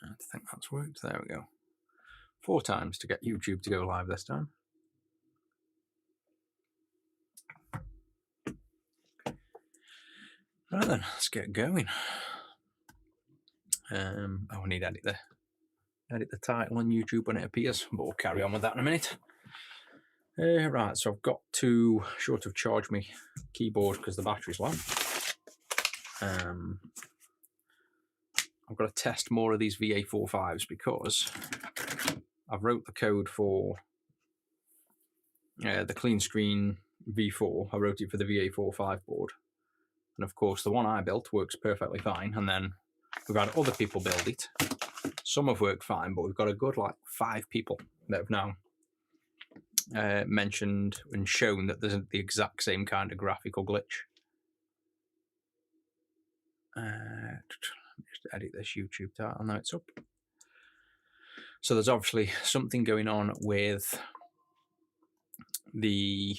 I think that's worked. There we go. 4 times to get YouTube to go live this time. Right then, let's get going. I need to edit the title on YouTube when it appears, but we'll carry on with that in a minute. Right, so I've got to short of charge my keyboard because the battery's low. I've got to test more of these VA4 5s because I've wrote the code for the clean screen V4. I wrote it for the VA4 5 board. And of course, the one I built works perfectly fine. And then we've had other people build it. Some have worked fine, but we've got a good 5 people that have now mentioned and shown that there's the exact same kind of graphical glitch. Just edit this YouTube title, now it's up. So there's obviously something going on with the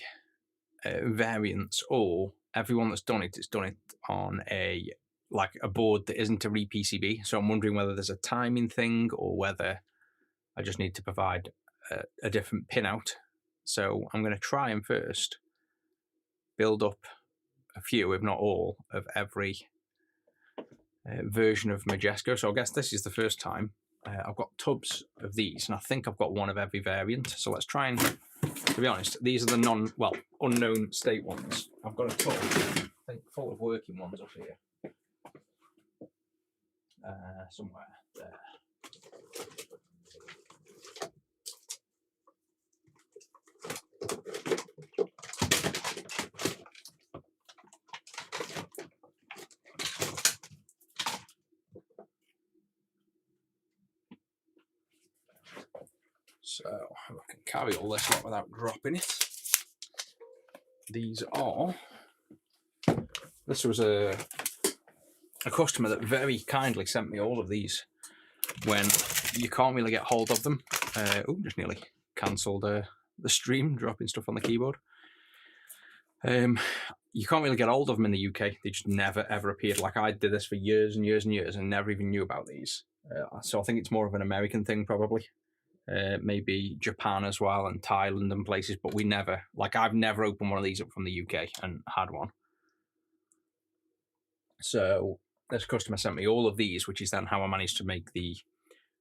variants, or everyone that's done it, it's done it on a board that isn't a re-PCB. So I'm wondering whether there's a timing thing or whether I just need to provide a different pinout. So I'm going to try and first build up a few, if not all, of every version of Majesco. So I guess this is the first time. I've got tubs of these, and I think I've got one of every variant. So let's try and, to be honest, these are the unknown state ones. I've got a tub, I think, full of working ones up here. Somewhere there. So I can carry all this lot without dropping it. This was a customer that very kindly sent me all of these when you can't really get hold of them. Just nearly cancelled the stream, dropping stuff on the keyboard. You can't really get hold of them in the UK. They just never ever appeared. I did this for years and years and years and never even knew about these. So I think it's more of an American thing probably. Maybe Japan as well, and Thailand and places, but we never, I've never opened one of these up from the UK and had one. So this customer sent me all of these, which is then how I managed to make the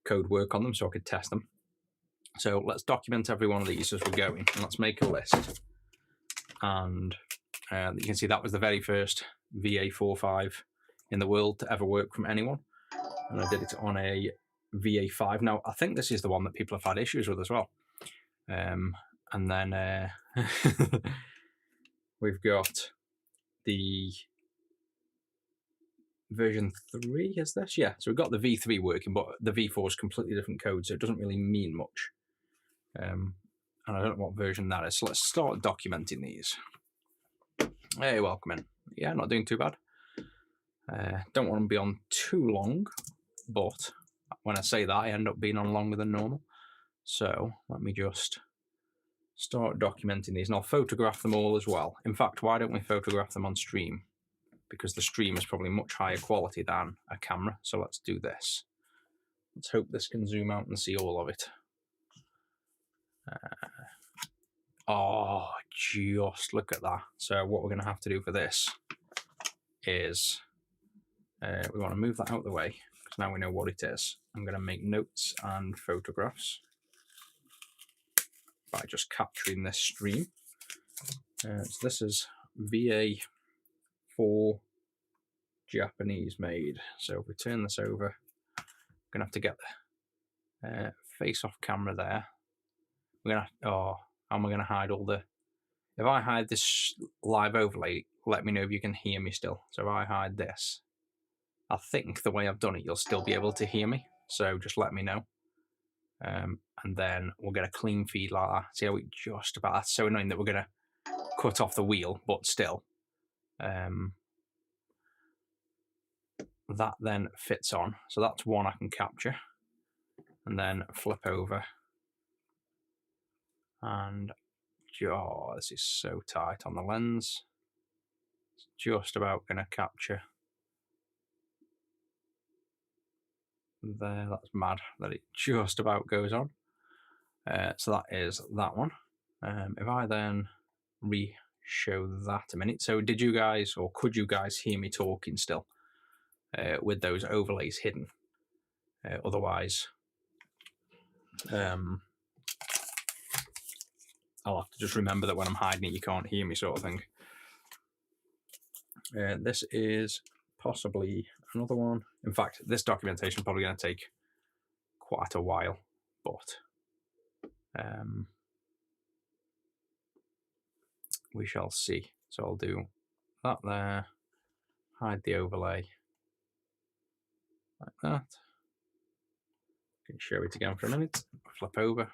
code work on them so I could test them. So let's document every one of these as we're going, and let's make a list. And you can see that was the very first VA4 5 in the world to ever work from anyone. And I did it on a VA5. Now, I think this is the one that people have had issues with as well. And then we've got the version 3, is this? Yeah, so we've got the V3 working, but the V4 is completely different code, so it doesn't really mean much. And I don't know what version that is, so let's start documenting these. Hey, welcome in. Yeah, not doing too bad. Don't want to be on too long, but when I say that, I end up being on longer than normal. So let me just start documenting these, and I'll photograph them all as well. In fact, why don't we photograph them on stream? Because the stream is probably much higher quality than a camera. So let's do this. Let's hope this can zoom out and see all of it. Just look at that. So what we're going to have to do for this is we want to move that out of the way, because now we know what it is. I'm going to make notes and photographs by just capturing this stream. So this is VA4 Japanese made. So if we turn this over, I'm going to have to get the face-off camera there. We're going to, how am I going to hide all the... If I hide this live overlay, let me know if you can hear me still. So if I hide this, I think the way I've done it, you'll still be able to hear me. So just let me know. And then we'll get a clean feed like that. See how we just about... That's so annoying that we're going to cut off the wheel, but still. That then fits on. So that's one I can capture. And then flip over. And this is so tight on the lens. It's just about going to capture there. That's mad that it just about goes on. So that is that one. If I then re-show that a minute. So did you guys, or could you guys hear me talking still with those overlays hidden? Otherwise, I'll have to just remember that when I'm hiding it, you can't hear me, sort of thing. This is possibly another one. In fact, this documentation is probably going to take quite a while, but we shall see. So I'll do that there, hide the overlay like that. Can show it again for a minute, flip over,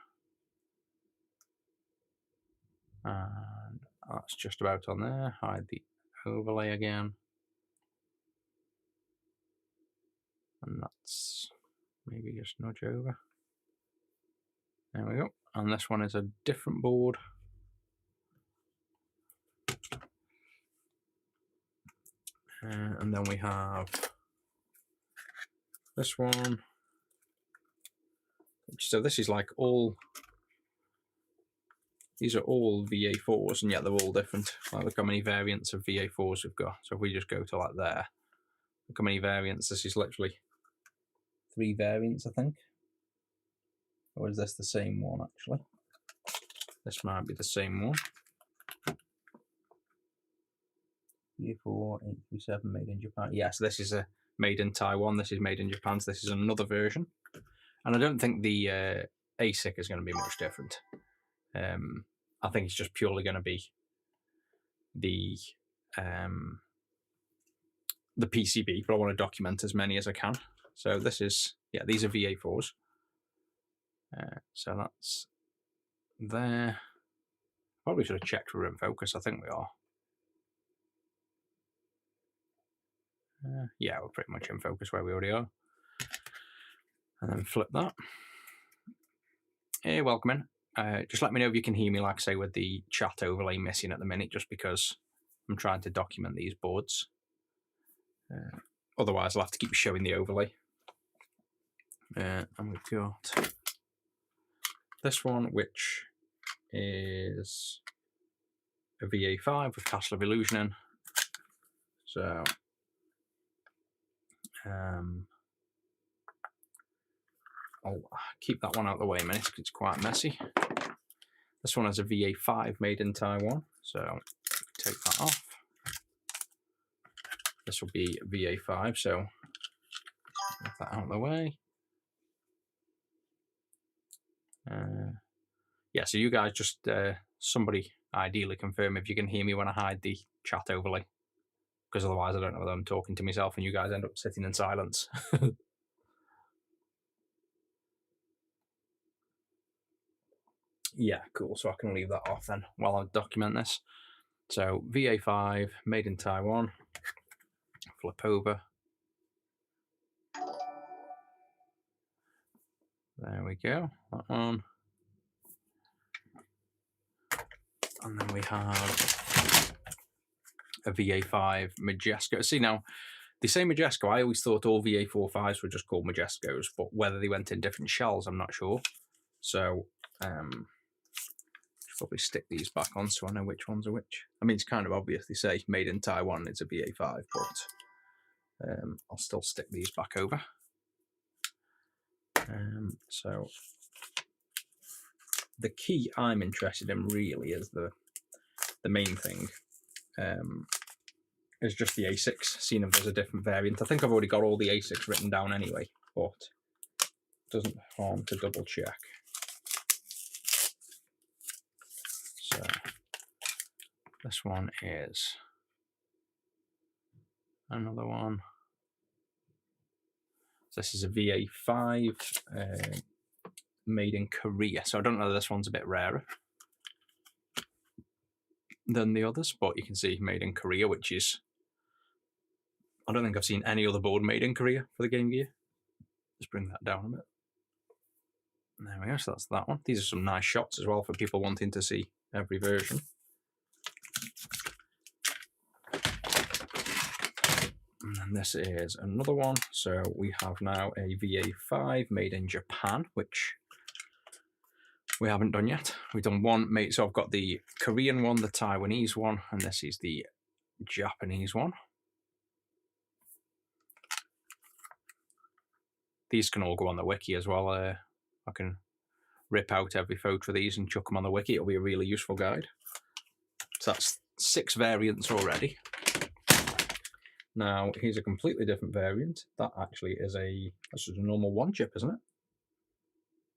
and that's just about on there. Hide the overlay again, and that's maybe just nudge over. There we go. And this one is a different board. And then we have this one. So this is like all, these are all VA4s, and yet they're all different. Like, look how many variants of VA4s we've got. So if we just go to like there, look how many variants. This is literally 3 variants, I think. Or is this the same one, actually? This might be the same one. VA4 837 made in Japan. Yes, this is a made in Taiwan. This is made in Japan. So this is another version. And I don't think the ASIC is going to be much different. I think it's just purely going to be the PCB, but I want to document as many as I can. So this is, yeah, these are VA4s. So that's there. Probably should have checked we're in focus. I think we are. Yeah, we're pretty much in focus where we already are. And then flip that. Hey, welcome in. Just let me know if you can hear me, like I say, with the chat overlay missing at the minute, just because I'm trying to document these boards. Otherwise, I'll have to keep showing the overlay. And we've got this one, which is a VA5 with Castle of Illusion in. So I'll keep that one out of the way a minute because it's quite messy. This one has a VA5 made in Taiwan, so take that off. This will be VA5, so move that out of the way. Yeah, so you guys just, somebody ideally confirm if you can hear me when I hide the chat overlay, because otherwise I don't know whether I'm talking to myself and you guys end up sitting in silence. Yeah, cool. So I can leave that off then while I document this. So VA5 made in Taiwan. Flip over. There we go. That one. And then we have a VA5 Majesco. See, now they say Majesco. I always thought all VA45s were just called Majescos, but whether they went in different shells, I'm not sure. So probably stick these back on so I know which ones are which. I mean, it's kind of obvious. They say made in Taiwan, it's a VA5, but I'll still stick these back over. So the key I'm interested in really is the main thing is just the ASICs, seeing if there's a different variant. I think I've already got all the ASICs written down anyway, but it doesn't harm to double check. So this one is another one. So this is a VA5 made in Korea. So I don't know, this one's a bit rarer than the others, but you can see made in Korea, which is, I don't think I've seen any other board made in Korea for the Game Gear. Just bring that down a bit. There we go, so that's that one. These are some nice shots as well for people wanting to see every version. And this is another one. So we have now a VA5 made in Japan, which we haven't done yet. We've done one made, so I've got the Korean one, the Taiwanese one, and this is the Japanese one. These can all go on the wiki as well. I can rip out every photo of these and chuck them on the wiki. It'll be a really useful guide. So that's 6 variants already. Now, here's a completely different variant. That actually is that's just a normal 1 chip, isn't it?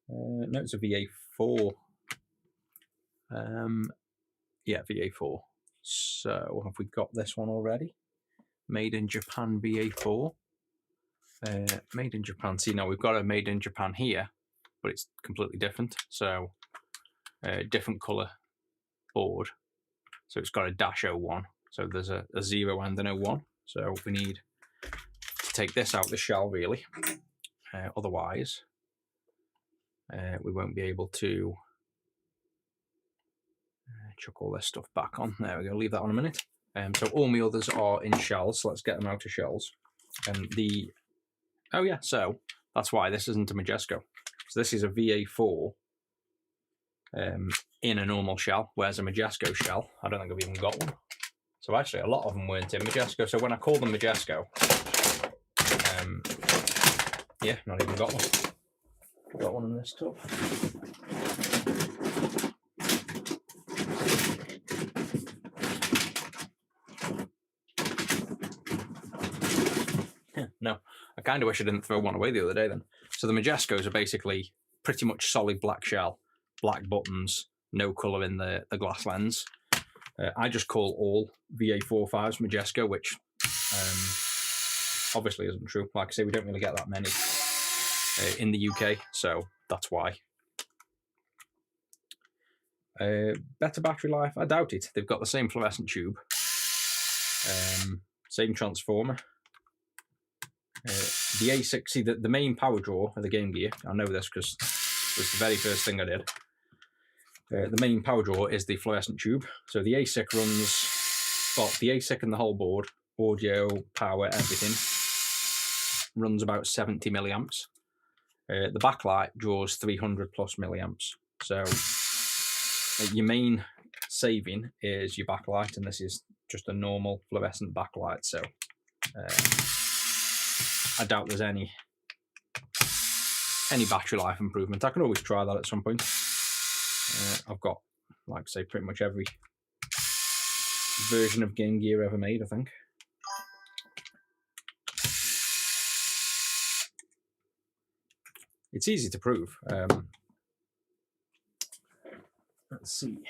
No, it's a VA4. Yeah, VA4. So, have we got this one already? Made in Japan VA4. Made in Japan. See, now we've got a made in Japan here, but it's completely different. So, different color board. So it's got a -01. So there's a 0 and an 01. So we need to take this out the shell, really. Otherwise, we won't be able to chuck all this stuff back on. There we go. Leave that on a minute. So all my others are in shells. So let's get them out of shells. Oh yeah, so that's why this isn't a Majesco. So this is a VA4 in a normal shell, whereas a Majesco shell, I don't think I've even got one. So actually a lot of them weren't in Majesco. So when I call them Majesco, yeah, not even got one. Got one in this tub. Yeah, no, I kind of wish I didn't throw one away the other day then. So the Majescos are basically pretty much solid black shell, black buttons, no colour in the glass lens. I just call all VA45s Majesco, which obviously isn't true. Like I say, we don't really get that many in the UK, so that's why. Better battery life? I doubt it. They've got the same fluorescent tube, same transformer. The ASIC, see, the main power draw of the Game Gear, I know this because it was the very first thing I did. The main power draw is the fluorescent tube. So the ASIC runs, well, the ASIC and the whole board, audio, power, everything, runs about 70 milliamps. The backlight draws 300 plus milliamps. So your main saving is your backlight, and this is just a normal fluorescent backlight. So I doubt there's any battery life improvement. I can always try that at some point. I've got, like I say, pretty much every version of Game Gear ever made, I think. It's easy to prove. Let's see.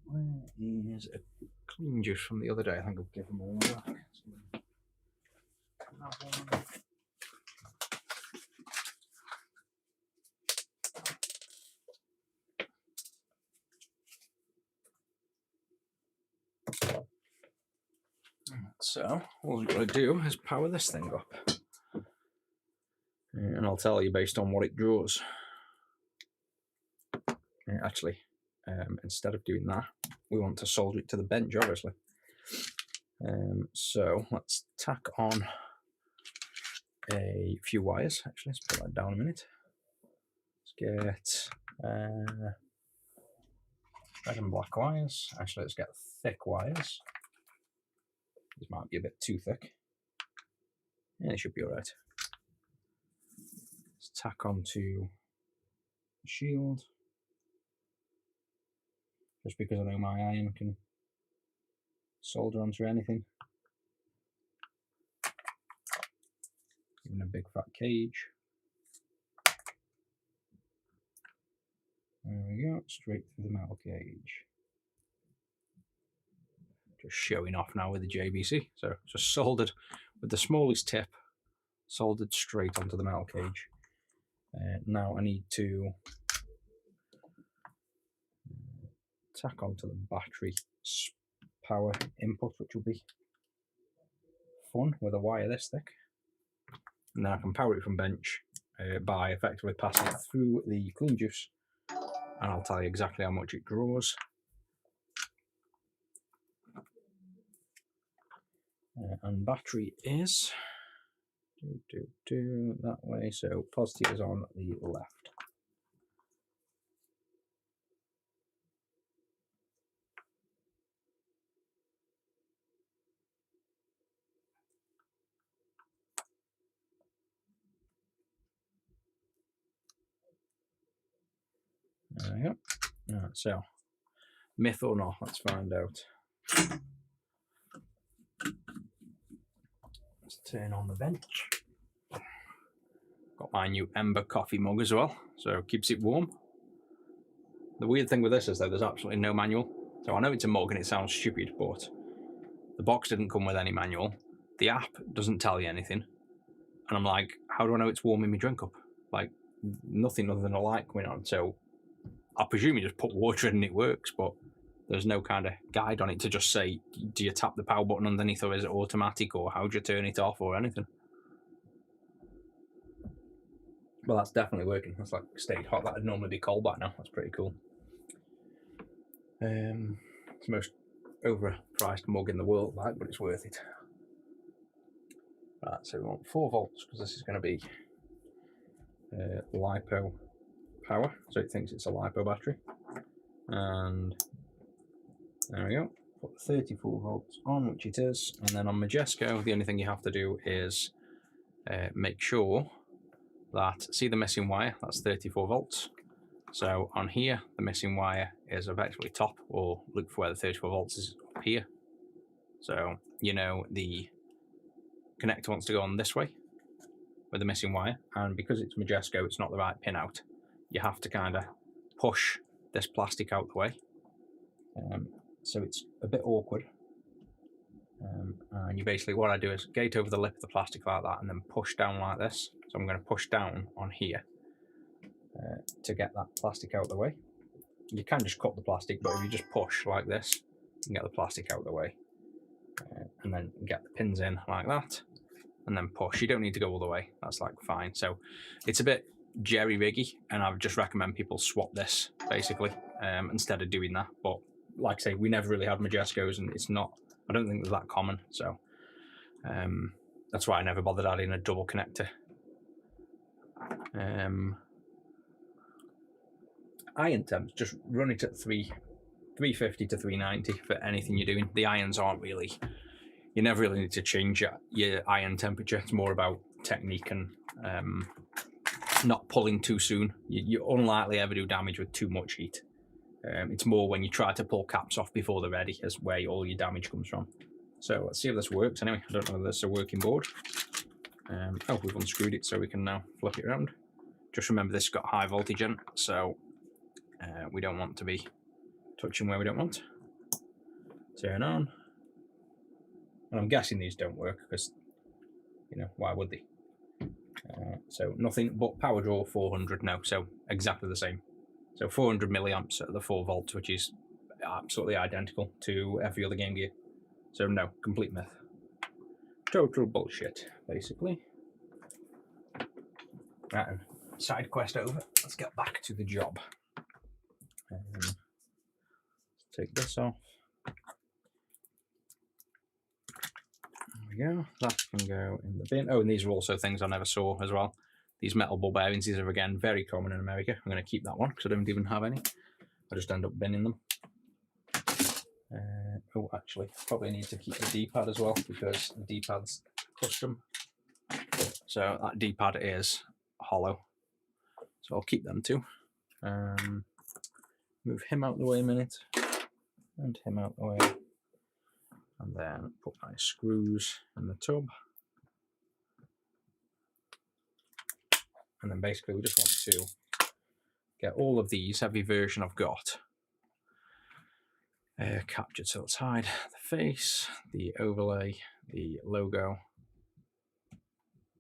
Where is a clean juice from the other day? I think I'll give them all back. So all we've got to do is power this thing up, and I'll tell you based on what it draws. Actually, instead of doing that, we want to solder it to the bench, obviously. So let's tack on a few wires. Actually, let's put that down a minute. Let's get red and black wires. Actually, let's get thick wires. These might be a bit too thick. Yeah, they should be all right. Let's tack onto the shield. Just because I know my iron can solder onto anything. Even a big fat cage. There we go, straight through the metal cage. Just showing off now with the JBC. So just soldered with the smallest tip, soldered straight onto the metal cage. Now I need to tack onto the battery power input, which will be fun with a wire this thick. And then I can power it from bench by effectively passing it through the clean juice, and I'll tell you exactly how much it draws. And battery is that way, so positive is on the left. There we go. Right, so myth or not, let's find out. Let's turn on the bench. Got my new Ember coffee mug as well, so it keeps it warm. The weird thing with this is that there's absolutely no manual. So I know it's a mug and it sounds stupid, but the box didn't come with any manual. The app doesn't tell you anything. And I'm like, how do I know it's warming my drink up? Like, nothing other than a light coming on. So I presume you just put water in and it works, but there's no kind of guide on it to just say, do you tap the power button underneath, or is it automatic, or how do you turn it off, or anything? Well, that's definitely working. That's like stayed hot. That'd normally be cold by now. That's pretty cool. It's the most overpriced mug in the world, like, but it's worth it. Right, so we want 4 volts because this is going to be LiPo power, so it thinks it's a LiPo battery. And there we go. Put the 34 volts on, which it is, and then on Majesco, the only thing you have to do is make sure that, see the missing wire, that's 34 volts. So on here, the missing wire is effectively top, or look for where the 34 volts is up here. So you know the connector wants to go on this way with the missing wire, and because it's Majesco, it's not the right pin out. You have to kind of push this plastic out the way. So it's a bit awkward. And you basically, what I do is gate over the lip of the plastic like that and then push down like this. So I'm going to push down on here to get that plastic out of the way. You can just cut the plastic, but if you just push like this, you can get the plastic out of the way. And then get the pins in like that, and then push. You don't need to go all the way, that's like fine. So it's a bit jerry-riggy, and I would just recommend people swap this basically instead of doing that. But like I say, we never really had Majescos, and it's not, I don't think they're that common, so that's why I never bothered adding a double connector. Iron temps, just run it at 350 to 390 for anything you're doing. The irons aren't really, you never really need to change your iron temperature. It's more about technique and not pulling too soon. You're unlikely ever do damage with too much heat. It's more when you try to pull caps off before they're ready is where all your damage comes from. So let's see if this works anyway. I don't know whether this is a working board. Oh, we've unscrewed it, so we can now flip it around. Just remember this has got high voltage in, so we don't want to be touching where we don't want. Turn on. And I'm guessing these don't work because, you know, why would they? So nothing but power draw 400 now, so exactly the same. So 400 milliamps at the 4 volts, which is absolutely identical to every other Game Gear. So no, complete myth. Total bullshit, basically. Right, side quest over. Let's get back to the job. Let's take this off. There we go. That can go in the bin. Oh, and these are also things I never saw as well. These metal ball bearings, these are again very common in America. I'm going to keep that one because I don't even have any. I just end up binning them. Oh, actually, probably need to keep the D-pad as well because the D-pad's custom. So that D-pad is hollow. So I'll keep them too. Move him out the way a minute and him out the way. And then put my screws in the tub. And then basically we just want to get all of these, every version I've got, captured. So let's hide the face, the overlay, the logo.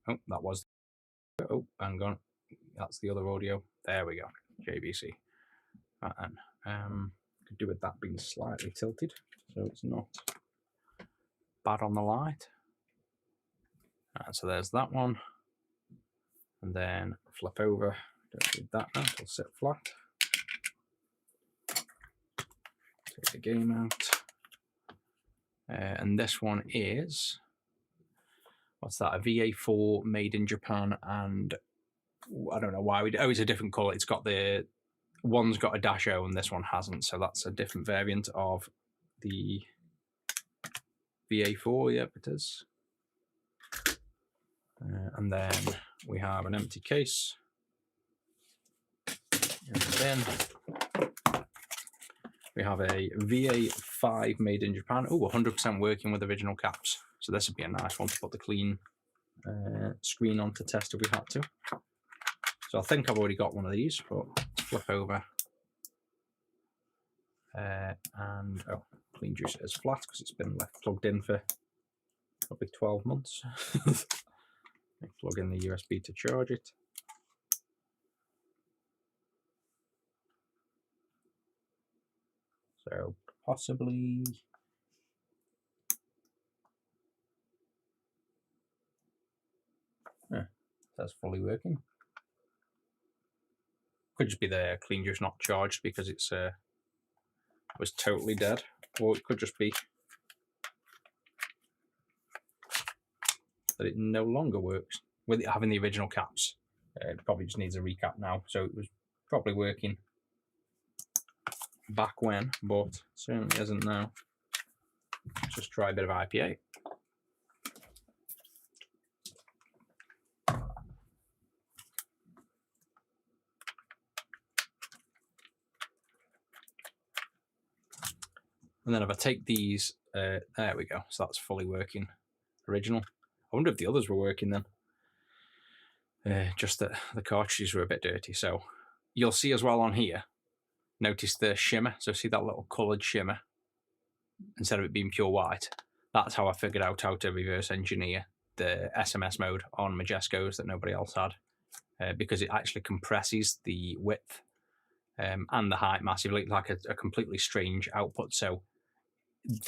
Oh, that was, oh, hang on. That's the other audio. There we go, JBC. And could do with that being slightly tilted, so it's not bad on the light. So there's that one. and then flip over. Don't need that now, it'll sit flat. Take the game out. And this one is, what's that, a VA4 made in Japan, and I don't know why it's a different colour. It's got one's got a dash O and this one hasn't, so that's a different variant of the VA4, yep it is. And then we have an empty case. And then we have a VA5 made in Japan. Oh, 100% working with original caps. So this would be a nice one to put the clean screen on to test if we had to. So I think I've already got one of these, but let's flip over. And oh, clean juice is flat because it's been left plugged in for probably 12 months. Plug in the USB to charge it. So possibly that's fully working. Could just be the clean juice not charged because it's was totally dead, or it could just be that it no longer works with it having the original caps. It probably just needs a recap now, so it was probably working back when, but certainly isn't now. Let's just try a bit of IPA. And then if I take these, there we go, so that's fully working original. I wonder if the others were working then. Just that the cartridges were a bit dirty. So you'll see as well on here, notice the shimmer. So see that little coloured shimmer instead of it being pure white. That's how I figured out how to reverse engineer the SMS mode on Majescos that nobody else had, because it actually compresses the width and the height massively, like a completely strange output. So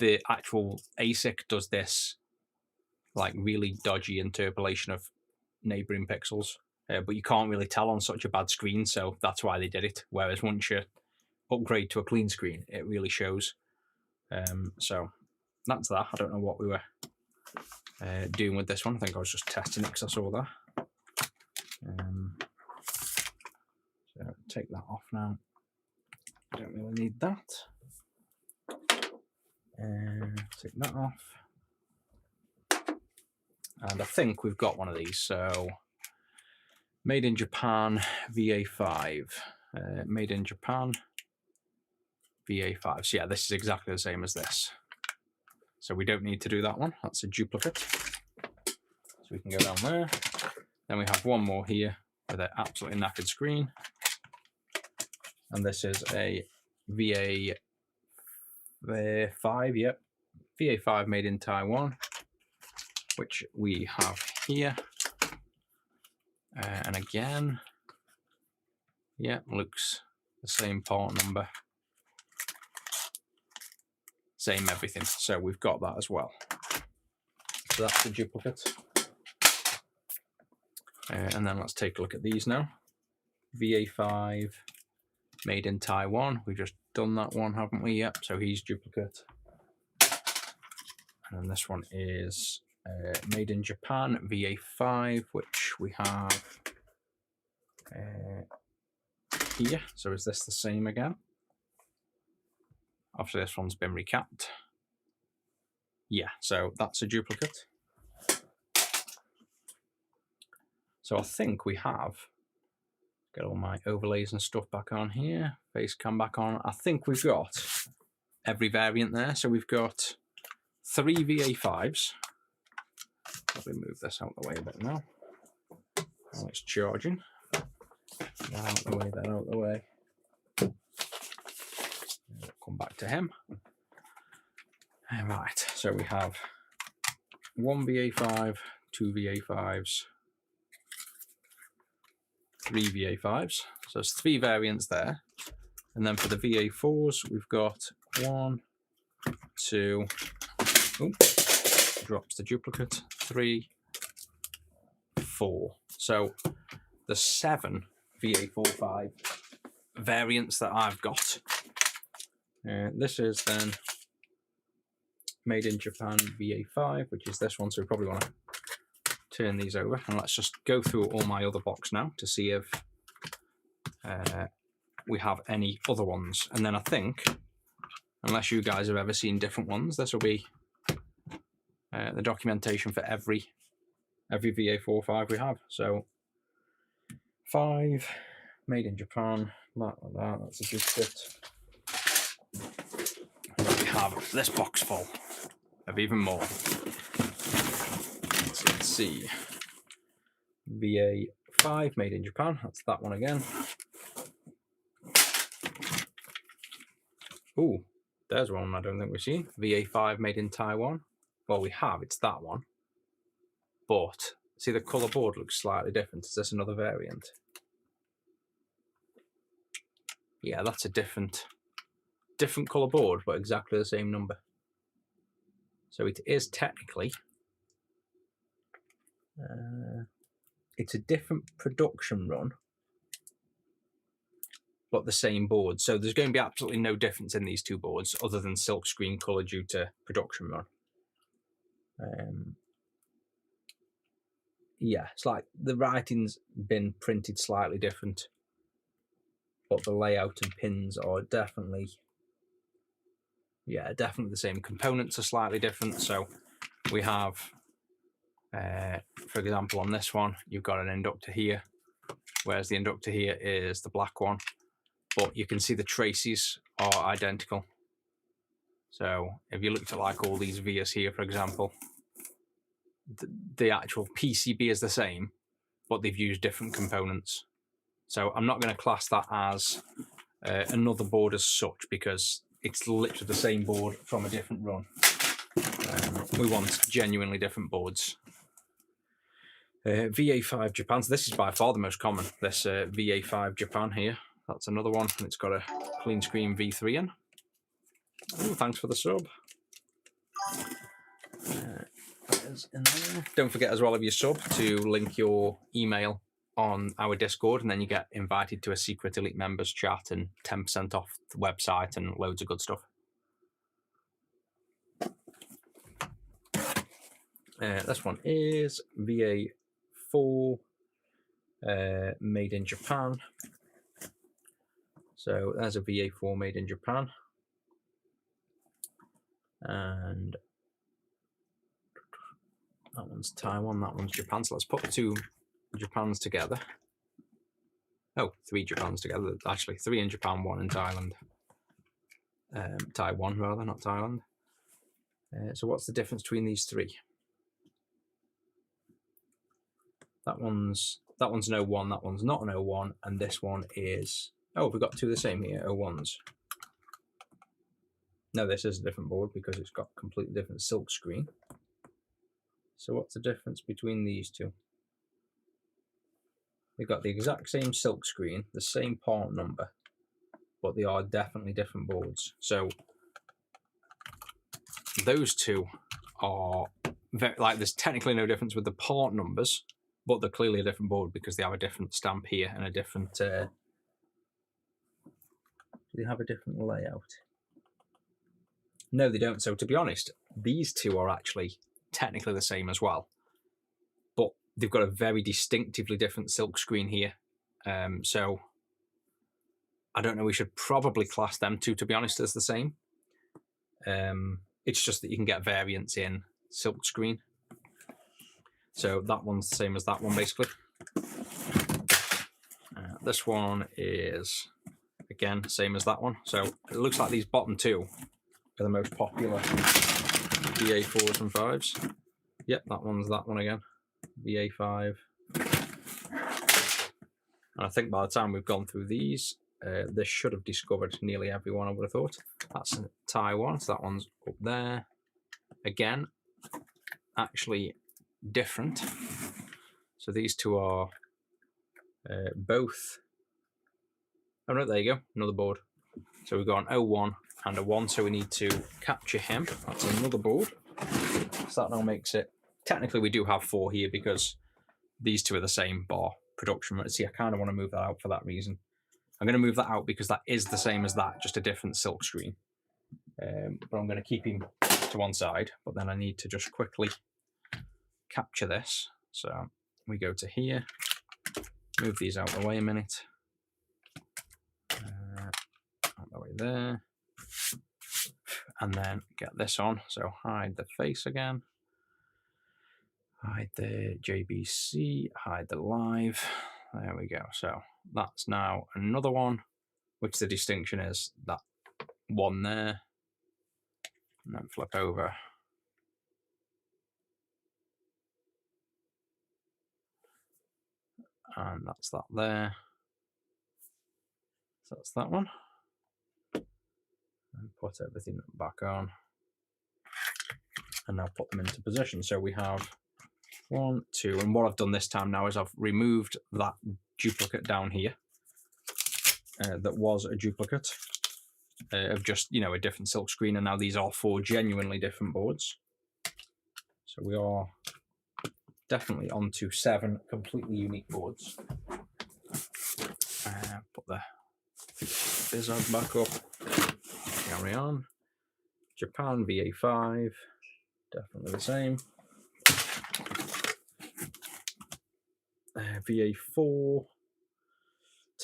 the actual ASIC does this like really dodgy interpolation of neighboring pixels, but you can't really tell on such a bad screen, so that's why they did it. Whereas once you upgrade to a clean screen, it really shows. So that's that. I don't know what we were doing with this one. I think I was just testing it because I saw that. So take that off now. I don't really need that. Take that off. And I think we've got one of these. So made in Japan VA5. Made in Japan VA5. So yeah, this is exactly the same as this. So we don't need to do that one. That's a duplicate. So we can go down there. Then we have one more here with an absolutely knackered screen. And this is a VA5, yep. VA5 made in Taiwan, which we have here. And again, yeah, looks the same part number. Same everything. So we've got that as well. So that's the duplicate. And then let's take a look at these now. VA5 made in Taiwan. We've just done that one, haven't we? Yep. So he's duplicate. And this one is made in Japan VA5, which we have here. So is this the same again? Obviously this one's been recapped. Yeah, so that's a duplicate. So I think we have, get all my overlays and stuff back on here, face cam back on. I think we've got every variant there. So we've got 3 VA5s. Probably move this out of the way a bit now. Oh, it's charging. That out the way, that out the way. Come back to him. Right, so we have 1 VA5, 2 VA5s, 3 VA5s. So there's 3 variants there. And then for the VA4s, we've got 1, 2, drops the duplicate, 3, 4. So the 7 VA45 variants that I've got. This is then made in Japan VA5, which is this one, so we probably want to turn these over, and let's just go through all my other box now to see if we have any other ones. And then I think, unless you guys have ever seen different ones, this will be the documentation for every VA45 we have. So 5 made in Japan, that's a good bit. And then we have this box full of even more. So let's see, VA5 made in Japan, that's that one again. Ooh, there's one I don't think we've seen. VA5 made in Taiwan. Well, we have, it's that one. But, see the colour board looks slightly different. Is this another variant? Yeah, that's a different colour board, but exactly the same number. So it is technically, it's a different production run, but the same board. So there's going to be absolutely no difference in these two boards other than silkscreen colour due to production run. Yeah, it's like the writing's been printed slightly different, but the layout and pins are definitely, yeah, definitely the same. Components are slightly different. So we have, for example, on this one, you've got an inductor here, whereas the inductor here is the black one. But you can see the traces are identical. So if you looked at like all these vias here, for example, the actual PCB is the same, but they've used different components. So I'm not going to class that as another board as such, because it's literally the same board from a different run. We want genuinely different boards. VA5 Japan, so this is by far the most common, this VA5 Japan here. That's another one, and it's got a clean screen V3 in. Oh, thanks for the sub. That is in there. Don't forget as well, if you sub, to link your email on our Discord, and then you get invited to a secret Elite members chat and 10% off the website and loads of good stuff. This one is VA4 made in Japan. So there's a VA4 made in Japan. And that one's Taiwan, that one's Japan. So let's put the two Japans together. Oh, 3 Japans together. Actually, 3 in Japan, 1 in Thailand. Taiwan rather, not Thailand. So what's the difference between these 3? That one's an 01, that one's not an 01, and this one is, oh, we've got 2 the same here, 01s. No, this is a different board because it's got completely different silk screen. So what's the difference between these 2? They've got the exact same silk screen, the same part number, but they are definitely different boards. So those 2 are very, like, there's technically no difference with the part numbers, but they're clearly a different board because they have a different stamp here and a different, they have a different layout. No, they don't. So to be honest, these 2 are actually technically the same as well, but they've got a very distinctively different silk screen here. So I don't know, we should probably class them 2, to be honest, as the same. It's just that you can get variants in silk screen. So that one's the same as that one, basically. This one is, again, same as that one. So it looks like these bottom 2 are the most popular VA4s and 5s. Yep, that one's that one again, VA5. And I think by the time we've gone through these, this should have discovered nearly everyone, I would have thought. That's Taiwan, so that one's up there. Again, actually different. So these 2 are both, oh no, there you go, another board. So we've got an 01 and a 1, so we need to capture him. That's another board. So that now makes it, technically we do have 4 here because these 2 are the same bar. production. See, I kind of want to move that out for that reason. I'm going to move that out because that is the same as that, just a different silk screen. But I'm going to keep him to one side, but then I need to just quickly capture this. So we go to here, move these out of the way a minute, out the way there, and then get this on. So hide the face again, hide the JBC, hide the live. There we go. So that's now another one, which the distinction is that one there, and then flip over. And that's that there. So that's that one. And put everything back on. And now put them into position. So we have 1, 2, and what I've done this time now is I've removed that duplicate down here. That was a duplicate of just, you know, a different silk screen, and now these are 4 genuinely different boards. So we are definitely onto 7 completely unique boards. Put the Bizod back up. Carry on. Japan VA5, definitely the same. VA4,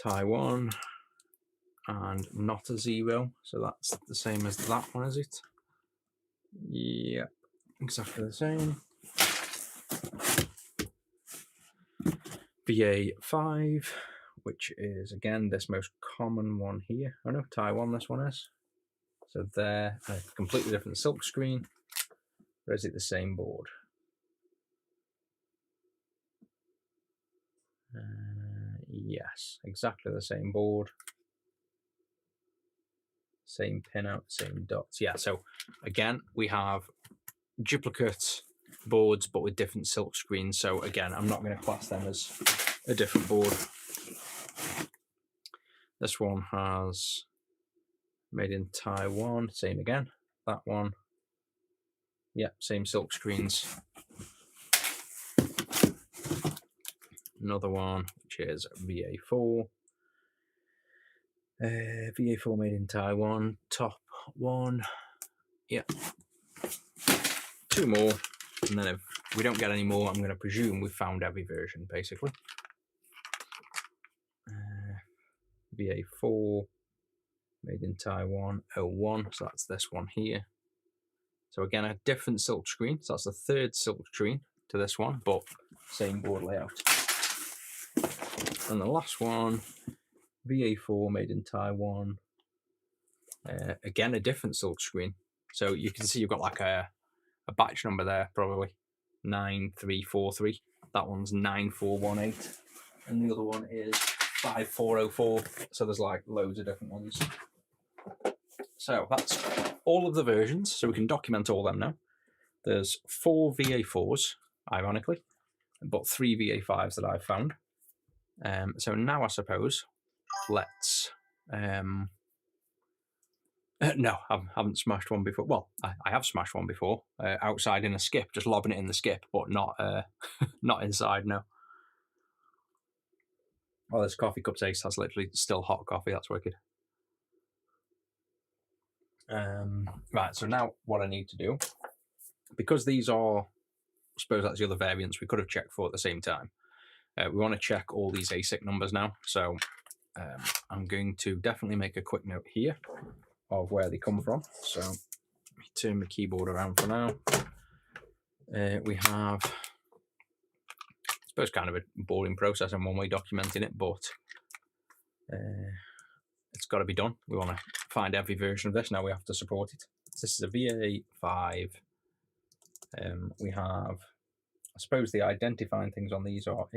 Taiwan, and not a 0, so that's the same as that one, is it? Yeah, exactly the same. VA5, which is again this most common one here. Oh no, Taiwan this one is. So there, a completely different silk screen, or is it the same board? Yes, exactly the same board. Same pinout, same dots. Yeah, so again, we have duplicate boards, but with different silk screens. So again, I'm not going to class them as a different board. This one has made in Taiwan, same again. That one, yeah, same silk screens. Another one, which is VA4. VA4 made in Taiwan, top one. Yeah. 2 more, and then if we don't get any more, I'm going to presume we've found every version, basically. VA4 made in Taiwan, 01, so that's this one here. So again, a different silk screen, so that's the 3rd silk screen to this one, but same board layout. And the last one, VA4 made in Taiwan, again a different silk screen. So you can see you've got like a batch number there, probably 9343. That one's 9418, and the other one is 5404. So there's like loads of different ones. So that's all of the versions, so we can document all them now. There's 4 VA4s, ironically, but 3 VA5s that I've found. So now I suppose let's no, I haven't smashed one before. Well, I have smashed one before, outside in a skip, just lobbing it in the skip, but not not inside, no. Oh, this coffee cup taste has literally still hot coffee, that's wicked. Right, so now what I need to do, because these are, I suppose that's the other variants we could have checked for at the same time. We want to check all these ASIC numbers now, so I'm going to definitely make a quick note here of where they come from. So let me turn my keyboard around for now. We have, I suppose, kind of a boring process in one way documenting it, but it's got to be done. We want to find every version of this. Now we have to support it. So this is a VA5. We have, I suppose the identifying things on these are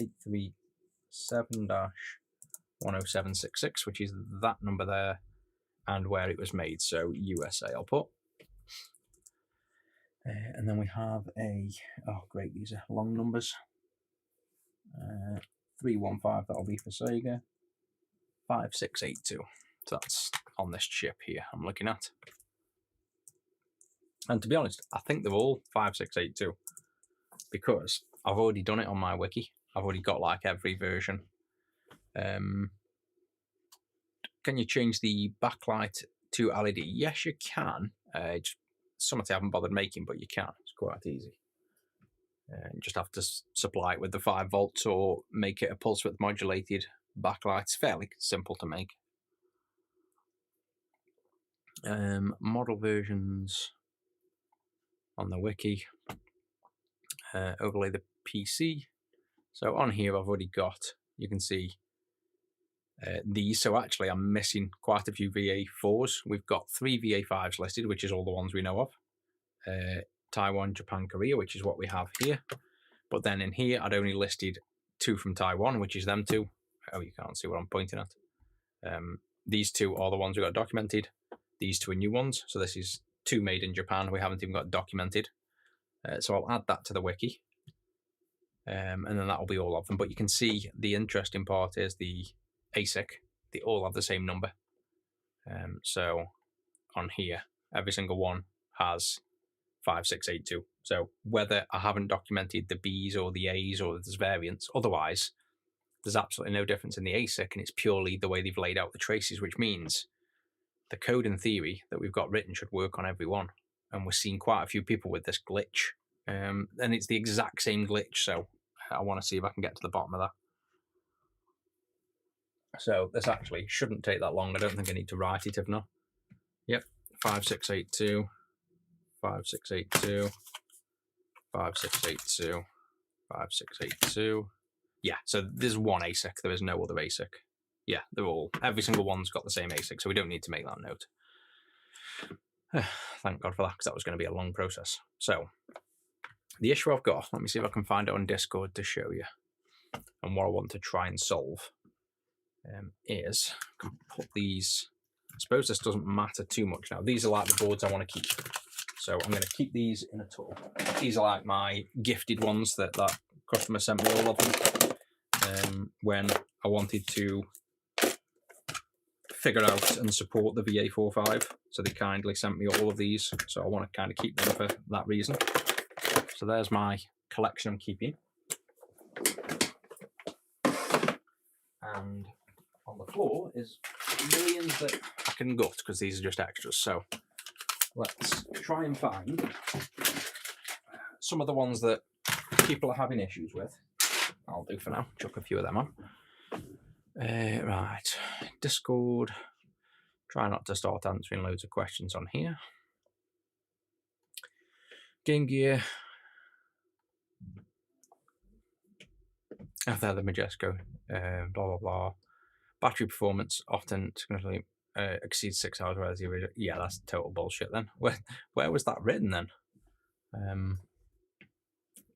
837-10766, which is that number there, and where it was made, so USA I'll put. And then we have a, oh great, these are long numbers. 315, that'll be for Sega. 5682, so that's on this chip here I'm looking at. And to be honest, I think they're all 5682 because I've already done it on my wiki. I've already got like every version. Can you change the backlight to LED? Yes, you can. Just something I haven't bothered making, but you can. It's quite easy. You just have to supply it with the 5 volts or make it a pulse width modulated backlight. It's fairly simple to make. Model versions on the wiki. Overlay the PC. So on here I've already got, you can see these. So actually I'm missing quite a few VA4s. We've got 3 VA5s listed, which is all the ones we know of. Taiwan, Japan, Korea, which is what we have here. But then in here I'd only listed 2 from Taiwan, which is them 2. Oh, you can't see what I'm pointing at. These 2 are the ones we got documented. These 2 are new ones. So this is 2 made in Japan. We haven't even got documented. So I'll add that to the wiki. And then that'll be all of them. But you can see the interesting part is the ASIC. They all have the same number. So on here, every single one has 5682. So whether I haven't documented the B's or the A's or there's variants, otherwise there's absolutely no difference in the ASIC, and it's purely the way they've laid out the traces, which means the code in theory that we've got written should work on every one. And we're seeing quite a few people with this glitch. And it's the exact same glitch, so I want to see if I can get to the bottom of that. So this actually shouldn't take that long. I don't think I need to write it if not. Yep, 5682, 5682, 5682, 5682. Yeah, so there's one ASIC. There is no other ASIC. Yeah, they're all, every single one's got the same ASIC, so we don't need to make that note. Thank God for that, because that was going to be a long process. So the issue I've got, let me see if I can find it on Discord to show you. And what I want to try and solve is I can put these, I suppose this doesn't matter too much now. These are like the boards I want to keep. So I'm going to keep these in a tub. These are like my gifted ones that customer sent me, all of them, when I wanted to figure out and support the VA45. So they kindly sent me all of these. So I want to kind of keep them for that reason. So there's my collection I'm keeping. And on the floor is millions that I can gut because these are just extras. So let's try and find some of the ones that people are having issues with. I'll do for now. Chuck a few of them on. Right, Discord. Try not to start answering loads of questions on here. Game Gear. Oh, they're the Majesco. Blah, blah, blah. Battery performance often significantly exceeds 6 hours, whereas the original. Yeah, that's total bullshit then. Where was that written then?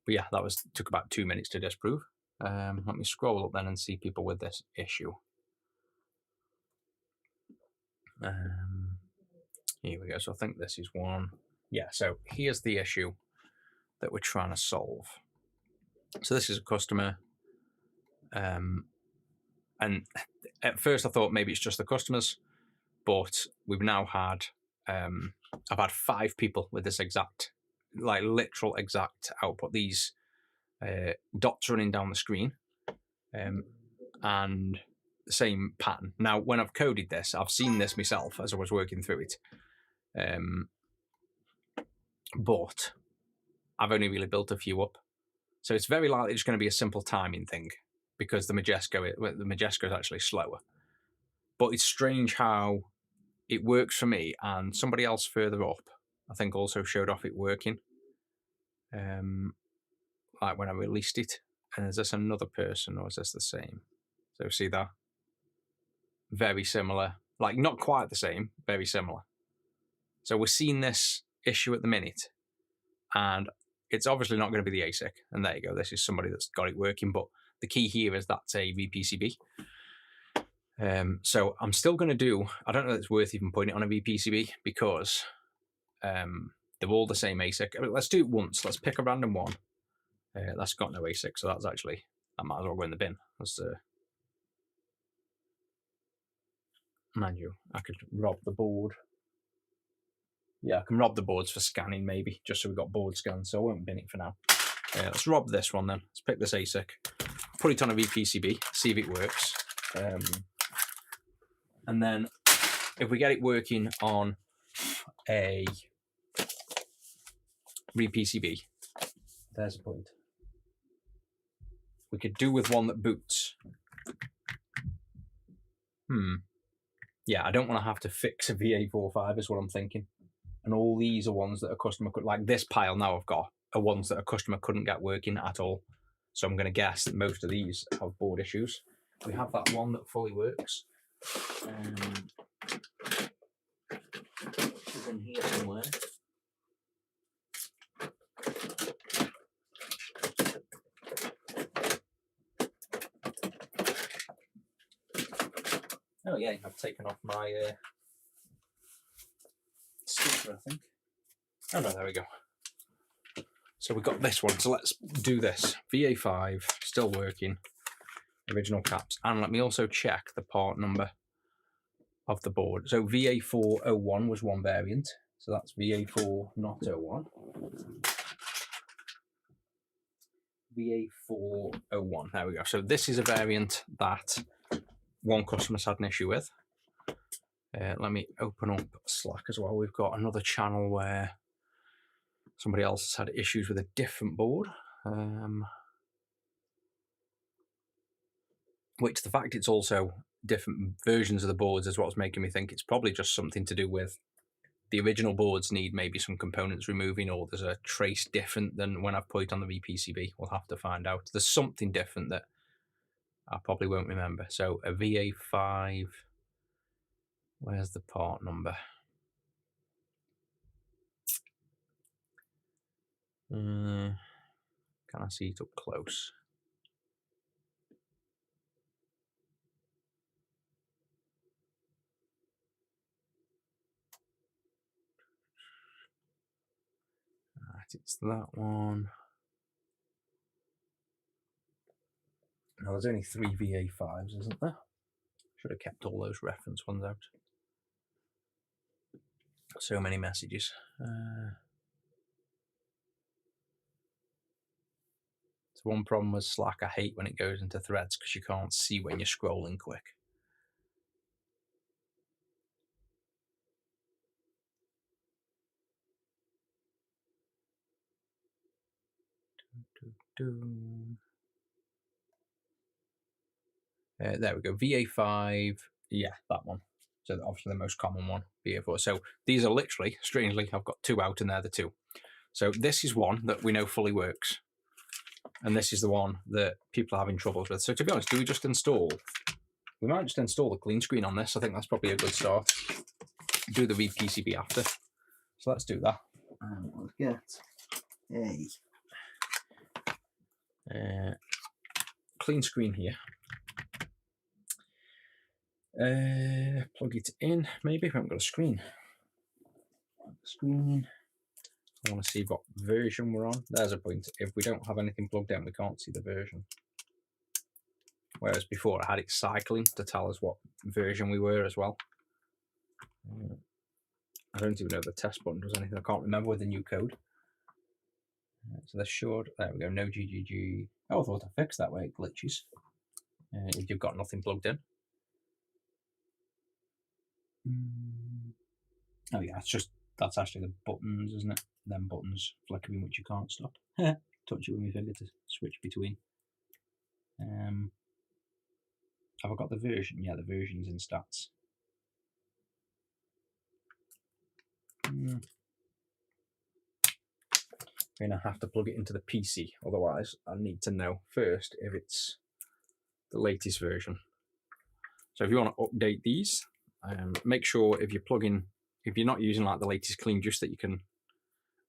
But yeah, that took about 2 minutes to disprove. Let me scroll up then and see people with this issue. Here we go. So I think this is one. Yeah, so here's the issue that we're trying to solve. So this is a customer. And at first I thought maybe it's just the customers, but we've now had, I've had 5 people with this exact, like literal exact output. These dots running down the screen, and the same pattern. Now, when I've coded this, I've seen this myself as I was working through it, but I've only really built a few up. So it's very likely it's going to be a simple timing thing because the Majesco is actually slower. But it's strange how it works for me, and somebody else further up, I think, also showed off it working. Like when I released it. And is this another person or is this the same? So see that? Very similar. Like not quite the same, very similar. So we're seeing this issue at the minute, and it's obviously not going to be the ASIC. And there you go. This is somebody that's got it working. But the key here is that's a VPCB. So I'm still going to do, I don't know if it's worth even putting it on a VPCB because they're all the same ASIC. I mean, let's do it once. Let's pick a random one. That's got no ASIC, so that's actually, that might as well go in the bin. That's, mind you, I could rob the board. Yeah, I can rob the boards for scanning maybe, just so we've got board scans, so I won't bin it for now. Let's rob this one then. Let's pick this ASIC. put it on a VPCB, see if it works. And then if we get it working on a VPCB, there's a point. We could do with one that boots. Yeah, I don't want to have to fix a VA4 is what I'm thinking. And all these are ones that a customer could, like this pile now I've got, are ones that a customer couldn't get working at all. So I'm going to guess that most of these have board issues. We have that one that fully works. It's in here somewhere. Oh yeah, I've taken off my sticker, I think. Oh no, there we go. So we've got this one, so let's do this. VA5, still working, original caps. And let me also check the part number of the board. So VA401 was one variant, so that's VA4 not 01. VA401, there we go. So this is a variant that one customer's had an issue with. Let me open up Slack as well. We've got another channel where somebody else has had issues with a different board. Which the fact it's also different versions of the boards is what's making me think it's probably just something to do with the original boards need maybe some components removing, or there's a trace different than when I've put it on the VPCB. We'll have to find out. There's something different that I probably won't remember. So a VA5, where's the part number? Can I see it up close? Right, it's that one. Now there's only 3 VA5s, isn't there? Should have kept all those reference ones out. So many messages. So one problem with Slack, I hate when it goes into threads because you can't see when you're scrolling quick. There we go, VA5, yeah, that one. So obviously the most common one, VA4. So these are literally, strangely, I've got 2 out and they're the 2. So this is one that we know fully works. And this is the one that people are having troubles with. So to be honest, do we just install? We might just install the clean screen on this. I think that's probably a good start. Do the VPCB after. So let's do that. Let's get a clean screen here. Plug it in, maybe, if I haven't got a screen. Screen. I want to see what version we're on. There's a point. If we don't have anything plugged in, we can't see the version. Whereas before I had it cycling to tell us what version we were as well. I don't even know if the test button does anything. I can't remember with the new code. So this should, there we go, no GGG. Oh, I thought I fixed that way, it glitches. If you've got nothing plugged in. Oh yeah, that's actually the buttons, isn't it? Them buttons flickering which you can't stop. Touch it with my finger to switch between. Have I got the version? Yeah, the version's in stats. I'm gonna have to plug it into the PC, otherwise I need to know first if it's the latest version. So if you want to update these, make sure if you're not using like the latest clean juice that you can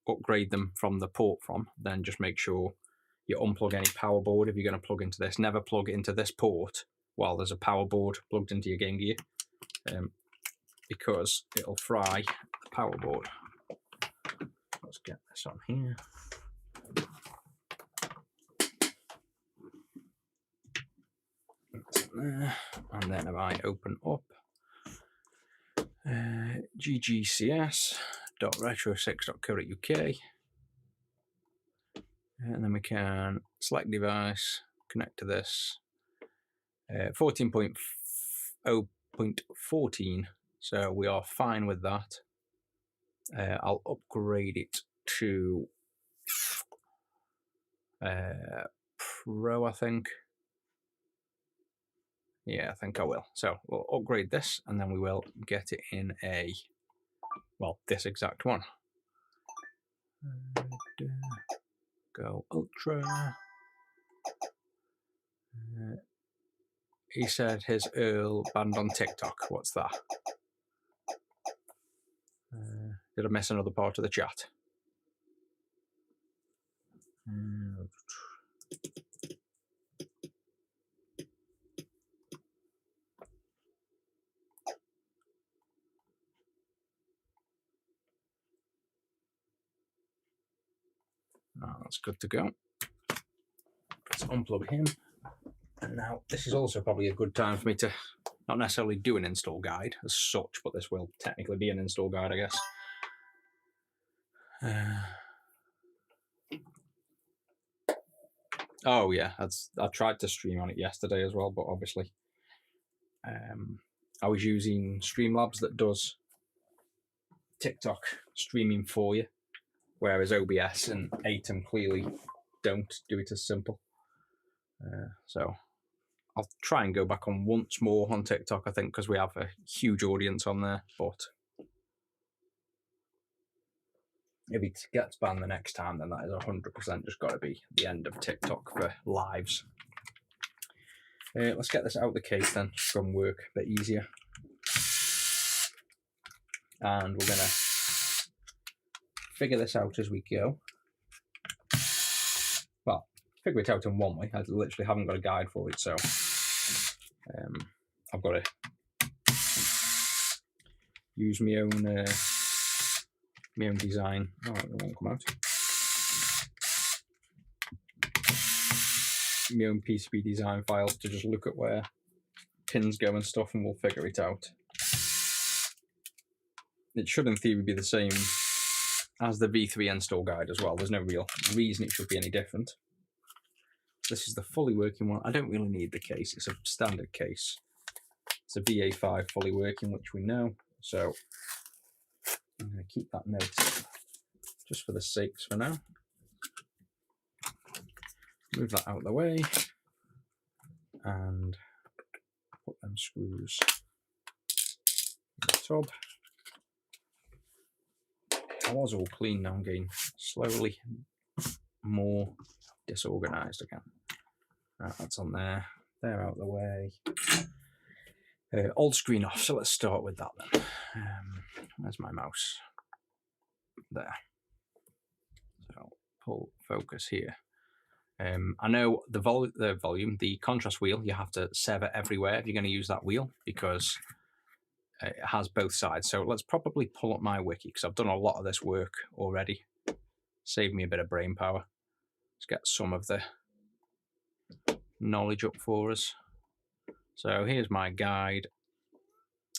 upgrade them from the port from, then just make sure you unplug any power board if you're going to plug into this. Never plug into this port while there's a power board plugged into your Game Gear, because it'll fry the power board. Let's get this on here. And then if I open up ggcs.retro6.co.uk, and then we can select device, connect to this. 14.0.14, so we are fine with that. I'll upgrade it to Pro, I think. Yeah, I think I will. So we'll upgrade this, and then we will get it in a, well, this exact one. Go Ultra. He said his Earl banned on TikTok. What's that? Did I miss another part of the chat? Oh, that's good to go. Let's unplug him. And now this is also probably a good time for me to not necessarily do an install guide as such, but this will technically be an install guide, I guess. Oh yeah, I tried to stream on it yesterday as well, but obviously I was using Streamlabs that does TikTok streaming for you, whereas OBS and Atom clearly don't do it as simple. So I'll try and go back on once more on TikTok, I think, because we have a huge audience on there. But if it gets banned the next time, then that is 100% just got to be the end of TikTok for lives. Let's get this out of the case then, from work a bit easier. And we're going to figure this out as we go. Well, figure it out in one way. I literally haven't got a guide for it, so I've got to use my own design. Oh, it won't come out. My own PCB design files to just look at where pins go and stuff, and we'll figure it out. It should in theory be the same as the V3 install guide as well. There's no real reason it should be any different. This is the fully working one. I don't really need the case. It's a standard case. It's a VA4 fully working, which we know. So I'm going to keep that note just for the sakes for now. Move that out of the way and put them screws in the tub. I was all clean, now I'm getting slowly more disorganized again. Right, that's on there. They're out of the way. Old screen off, so let's start with that then. Where's my mouse? There. So pull focus here. I know the volume, the contrast wheel, you have to sever everywhere if you're going to use that wheel, because it has both sides. So let's probably pull up my wiki, because I've done a lot of this work already. Save me a bit of brain power. Let's get some of the knowledge up for us. So here's my guide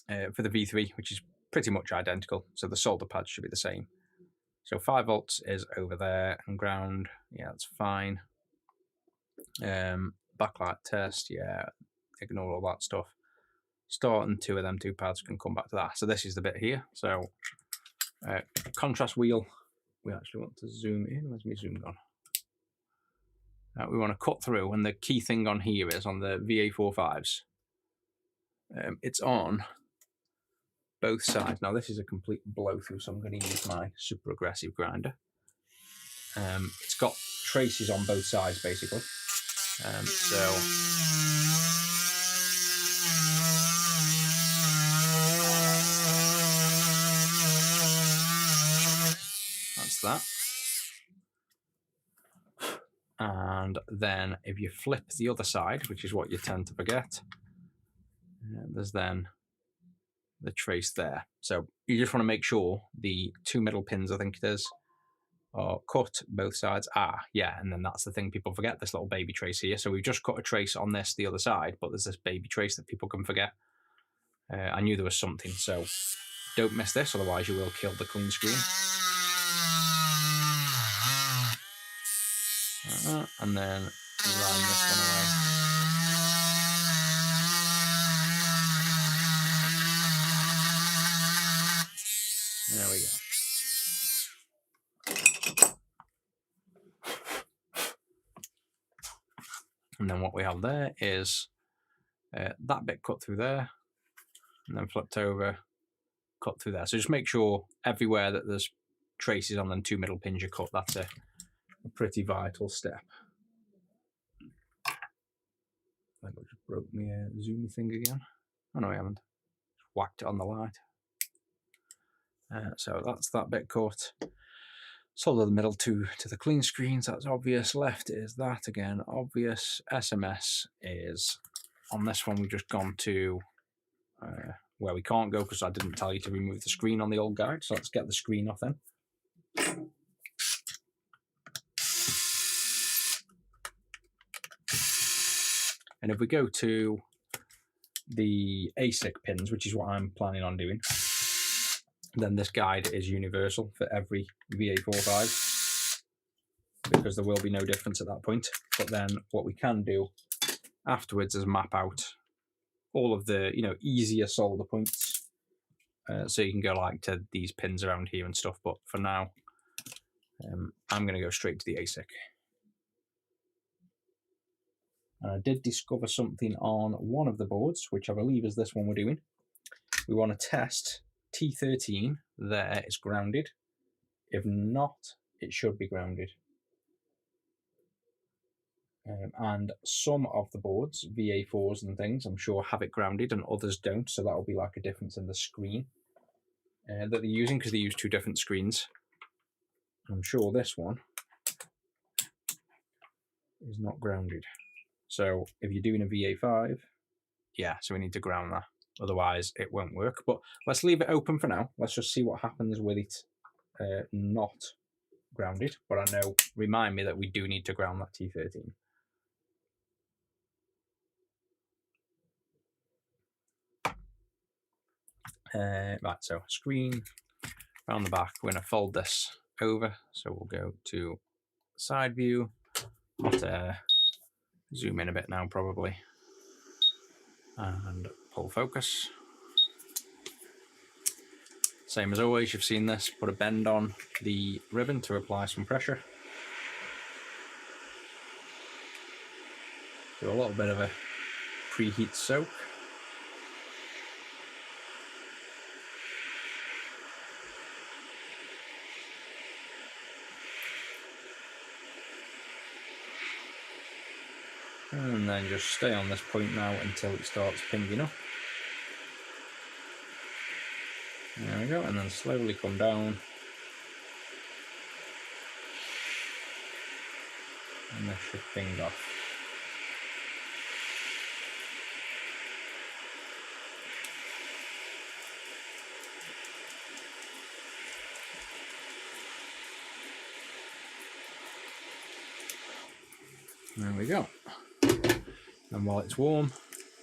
for the V3, which is pretty much identical. So the solder pads should be the same. So 5 volts is over there, and ground, yeah, that's fine. Backlight test, yeah, ignore all that stuff. Start and 2 of them 2 pads, can come back to that. So this is the bit here. So contrast wheel, we actually want to zoom in. Where's my zoom gone? We want to cut through, and the key thing on here is on the VA4 5s. It's on both sides. Now this is a complete blow through, so I'm going to use my super aggressive grinder. It's got traces on both sides basically. So that's that. And then if you flip the other side, which is what you tend to forget, there's then the trace there. So you just want to make sure the 2 middle pins, I think it is, are cut both sides. Yeah, and then that's the thing people forget, this little baby trace here. So we've just cut a trace on this the other side, but there's this baby trace that people can forget. I knew there was something, so don't miss this, otherwise you will kill the clean screen. And then line this one away. There we go. And then what we have there is that bit cut through there, and then flipped over, cut through there. So just make sure everywhere that there's traces on them 2 middle pins are cut. That's a pretty vital step. I think I just broke my zoomy thing again. Oh no, I haven't. Just whacked it on the light. So that's that bit cut. Solder the middle to the clean screens. That's obvious. Left is that again. Obvious. SMS is on this one. We've just gone to where we can't go because I didn't tell you to remove the screen on the old guide. So let's get the screen off then. And if we go to the ASIC pins, which is what I'm planning on doing, then this guide is universal for every VA4 5 because there will be no difference at that point. But then what we can do afterwards is map out all of the easier solder points, so you can go like to these pins around here and stuff. But for now, I'm going to go straight to the ASIC. And I did discover something on one of the boards, which I believe is this one we're doing. We want to test T13 there is grounded. If not, it should be grounded. And some of the boards, VA4s and things, I'm sure have it grounded and others don't. So that'll be like a difference in the screen that they're using because they use 2 different screens. I'm sure this one is not grounded. So if you're doing a VA5, yeah, so we need to ground that. Otherwise, it won't work. But let's leave it open for now. Let's just see what happens with it not grounded. But I know, remind me that we do need to ground that T13. Right, so screen around the back. We're going to fold this over. So we'll go to side view. I'll zoom in a bit now, probably. And pull focus. Same as always, you've seen this. Put a bend on the ribbon to apply some pressure. Do a little bit of a preheat soak. And then just stay on this point now until it starts pinging up. There we go, and then slowly come down. And this should ping off. There we go. And while it's warm,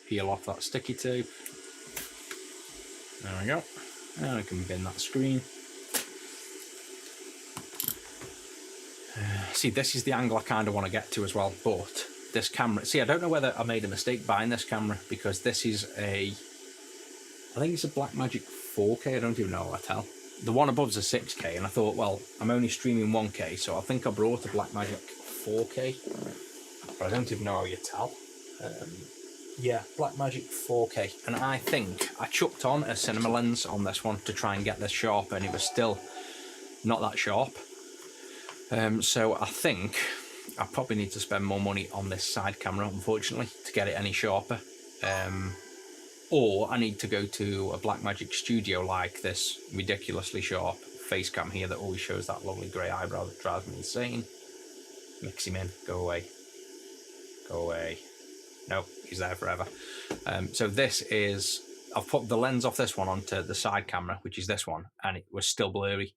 peel off that sticky tape. There we go. And I can bin that screen. See, this is the angle I kind of want to get to as well, but this camera, see, I don't know whether I made a mistake buying this camera because this is I think it's a Blackmagic 4K, I don't even know what I tell. The one above's a 6K, and I thought, well, I'm only streaming 1K, so I think I brought a Blackmagic 4K, but I don't even know how you tell. Yeah, Blackmagic 4K, and I think I chucked on a cinema lens on this one to try and get this sharp, and it was still not that sharp. So I think I probably need to spend more money on this side camera, unfortunately, to get it any sharper. Or I need to go to a Blackmagic Studio like this ridiculously sharp face cam here that always shows that lovely grey eyebrow that drives me insane. Mix him in, go away. Go away. No, he's there forever. So this is, I've put the lens off this one onto the side camera, which is this one, and it was still blurry.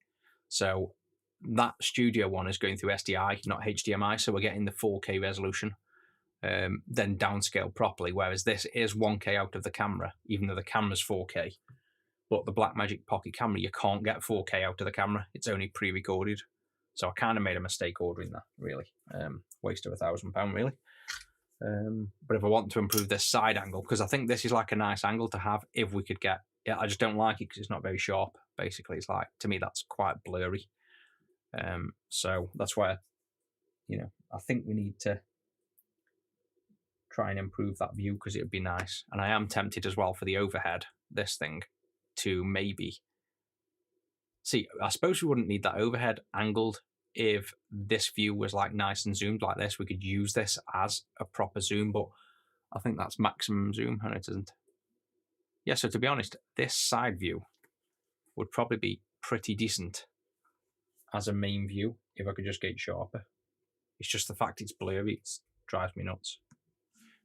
So that studio one is going through SDI, not HDMI, so we're getting the 4K resolution, then downscaled properly, whereas this is 1K out of the camera, even though the camera's 4K. But the Blackmagic Pocket camera, you can't get 4K out of the camera. It's only pre-recorded. So I kind of made a mistake ordering that, really. Waste of £1,000, really. But if I want to improve this side angle, because I think this is like a nice angle to have if we could get, yeah, I just don't like it because it's not very sharp. Basically, it's like, to me, that's quite blurry. So that's why, I think we need to try and improve that view because it would be nice. And I am tempted as well for the overhead, this thing, to maybe, see, I suppose we wouldn't need that overhead angled if this view was like nice and zoomed like this. We could use this as a proper zoom, but I think that's maximum zoom and it isn't. Yeah, so to be honest, this side view would probably be pretty decent as a main view if I could just get it sharper. It's just the fact it's blurry, it drives me nuts.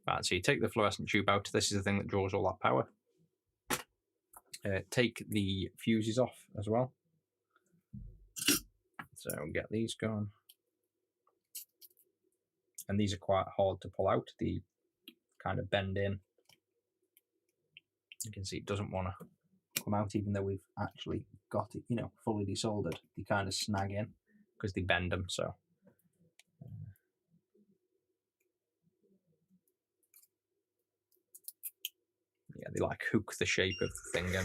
Right, so you take the fluorescent tube out. This is the thing that draws all that power. Take the fuses off as well. So get these going. And these are quite hard to pull out. They kind of bend in. You can see it doesn't want to come out even though we've actually got it, fully desoldered. They kind of snag in because they bend them. So yeah, they like hook the shape of the thing in.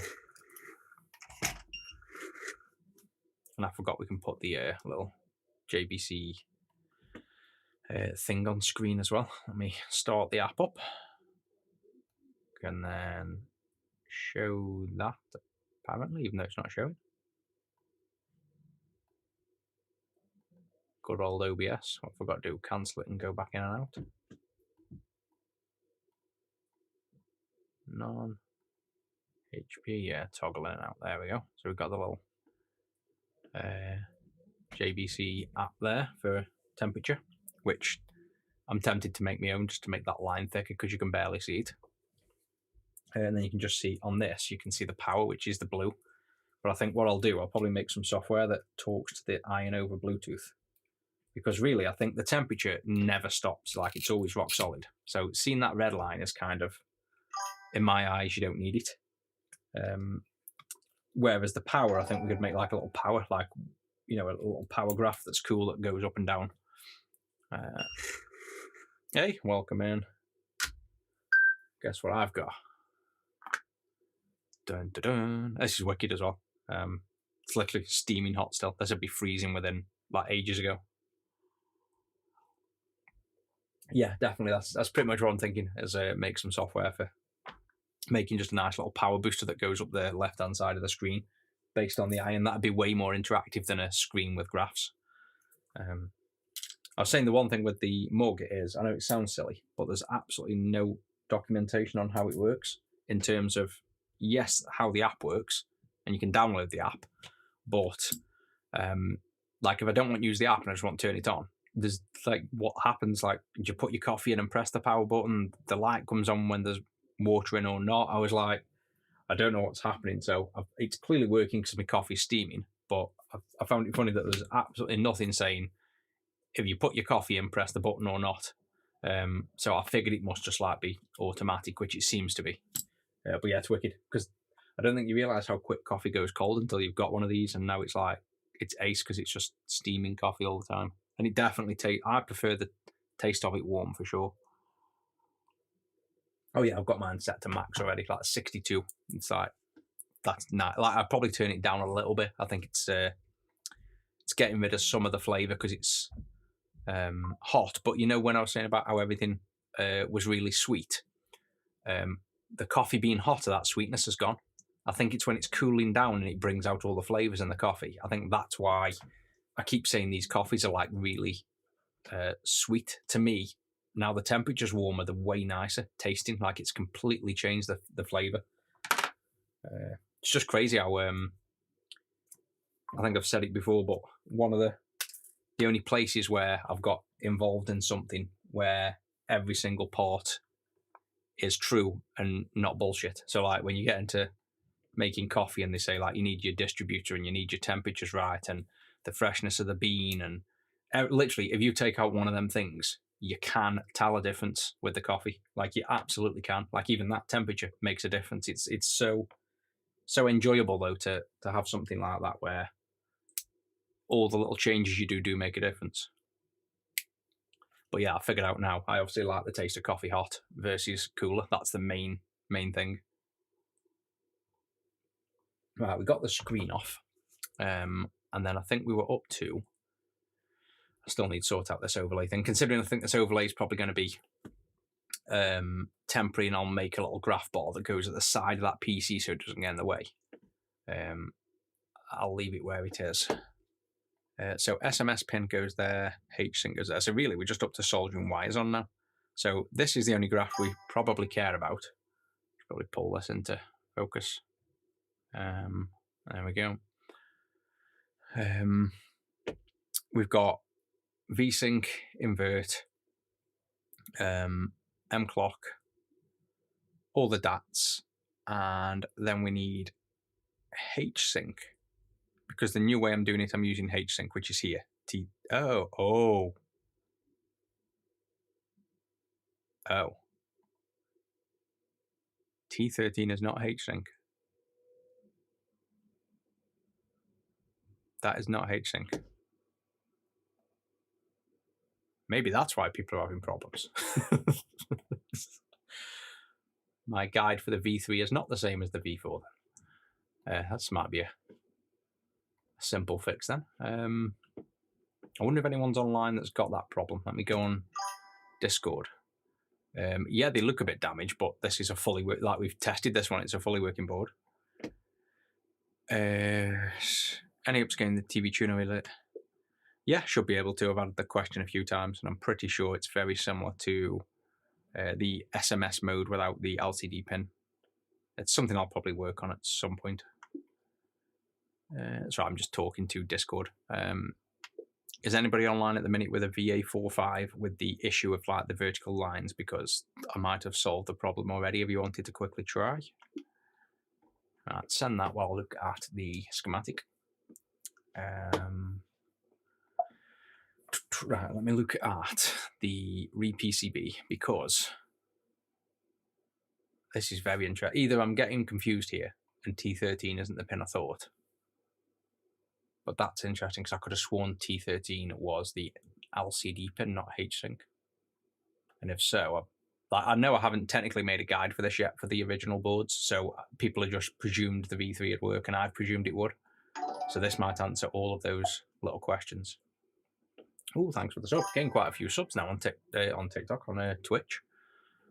And I forgot we can put the little JBC thing on screen as well. Let me start the app up. And then show that, apparently, even though it's not showing. Good old OBS. What I forgot to do, cancel it and go back in and out. Non HP, yeah, toggle in and out. There we go. So we've got the little JBC app there for temperature, which I'm tempted to make my own just to make that line thicker because you can barely see it. And then you can just see on this, you can see the power, which is the blue. But I think what I'll do, I'll probably make some software that talks to the iron over Bluetooth. Because really, I think the temperature never stops. Like, it's always rock solid. So seeing that red line is kind of, in my eyes, you don't need it. Whereas the power, I think we could make like a little power, like, a little power graph that's cool that goes up and down. Hey, welcome in. Guess what I've got? Dun, dun, dun. This is wicked as well. It's literally steaming hot still. This would be freezing within like ages ago. Yeah, definitely. That's pretty much what I'm thinking, is make some software for making just a nice little power booster that goes up the left-hand side of the screen based on the iron. That'd be way more interactive than a screen with graphs. I was saying the one thing with the mug is, I know it sounds silly, but there's absolutely no documentation on how it works in terms of, yes, how the app works, and you can download the app, but like if I don't want to use the app and I just want to turn it on, there's like, what happens, like, do you put your coffee in and press the power button, the light comes on when there's water in or not? I was like, I don't know what's happening. So it's clearly working because my coffee's steaming, but I found it funny that there's absolutely nothing saying if you put your coffee in, press the button or not. So I figured it must just like be automatic, which it seems to be. But yeah, it's wicked because I don't think you realise how quick coffee goes cold until you've got one of these, and now it's like, it's ace because it's just steaming coffee all the time. And it definitely I prefer the taste of it warm for sure. Oh yeah, I've got mine set to max already, like 62. It's like, that's not, like, I'd probably turn it down a little bit. I think it's getting rid of some of the flavour because it's hot. But when I was saying about how everything was really sweet, the coffee being hotter, that sweetness has gone. I think it's when it's cooling down and it brings out all the flavours in the coffee. I think that's why I keep saying these coffees are like really sweet to me. Now the temperature's warmer, they're way nicer tasting. Like, it's completely changed the flavour. It's just crazy how I think I've said it before, but one of the only places where I've got involved in something where every single part is true and not bullshit. So like when you get into making coffee and they say like you need your distributor and you need your temperatures right and the freshness of the bean, and literally if you take out one of them things, you can tell a difference with the coffee. Like, you absolutely can. Like, even that temperature makes a difference. It's so enjoyable though to have something like that where all the little changes you do make a difference. But yeah, I figured out now. I obviously like the taste of coffee hot versus cooler. That's the main thing. Right, we got the screen off. And then I think we were up to, I still need to sort out this overlay thing, considering I think this overlay is probably going to be temporary, and I'll make a little graph bar that goes at the side of that PC so it doesn't get in the way. I'll leave it where it is. So SMS pin goes there, H-sync goes there. So really, we're just up to soldering wires on now. So this is the only graph we probably care about. Should probably pull this into focus. There we go. We've got V-sync, invert, M-clock, all the DATs, and then we need H-sync, because the new way I'm doing it, I'm using H-sync, which is here. Oh. T13 is not H-sync. That is not H-sync. Maybe that's why people are having problems. My guide for the V3 is not the same as the V4 then. That might be a simple fix then. I wonder if anyone's online that's got that problem. Let me go on Discord. Yeah, they look a bit damaged, but this is a fully like we've tested this one. It's a fully working board. Any upscaling the TV tuner with it? Yeah, should be able to. I've had the question a few times, and I'm pretty sure it's very similar to the SMS mode without the LCD pin. It's something I'll probably work on at some point. So I'm just talking to Discord. Is anybody online at the minute with a VA4 with the issue of like the vertical lines? Because I might have solved the problem already if you wanted to quickly try. Right, send that while I look at the schematic. Right, let me look at the re-PCB, because this is very interesting. Either I'm getting confused here and T13 isn't the pin I thought. But that's interesting, because I could have sworn T13 was the LCD pin, not H-sync. And if so, I know I haven't technically made a guide for this yet for the original boards, so people have just presumed the V3 would work, and I've presumed it would. So this might answer all of those little questions. Oh, thanks for the sub. Getting quite a few subs now on TikTok, on Twitch.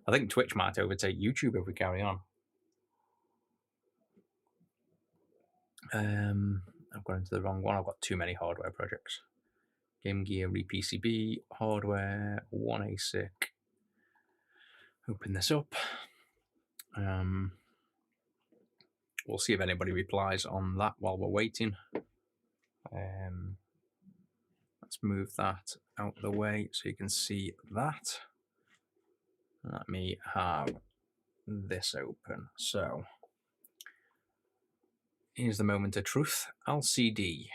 I think Twitch might overtake YouTube if we carry on. I've gone into the wrong one. I've got too many hardware projects. Game Gear, re-PCB, hardware, one ASIC. Open this up. We'll see if anybody replies on that while we're waiting. Let's move that out of the way so you can see that. Let me have this open. So here's the moment of truth. LCD.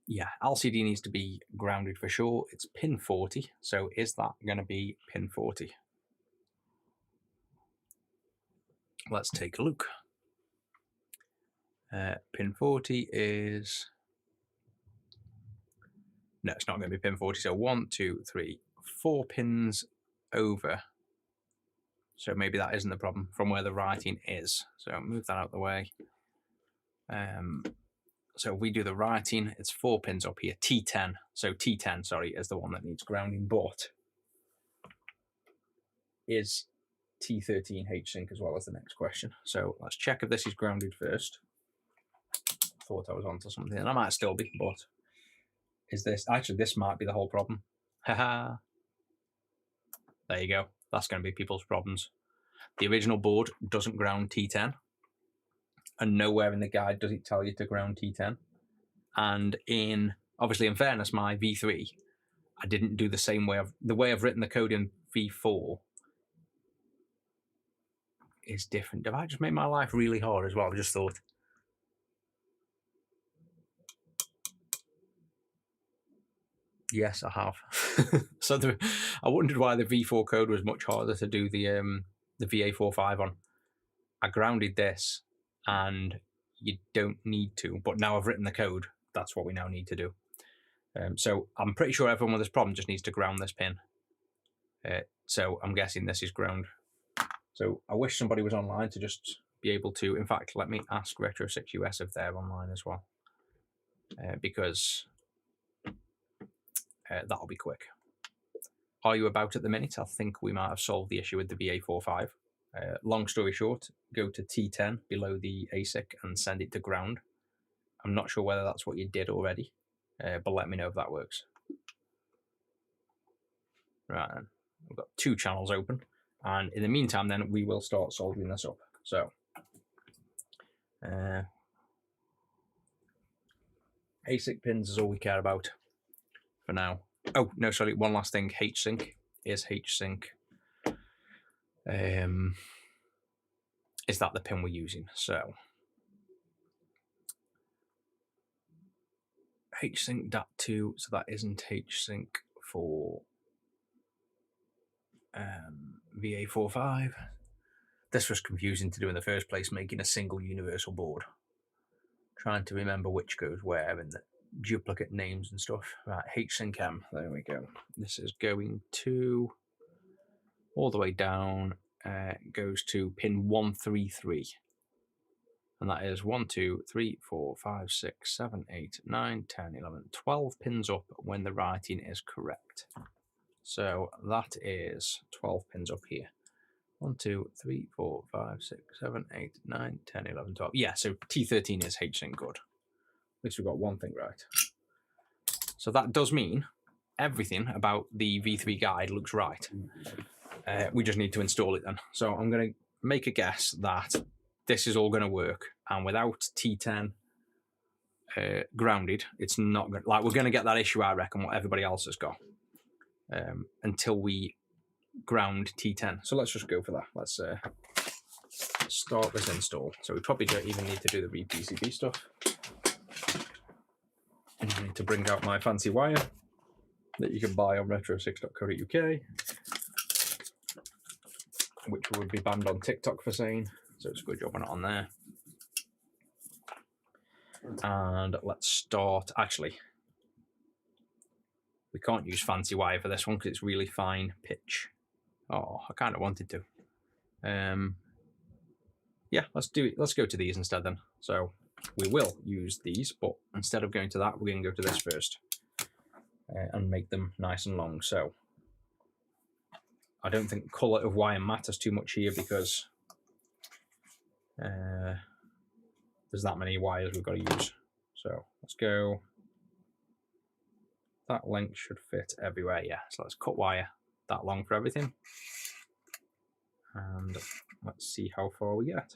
Yeah, LCD needs to be grounded for sure. It's pin 40. So is that going to be pin 40? Let's take a look. Pin 40 is... No, it's not going to be pin 40. So 1, 2, 3, 4 pins over. So maybe that isn't the problem from where the writing is. So move that out of the way. So if we do the writing, it's 4 pins up here, T10. So T10, sorry, is the one that needs grounding, but is T13 H-sync as well as the next question. So let's check if this is grounded first. Thought I was onto something, and I might still be, but is this, actually this might be the whole problem. Haha. There you go. That's going to be people's problems. The original board doesn't ground T10. And nowhere in the guide does it tell you to ground T10. And obviously in fairness, my V3, I didn't do the same way. The way I've written the code in V4 is different. Have I just made my life really hard as well? I just thought. Yes, I have. So I wondered why the V4 code was much harder to do the VA4 on. I grounded this, and you don't need to, but now I've written the code that's what we now need to do. So I'm pretty sure everyone with this problem just needs to ground this pin. So I'm guessing this is ground. So I wish somebody was online to just be able to, in fact, let me ask Retro6US if they're online as well, because that'll be quick. Are you about at the minute? I think we might have solved the issue with the VA4 long story short, go to T10 below the ASIC and send it to ground. I'm not sure whether that's what you did already, but let me know if that works. Right, then. We've got 2 channels open, and in the meantime then we will start soldering this up. So ASIC pins is all we care about for now. Oh no, sorry, one last thing. H-sync is H-sync. Is that the pin we're using? So H-sync DAT2, so that isn't H-sync for VA4. This was confusing to do in the first place, making a single universal board. Trying to remember which goes where and the duplicate names and stuff. Right, H-sync M, there we go. This is going to all the way down, goes to pin 133. And that is 1, 2, 3, 4, 5, 6, 7, 8, 9, 10, 11, 12 pins up when the writing is correct. So that is 12 pins up here. 1, 2, 3, 4, 5, 6, 7, 8, 9, 10, 11, 12. Yeah, so T13 is H-sync good. At least we've got one thing right. So that does mean everything about the V3 guide looks right. We just need to install it then. So I'm going to make a guess that this is all going to work, and without T10 grounded, it's not going to, like, we're going to get that issue, I reckon, what everybody else has got, until we ground T10. So let's just go for that. Let's start this install. So we probably don't even need to do the re-PCB stuff. And I need to bring out my fancy wire that you can buy on retro6.co.uk, which would be banned on TikTok for saying, so it's a good job we're not on there. And let's start, actually, we can't use fancy wire for this one because it's really fine pitch. Oh, I kind of wanted to. Yeah, let's do it. Let's go to these instead then. So we will use these, but instead of going to that, we're going to go to this first and make them nice and long. So I don't think colour of wire matters too much here because there's that many wires we've got to use. So let's go. That length should fit everywhere. Yeah, so let's cut wire that long for everything. And let's see how far we get.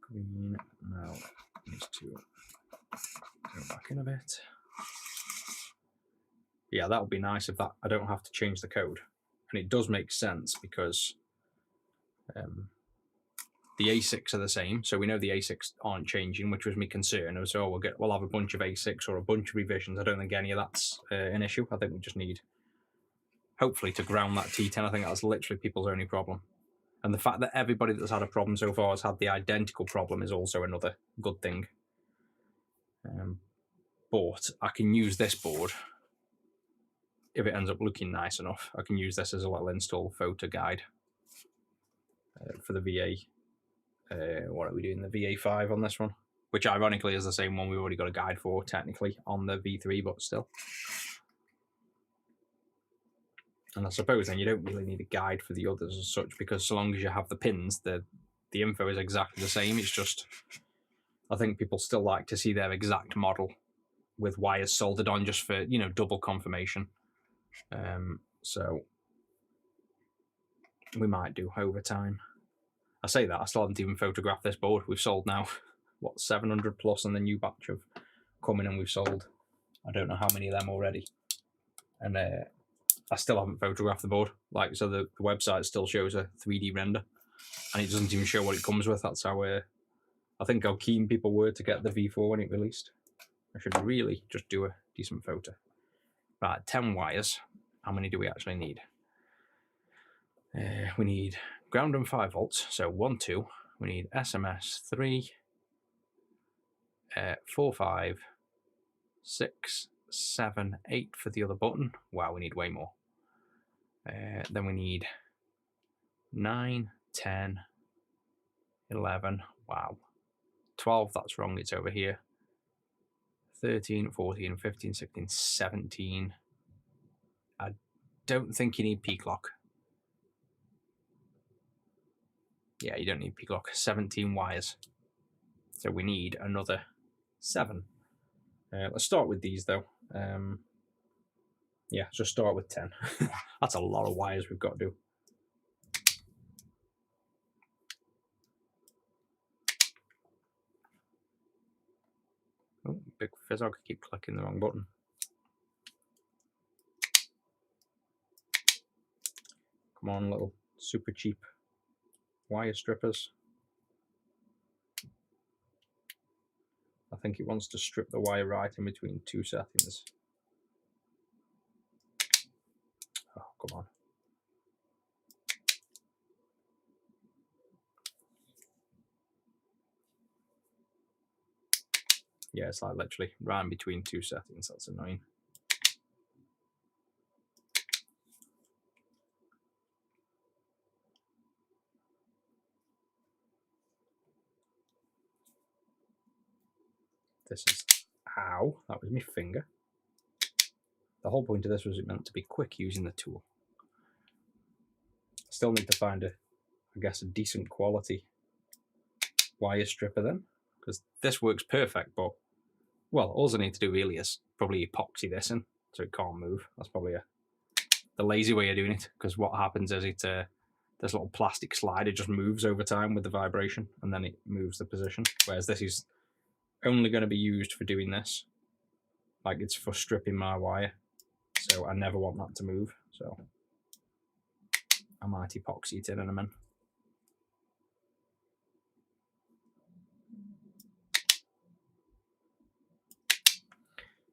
Green, now needs to go back in a bit. Yeah, that would be nice if that I don't have to change the code. And it does make sense because the ASICs are the same, so we know the ASICs aren't changing, which was my concern. So we'll have a bunch of ASICs or a bunch of revisions. I don't think any of that's an issue. I think we just need, hopefully, to ground that T10. I think that's literally people's only problem. And the fact that everybody that's had a problem so far has had the identical problem is also another good thing. But I can use this board. If it ends up looking nice enough, I can use this as a little install photo guide for the VA. What are we doing? The VA5 on this one, which ironically is the same one we've already got a guide for technically on the V3, but still. And I suppose then you don't really need a guide for the others as such, because so long as you have the pins, the info is exactly the same. It's just, I think people still like to see their exact model with wires soldered on just for, you know, double confirmation. So we might do over time. I say that, I still haven't even photographed this board. We've sold now, what, 700 plus, and the new batch of coming in we've sold. I don't know how many of them already. And I still haven't photographed the board. Like, so the website still shows a 3D render, and it doesn't even show what it comes with. That's how I think how keen people were to get the V4 when it released. I should really just do a decent photo. Right, 10 wires. How many do we actually need? We need ground and 5 volts, so 1, 2. We need SMS 3, 4, 5, 6, 7, 8 for the other button. Wow, we need way more. Then we need 9, 10, 11. Wow. 12, that's wrong, it's over here. 13, 14, 15, 16, 17. I don't think you need peak lock. Yeah, you don't need peak lock. 17 wires. So we need another 7. Let's start with these though. Yeah, just start with 10. That's a lot of wires we've got to do. Oh, big fizz, I keep clicking the wrong button. Come on, little super cheap wire strippers. I think it wants to strip the wire right in between 2 settings. Oh, come on. Yeah, it's like literally right in between 2 settings. That's annoying. This is, ow, that was my finger. The whole point of this was it meant to be quick using the tool. Still need to find I guess a decent quality wire stripper then, because this works perfect, but well, all I need to do really is probably epoxy this in so it can't move. That's probably the lazy way of doing it, because what happens is this little plastic slider just moves over time with the vibration, and then it moves the position, whereas this is only going to be used for doing this. Like, it's for stripping my wire, so I never want that to move, so I might epoxy it in a minute.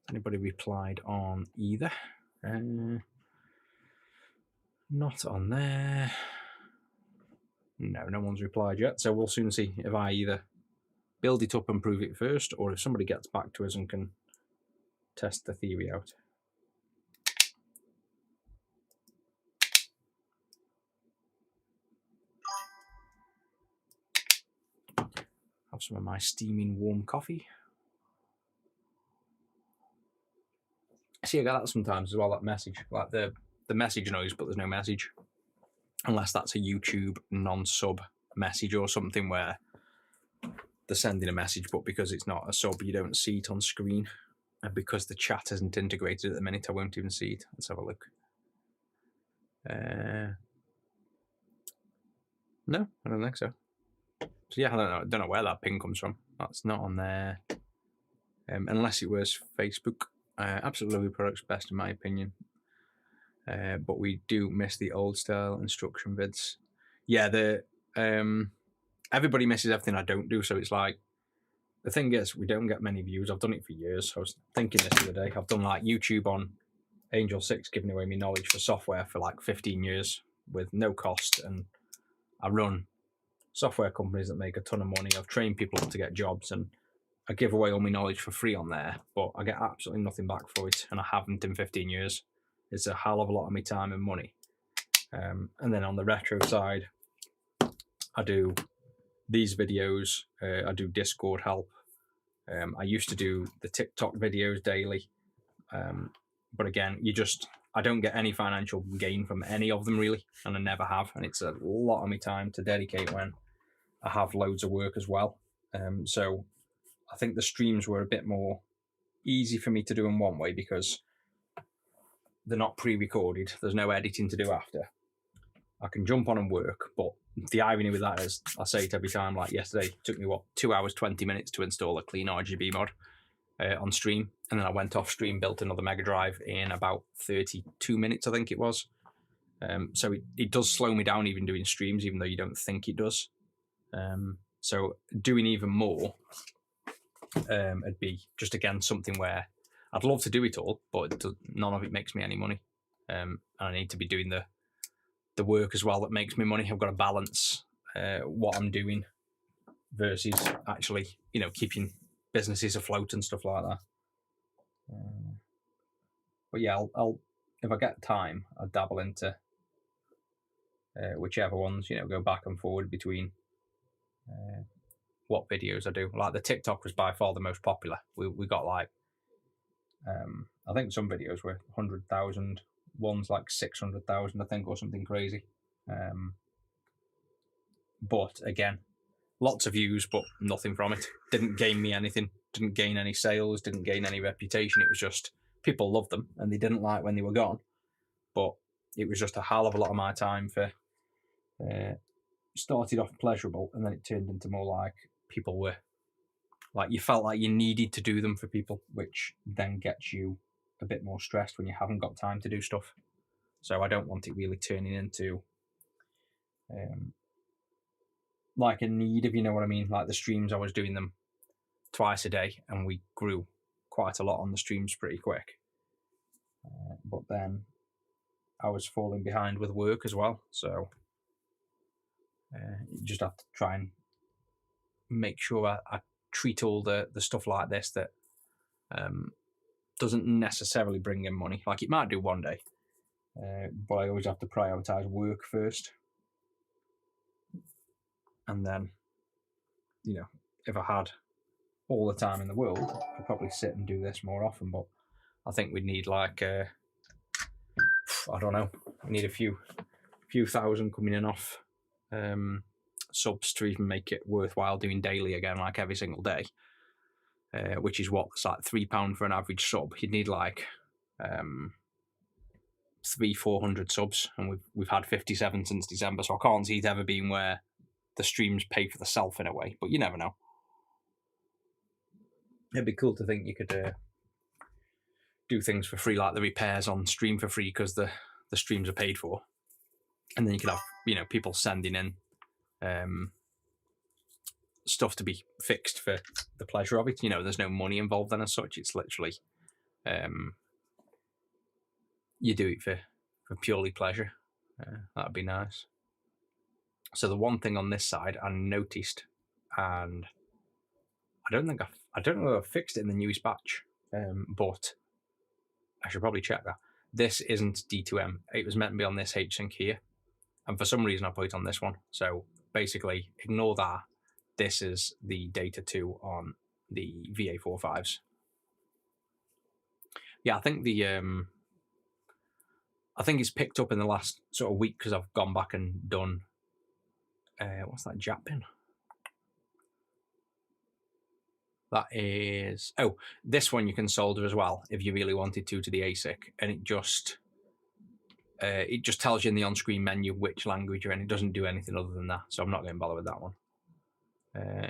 Anybody replied on either? Not on there. No, no one's replied yet, so we'll soon see if I either build it up and prove it first, or if somebody gets back to us and can test the theory out. Have some of my steaming warm coffee. See, I get that sometimes as well, that message, like the message noise, but there's no message. Unless that's a YouTube non-sub message or something where they're sending a message, but because it's not a sub, you don't see it on screen. And because the chat isn't integrated at the minute, I won't even see it. Let's have a look. No, I don't think so. So yeah, I don't know where that ping comes from. That's not on there. Unless it was Facebook. Absolutely products best in my opinion. But we do miss the old style instruction vids. Yeah, everybody misses everything I don't do, so it's like, the thing is, we don't get many views. I've done it for years. I was thinking this the other day. I've done like YouTube on Angel 6, giving away my knowledge for software for like 15 years with no cost, and I run software companies that make a ton of money. I've trained people to get jobs, and I give away all my knowledge for free on there, but I get absolutely nothing back for it, and I haven't in 15 years. It's a hell of a lot of my time and money. And then on the retro side, I do these videos. I do Discord help. I used to do the TikTok videos daily. But again, I don't get any financial gain from any of them really, and I never have. And it's a lot of my time to dedicate when I have loads of work as well. So I think the streams were a bit more easy for me to do in one way because they're not pre-recorded. There's no editing to do after. I can jump on and work, but the irony with that is, I say it every time, like yesterday, it took me, 2 hours, 20 minutes to install a clean RGB mod on stream. And then I went off stream, built another Mega Drive in about 32 minutes, I think it was. So it does slow me down even doing streams, even though you don't think it does. So doing even more it'd be just again something where I'd love to do it all, but none of it makes me any money, and I need to be doing the work as well that makes me money. I've got to balance what I'm doing versus actually, keeping businesses afloat and stuff like that. But yeah, I'll if I get time, I'll dabble into whichever ones, go back and forward between what videos I do. Like the TikTok was by far the most popular. We got like, I think some videos were 100,000, ones like 600,000, I think, or something crazy. But again, lots of views, but nothing from it. Didn't gain me anything. Didn't gain any sales. Didn't gain any reputation. It was just people loved them and they didn't like when they were gone. But it was just a hell of a lot of my time for. Started off pleasurable, and then it turned into more like people were like, you felt like you needed to do them for people, which then gets you a bit more stressed when you haven't got time to do stuff. So I don't want it really turning into like a need, if you know what I mean. Like the streams, I was doing them twice a day, and we grew quite a lot on the streams pretty quick. But then I was falling behind with work as well, so you just have to try and make sure I treat all the stuff like this that doesn't necessarily bring in money. Like it might do one day, but I always have to prioritize work first. And then, if I had all the time in the world, I'd probably sit and do this more often. But I think we'd need like, I don't know, we need a few thousand coming in off subs to even make it worthwhile doing daily again, like every single day. Which is what's like £3 for an average sub. You'd need like 300-400 subs, and we've had 57 since December, so I can't see it ever being where the streams pay for themselves in a way. But you never know. It'd be cool to think you could do things for free, like the repairs on stream for free because the streams are paid for, and then you could have people sending in stuff to be fixed for the pleasure of it. There's no money involved then as such. It's literally you do it for purely pleasure. That'd be nice. So the one thing on this side I noticed, and I don't know if I fixed it in the newest batch, but I should probably check that. This isn't D2M. It was meant to be on this heatsink here, and for some reason I put it on this one. So basically, ignore that. This is the data 2 on the VA4 5s. Yeah, I think it's picked up in the last sort of week because I've gone back and done what's that jap pin? That is this one you can solder as well if you really wanted to the ASIC, and it just tells you in the on-screen menu which language you're in. It doesn't do anything other than that, so I'm not going to bother with that one.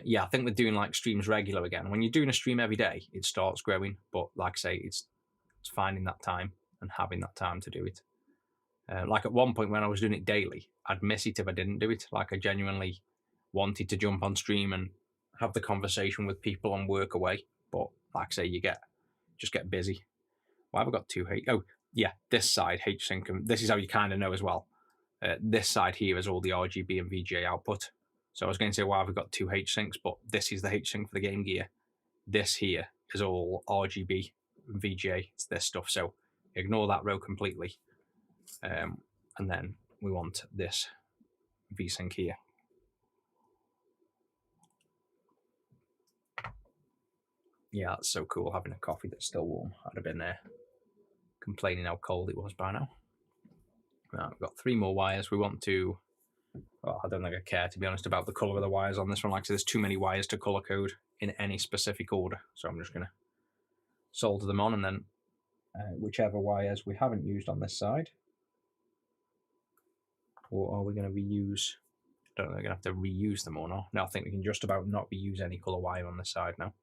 Yeah, I think we're doing like streams regular again. When you're doing a stream every day, it starts growing, but like I say, it's finding that time and having that time to do it. Like at one point when I was doing it daily, I'd miss it if I didn't do it. Like I genuinely wanted to jump on stream and have the conversation with people and work away. But like I say, you just get busy. Why have I got two Oh yeah, this side H-Sync, and this is how you kind of know as well. This side here is all the RGB and VGA output. So I was going to say, why have we got two H-Syncs, but this is the H-Sync for the Game Gear. This here is all RGB and VGA. It's this stuff. So ignore that row completely. And then we want this V-Sync here. Yeah, that's so cool, having a coffee that's still warm. I'd have been there complaining how cold it was by now. Right, we've got 3 more wires. We want to... Well, I don't think I care, to be honest, about the colour of the wires on this one. Like I said, there's too many wires to colour code in any specific order. So I'm just going to solder them on, and then whichever wires we haven't used on this side, or are we going to reuse? I don't know if we're going to have to reuse them or not. No, I think we can just about not reuse any colour wire on this side now.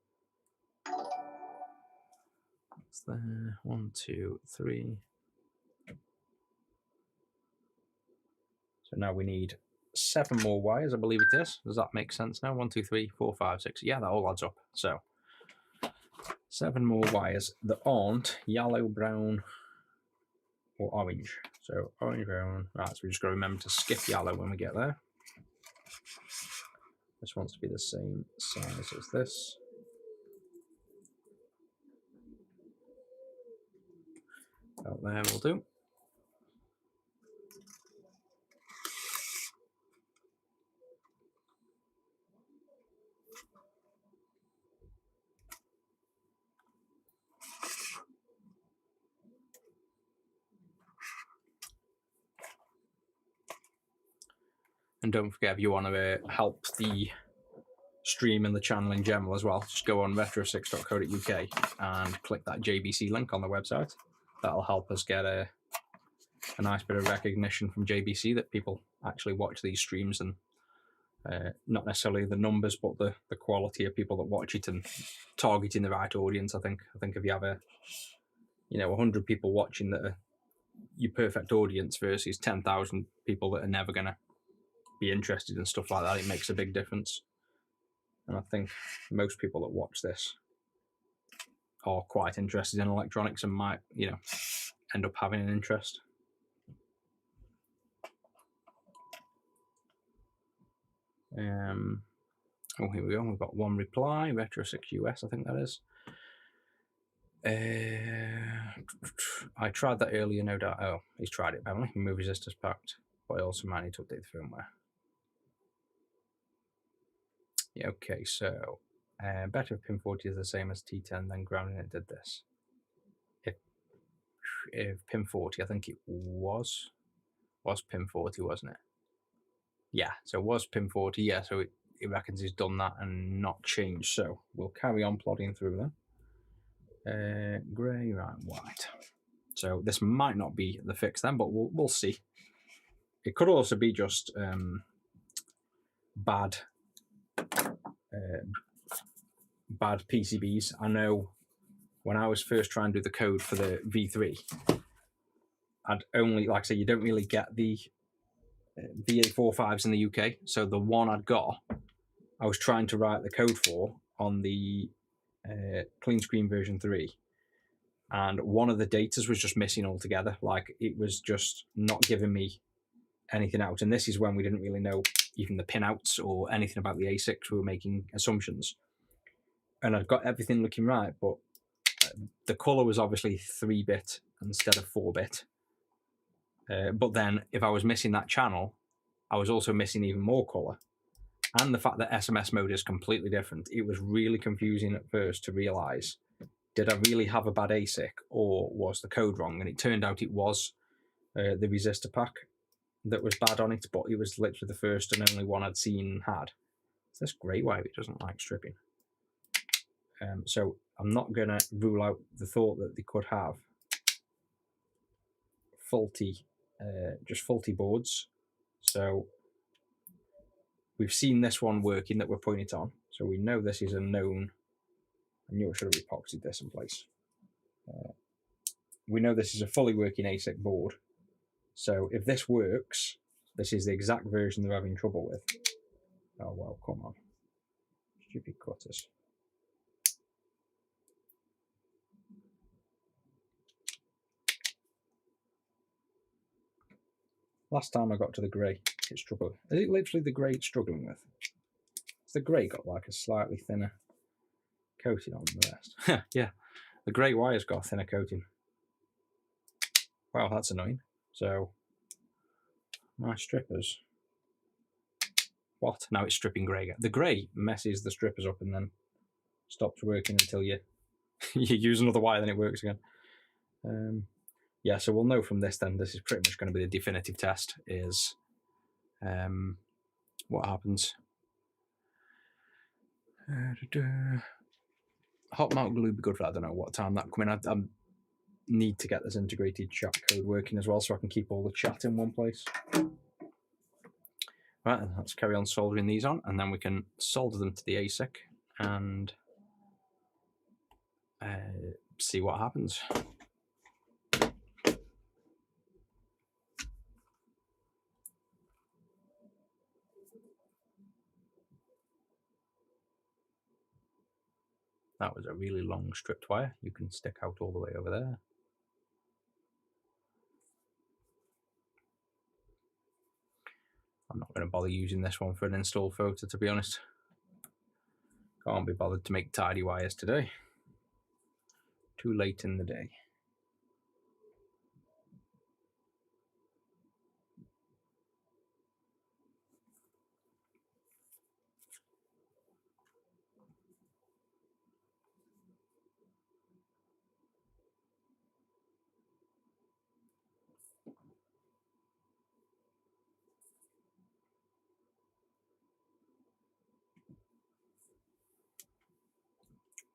That's there. 1, 2, 3. So now we need 7 more wires, I believe it is. Does that make sense now? 1, 2, 3, 4, 5, 6. Yeah, that all adds up. So 7 more wires that aren't yellow, brown, or orange. So orange, brown. Right, so we just got to remember to skip yellow when we get there. This wants to be the same size as this. About there will do. And don't forget, if you want to help the stream and the channel in general as well, just go on retro6.co.uk and click that JBC link on the website. That'll help us get a nice bit of recognition from JBC that people actually watch these streams, and not necessarily the numbers, but the quality of people that watch it and targeting the right audience. I think if you have 100 people watching that are your perfect audience versus 10,000 people that are never going to be interested in stuff like that, it makes a big difference. And I think most people that watch this are quite interested in electronics and might, end up having an interest. Oh, here we go. We've got one reply, Retro6US, I think that is. I tried that earlier, no doubt. Oh, he's tried it, apparently. Remove resistors packed, but I also might need to update the firmware. Yeah, okay, so better if pin 40 is the same as T10, then grounding it did this. If pin 40, I think it was pin 40, wasn't it? Yeah, so it was pin 40, yeah, so it reckons he's done that and not changed. So we'll carry on plodding through then. Grey, right, white. So this might not be the fix then, but we'll see. It could also be just bad PCBs. I know when I was first trying to do the code for the V3, I'd only, like I say, you don't really get the VA4 5s in the UK. So the one I'd got, I was trying to write the code for on the clean screen version 3. And one of the datas was just missing altogether. Like, it was just not giving me anything out. And this is when we didn't really know even the pinouts or anything about the ASICs. We were making assumptions. And I'd got everything looking right, but the color was obviously 3-bit instead of 4-bit. But then if I was missing that channel, I was also missing even more color. And the fact that SMS mode is completely different. It was really confusing at first to realize, did I really have a bad ASIC or was the code wrong? And it turned out it was the resistor pack that was bad on it, but it was literally the first and only one I'd seen had. It's this grey wire, it doesn't like stripping. So I'm not going to rule out the thought that they could have faulty boards. So we've seen this one working that we're putting it on. So we know this is a known, I knew I should have epoxied this in place. We know this is a fully working ASIC board. So if this works, this is the exact version they're having trouble with. Oh, well, come on. Stupid cutters. Last time I got to the grey, it struggled. Is it literally the grey it's struggling with? Has the grey got like a slightly thinner coating on the rest? Yeah, the grey wire's got a thinner coating. Wow, that's annoying. So, my strippers. What? Now it's stripping grey again. The grey messes the strippers up and then stops working until you use another wire, then it works again. Yeah, so we'll know from this then, this is pretty much going to be the definitive test, is what happens. Hot melt glue would be good for that. I don't know what time that come in. I need to get this integrated chat code working as well so I can keep all the chat in one place. Right, let's carry on soldering these on, and then we can solder them to the ASIC and see what happens. That was a really long stripped wire. You can stick out all the way over there. I'm not going to bother using this one for an install photo, to be honest. Can't be bothered to make tidy wires today. Too late in the day.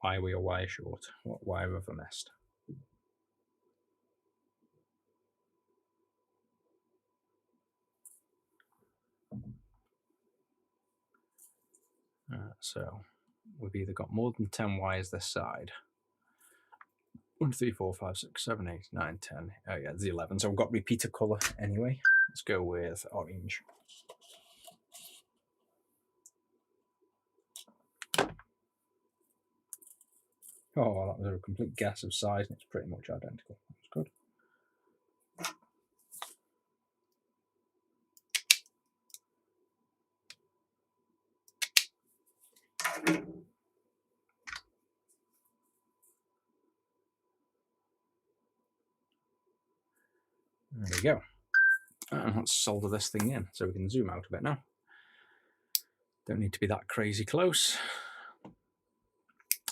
Why are we a wire short? What wire have I missed? So we've either got more than 10 wires this side. 1, 2, 3, 4, 5, 6, 7, 8, 9, 10. Oh yeah, it's 11. So we've got repeater color anyway. Let's go with orange. Oh, that was a complete guess of size, and it's pretty much identical. That's good. There we go. And let's solder this thing in so we can zoom out a bit now. Don't need to be that crazy close.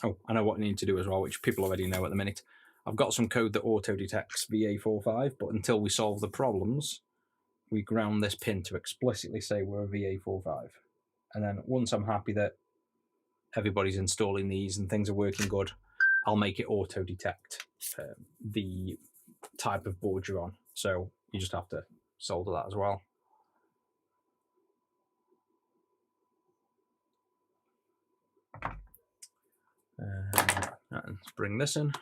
Oh, I know what I need to do as well, which people already know at the minute. I've got some code that auto detects VA45, but until we solve the problems, we ground this pin to explicitly say we're a VA45. And then once I'm happy that everybody's installing these and things are working good, I'll make it auto detect the type of board you're on. So you just have to solder that as well. Let's bring this in.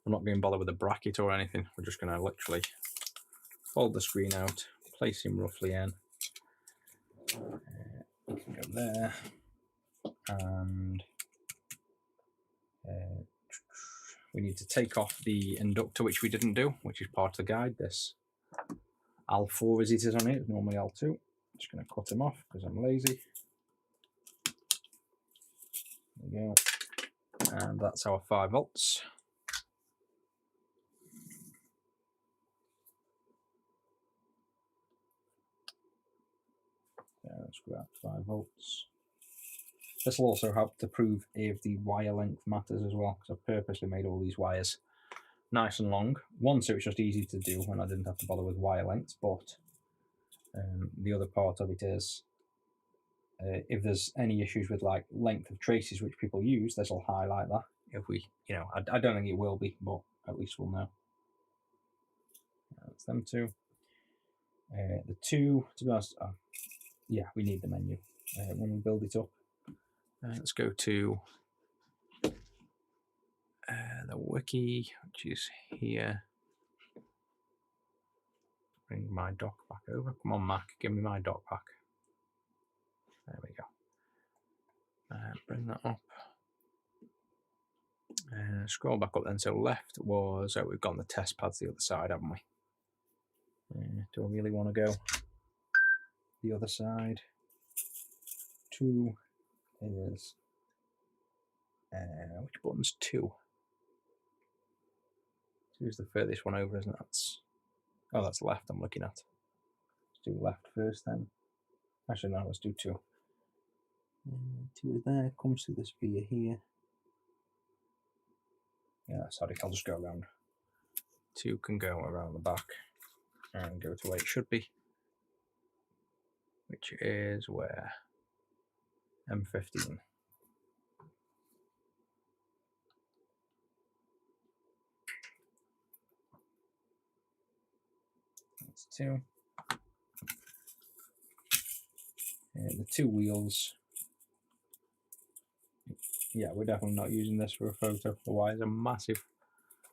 I'm not being bothered with a bracket or anything. We're just going to literally fold the screen out, place him roughly in. We can go there, and we need to take off the inductor, which we didn't do, which is part of the guide. This L4 as it is on it, normally L2. I'm just going to cut him off because I'm lazy. There we go. And that's our 5 volts. Let's grab 5 volts. This will also help to prove if the wire length matters as well, because I've purposely made all these wires nice and long. One, so it's just easy to do when I didn't have to bother with wire lengths, but the other part of it is if there's any issues with like length of traces which people use, this will highlight that. If we, you know, I don't think it will be, but at least we'll know. That's them two. The two, to be honest, yeah, we need the menu when we build it up. Let's go to the wiki, which is here. Bring my dock back over. Come on, Mac, give me my dock back. There we go. Bring that up. Scroll back up then. So left was, we've got the test pads the other side, haven't we? Do I really want to go the other side? 2 is, which button's 2? 2 is the furthest one over, isn't it? Oh, that's left I'm looking at. Let's do left first then. Actually, no, let's do 2. 2 is there, comes through this via here. Yeah, sorry, I'll just go around. 2 can go around the back and go to where it should be, which is where? M15. That's 2. And the 2 wheels. Yeah, we're definitely not using this for a photo. The wires are massive.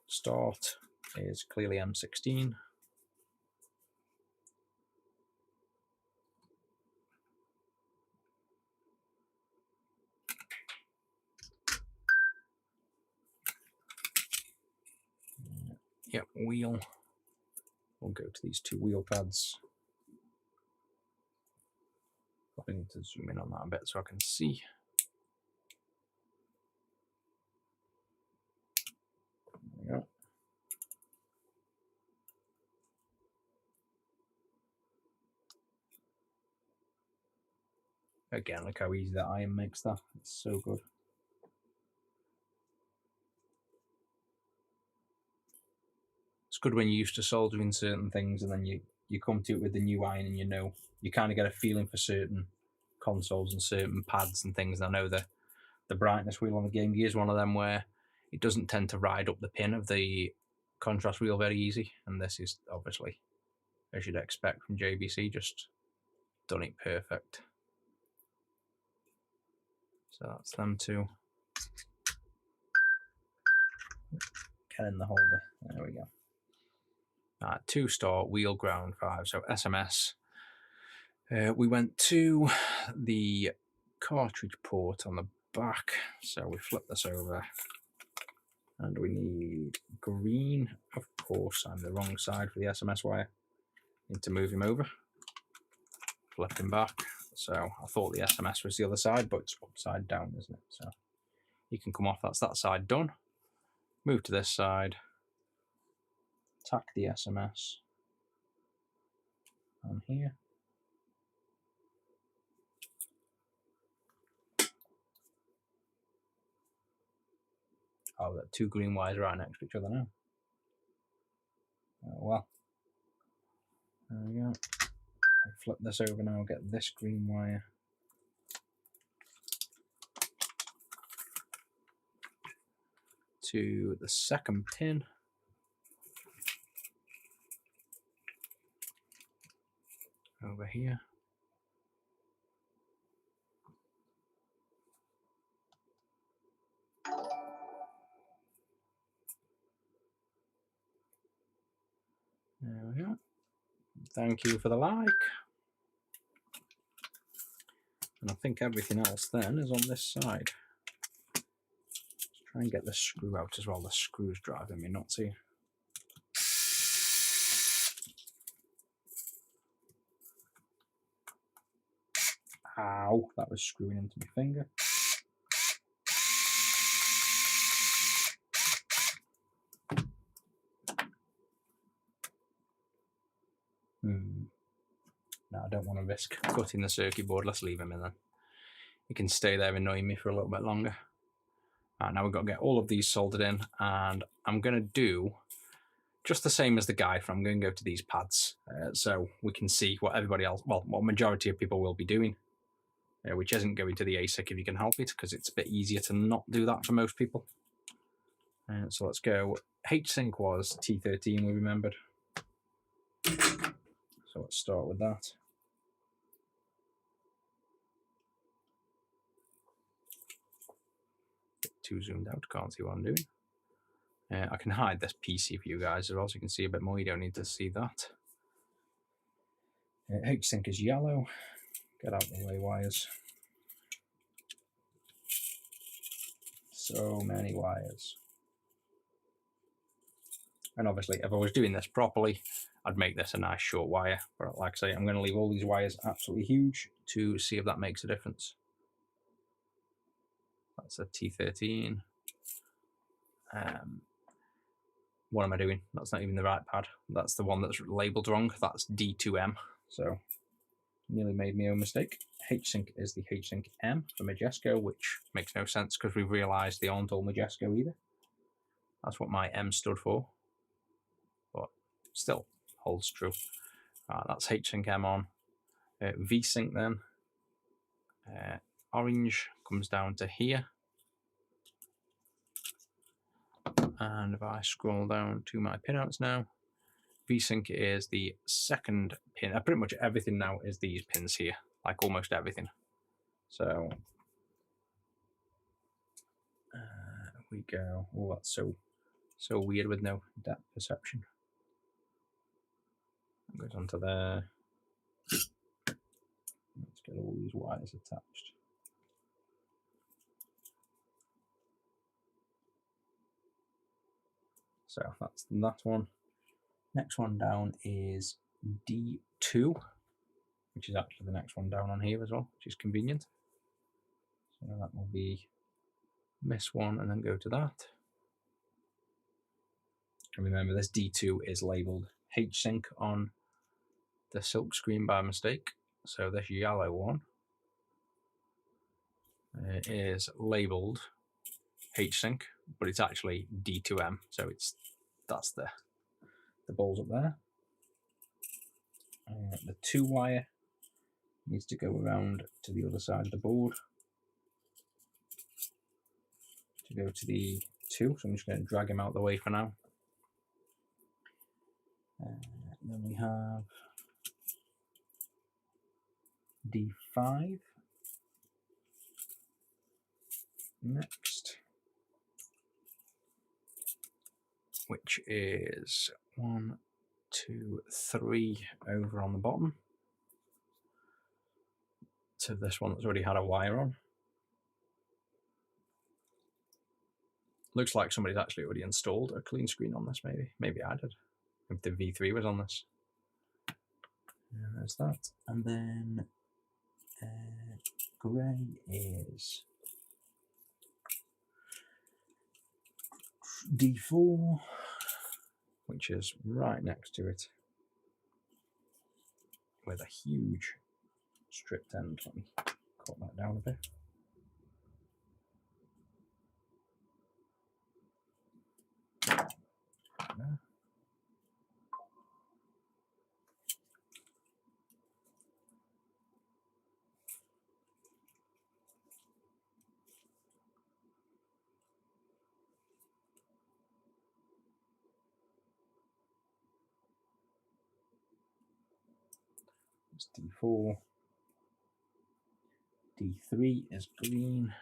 Start is clearly M16. Yep, wheel. We'll go to these 2 wheel pads. I need to zoom in on that a bit so I can see. There we go. Again, look how easy that iron makes that. It's so good. It's good when you're used to soldering certain things and then you come to it with the new iron and you kind of get a feeling for certain consoles and certain pads and things. And I know the brightness wheel on the Game Gear is one of them where it doesn't tend to ride up the pin of the contrast wheel very easy. And this is obviously, as you'd expect from JBC, just done it perfect. So that's them 2. Get in the holder. There we go. 2-star wheel ground 5. So SMS. We went to the cartridge port on the back. So we flip this over. And we need green. Of course, I'm the wrong side for the SMS wire. Need to move him over. Flip him back. So I thought the SMS was the other side, but it's upside down, isn't it? So you can come off. That's that side done. Move to this side. Tack the SMS on here. Oh, we've got 2 green wires right next to each other now. Oh, well. There we go. I'll flip this over now, get this green wire. To the second pin. Over here. There we go. Thank you for the like. And I think everything else then is on this side. Let's try and get the screw out as well. The screw's driving me nuts here. Ow, that was screwing into my finger. No, I don't want to risk cutting the circuit board. Let's leave him in then. He can stay there annoying me for a little bit longer. Right, now we've got to get all of these soldered in, and I'm going to do just the same as the guide. I'm going to go to these pads so we can see what everybody else, well, what majority of people will be doing, which isn't going to the ASIC if you can help it, because it's a bit easier to not do that for most people. So let's go. H-Sync was T13, we remembered. So let's start with that. Bit too zoomed out, can't see what I'm doing. I can hide this PC for you guys as well so you can see a bit more. You don't need to see that. H-Sync is yellow. Get out of the way, wires. So many wires. And obviously, if I was doing this properly, I'd make this a nice short wire. But like I say, I'm going to leave all these wires absolutely huge to see if that makes a difference. That's a T13. What am I doing? That's not even the right pad. That's the one that's labelled wrong. That's D2M. So nearly made my own mistake. H-Sync is the H-Sync M for Majesco, which makes no sense because we've realised they aren't all Majesco either. That's what my M stood for. But still holds true. That's H-Sync M on. V-Sync then. Orange comes down to here. And if I scroll down to my pinouts now, V-Sync is the second pin. Pretty much everything now is these pins here, like almost everything. So we go. Oh, that's so weird with no depth perception. It goes onto there. Let's get all these wires attached. So that's that one. Next one down is D2, which is actually the next one down on here as well, which is convenient. So that will be miss one and then go to that. And remember, this D2 is labeled H-Sync on the silk screen by mistake. So this yellow one is labeled H-Sync, but it's actually D2M. So that's the balls up there. The 2 wire needs to go around to the other side of the board to go to the 2. So I'm just going to drag him out of the way for now. Then we have D5 next, which is 1, 2, 3 over on the bottom to this one that's already had a wire on. Looks like somebody's actually already installed a clean screen on this, maybe I did, if the V3 was on this. And there's that. And then grey is D4, which is right next to it with a huge stripped end. Let me cut that down a bit. There. It's D4. D3 is green,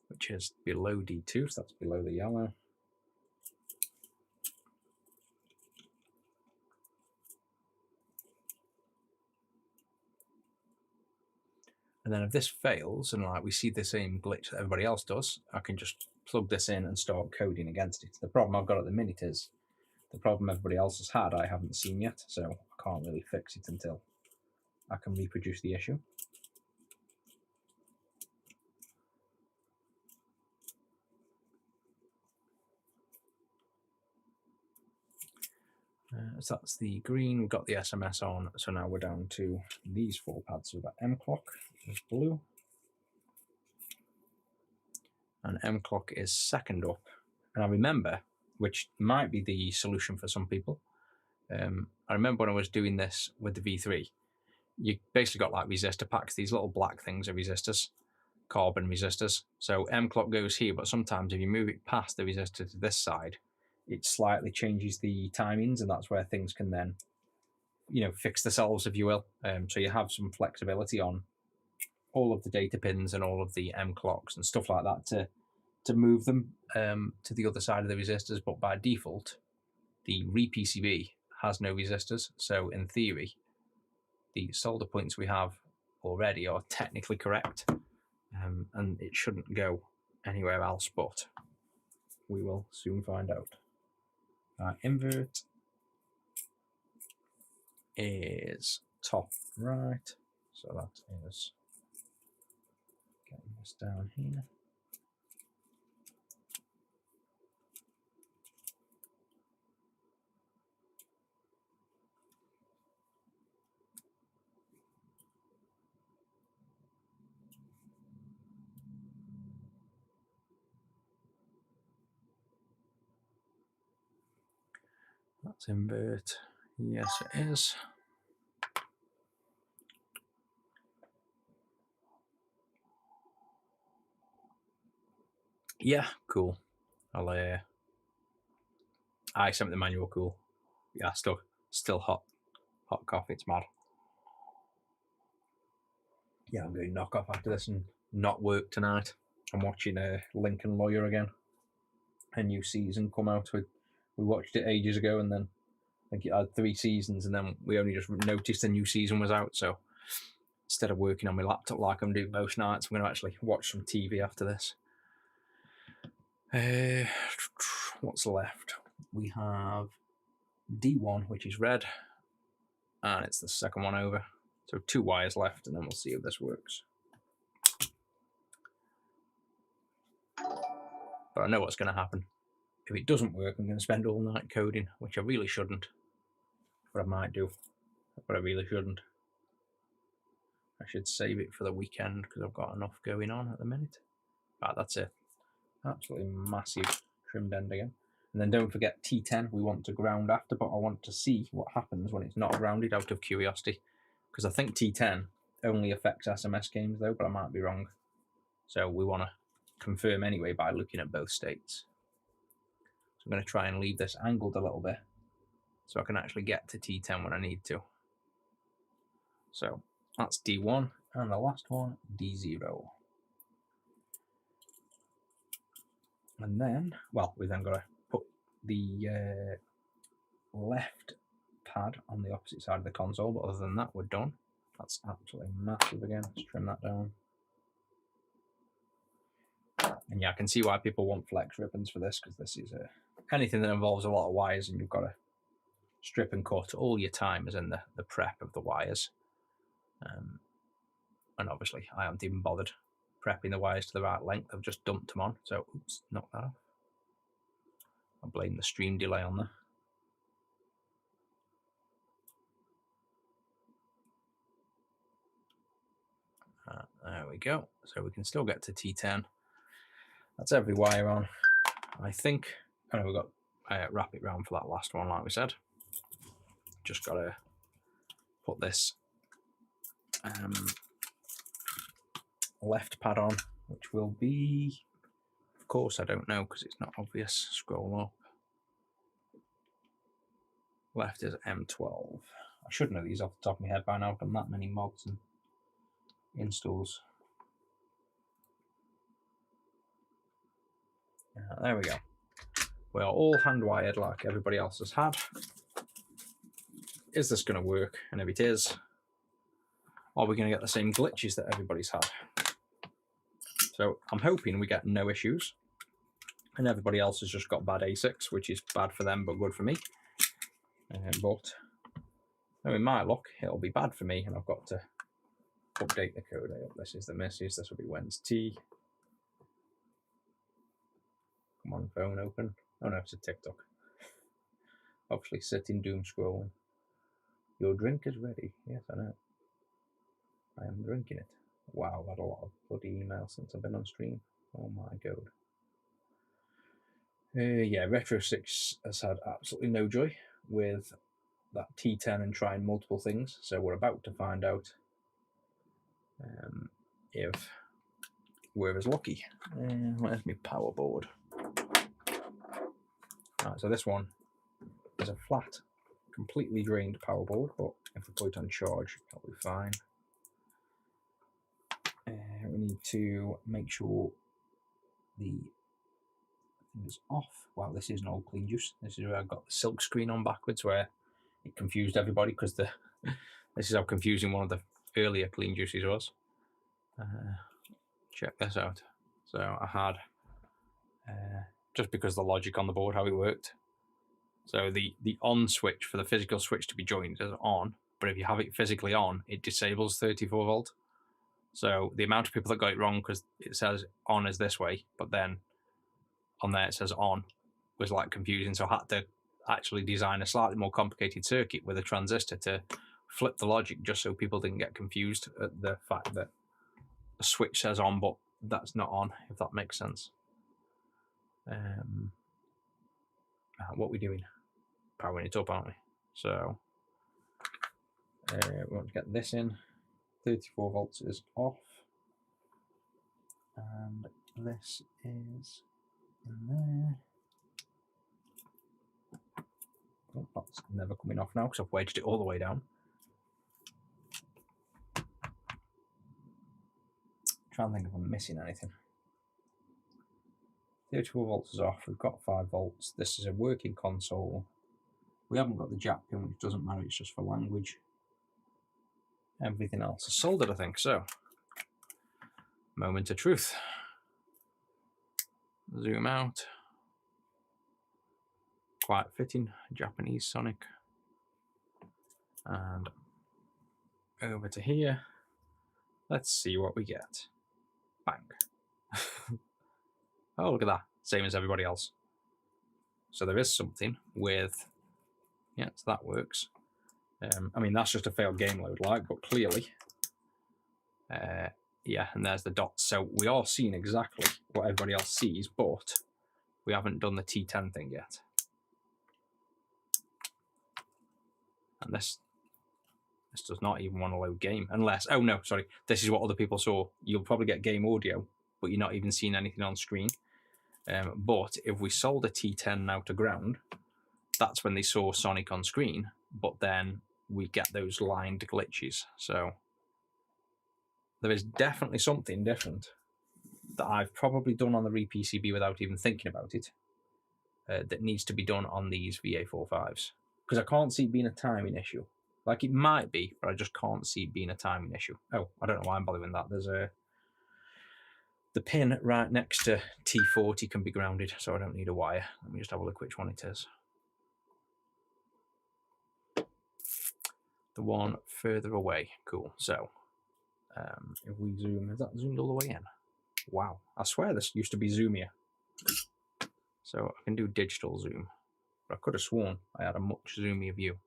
which is below D2, so that's below the yellow. And then if this fails, and like we see the same glitch that everybody else does, I can just plug this in and start coding against it. The problem I've got at the minute is the problem everybody else has had I haven't seen yet, so I can't really fix it until I can reproduce the issue. So that's the green, we've got the SMS on, so now we're down to these 4 pads. So we've got M clock is blue, and M clock is second up. And I remember, which might be the solution for some people, I remember when I was doing this with the V3, you basically got like resistor packs, these little black things are resistors, carbon resistors. So M clock goes here, but sometimes if you move it past the resistor to this side, it slightly changes the timings, and that's where things can then, fix themselves, if you will. So you have some flexibility on all of the data pins and all of the M clocks and stuff like that to move them to the other side of the resistors. But by default, the re-PCB has no resistors. So in theory, the solder points we have already are technically correct, and it shouldn't go anywhere else, but we will soon find out. Invert is top right, so that is getting this down here. That's invert. Yes, it is. Yeah, cool. I'll I sent the manual. Cool. Yeah, still hot coffee. It's mad. Yeah, I'm going to knock off after this and not work tonight. I'm watching Lincoln Lawyer again. A new season come out. We watched it ages ago, and then I think it had 3 seasons, and then we only just noticed a new season was out. So instead of working on my laptop like I'm doing most nights, I'm going to actually watch some TV after this. what's left? We have D1, which is red, and it's the second one over. So 2 wires left, and then we'll see if this works. But I know what's going to happen. If it doesn't work, I'm going to spend all night coding, which I really shouldn't. But I might do. But I really shouldn't. I should save it for the weekend because I've got enough going on at the minute. Right, that's it. Absolutely massive trimmed end again. And then don't forget T10, we want to ground after, but I want to see what happens when it's not grounded out of curiosity. Because I think T10 only affects SMS games though, but I might be wrong. So we want to confirm anyway by looking at both states. So I'm going to try and leave this angled a little bit so I can actually get to T10 when I need to. So that's D1, and the last one, D0. And then, well, we then got to put the left pad on the opposite side of the console, but other than that, we're done. That's absolutely massive again. Let's trim that down. And yeah, I can see why people want flex ribbons for this, because this is anything that involves a lot of wires, and you've got to strip and cut all your time is in the prep of the wires. And obviously, I haven't even bothered prepping the wires to the right length. I've just dumped them on. So, oops, knock that off. I blame the stream delay on there. There we go. So we can still get to T10. That's every wire on. I think. I know we've got wrap it round for that last one, like we said. Just got to put this left pad on, which will be, of course, I don't know because it's not obvious. Scroll up. Left is M12. I should know these off the top of my head by now. I've done that many mods and installs. There we go. We are all hand wired like everybody else has had. Is this going to work? And if it is, are we going to get the same glitches that everybody's had? So I'm hoping we get no issues. And everybody else has just got bad ASICs, which is bad for them, but good for me. But in my luck, it'll be bad for me, and I've got to update the code. This is the missus. This will be Wednesday T. Come on, phone open. Oh no, it's a TikTok. Obviously sitting doom scrolling. Your drink is ready. Yes, I know. I am drinking it. Wow, I've had a lot of bloody emails since I've been on stream. Oh my god. Yeah, Retro 6 has had absolutely no joy with that T10 and trying multiple things. So we're about to find out if we're as lucky. Where's my power board? Right, so this one is a flat, completely drained power board, but if we put it on charge, it'll be fine. We need to make sure the thing is off. Wow, this is an old clean juice. This is where I got the silk screen on backwards, where it confused everybody because this is how confusing one of the earlier clean juices was. Check this out. So I had just because the logic on the board, how it worked. So the on switch for the physical switch to be joined is on, but if you have it physically on, it disables 34 volt. So the amount of people that got it wrong because it says on is this way, but then on there it says on was like confusing. So I had to actually design a slightly more complicated circuit with a transistor to flip the logic just so people didn't get confused at the fact that the switch says on, but that's not on, if that makes sense. What are we doing? Powering it up, aren't we? So we want to get this in. 34 volts is off, and this is in there. Oh, that's never coming off now because I've wedged it all the way down. Trying to think if I'm missing anything. 34 volts is off. We've got 5 volts. This is a working console. We haven't got the jack pin, which doesn't matter. It's just for language. Everything else is soldered, I think. So, moment of truth. Zoom out. Quite fitting, Japanese Sonic. And over to here. Let's see what we get. Bang. Oh, look at that. Same as everybody else. So there is something with... Yeah, so that works. I mean, that's just a failed game load like, but clearly... yeah, and there's the dots. So we are seeing exactly what everybody else sees, but we haven't done the T10 thing yet. And this does not even want to load game, unless... Oh, no, sorry. This is what other people saw. You'll probably get game audio, but you're not even seeing anything on screen. But if we solder T10 now to ground, that's when they saw Sonic on screen, but then we get those lined glitches. So there is definitely something different that I've probably done on the re-PCB without even thinking about it, that needs to be done on these VA4 5s. Because I can't see it being a timing issue. Like, it might be, but I just can't see it being a timing issue. Oh, I don't know why I'm bothering that. There's the pin right next to T40 can be grounded, so I don't need a wire. Let me just have a look which one it is. The one further away. Cool. So, if we zoom, is that zoomed all the way in? Wow. I swear this used to be zoomier. So I can do digital zoom. But I could have sworn I had a much zoomier view.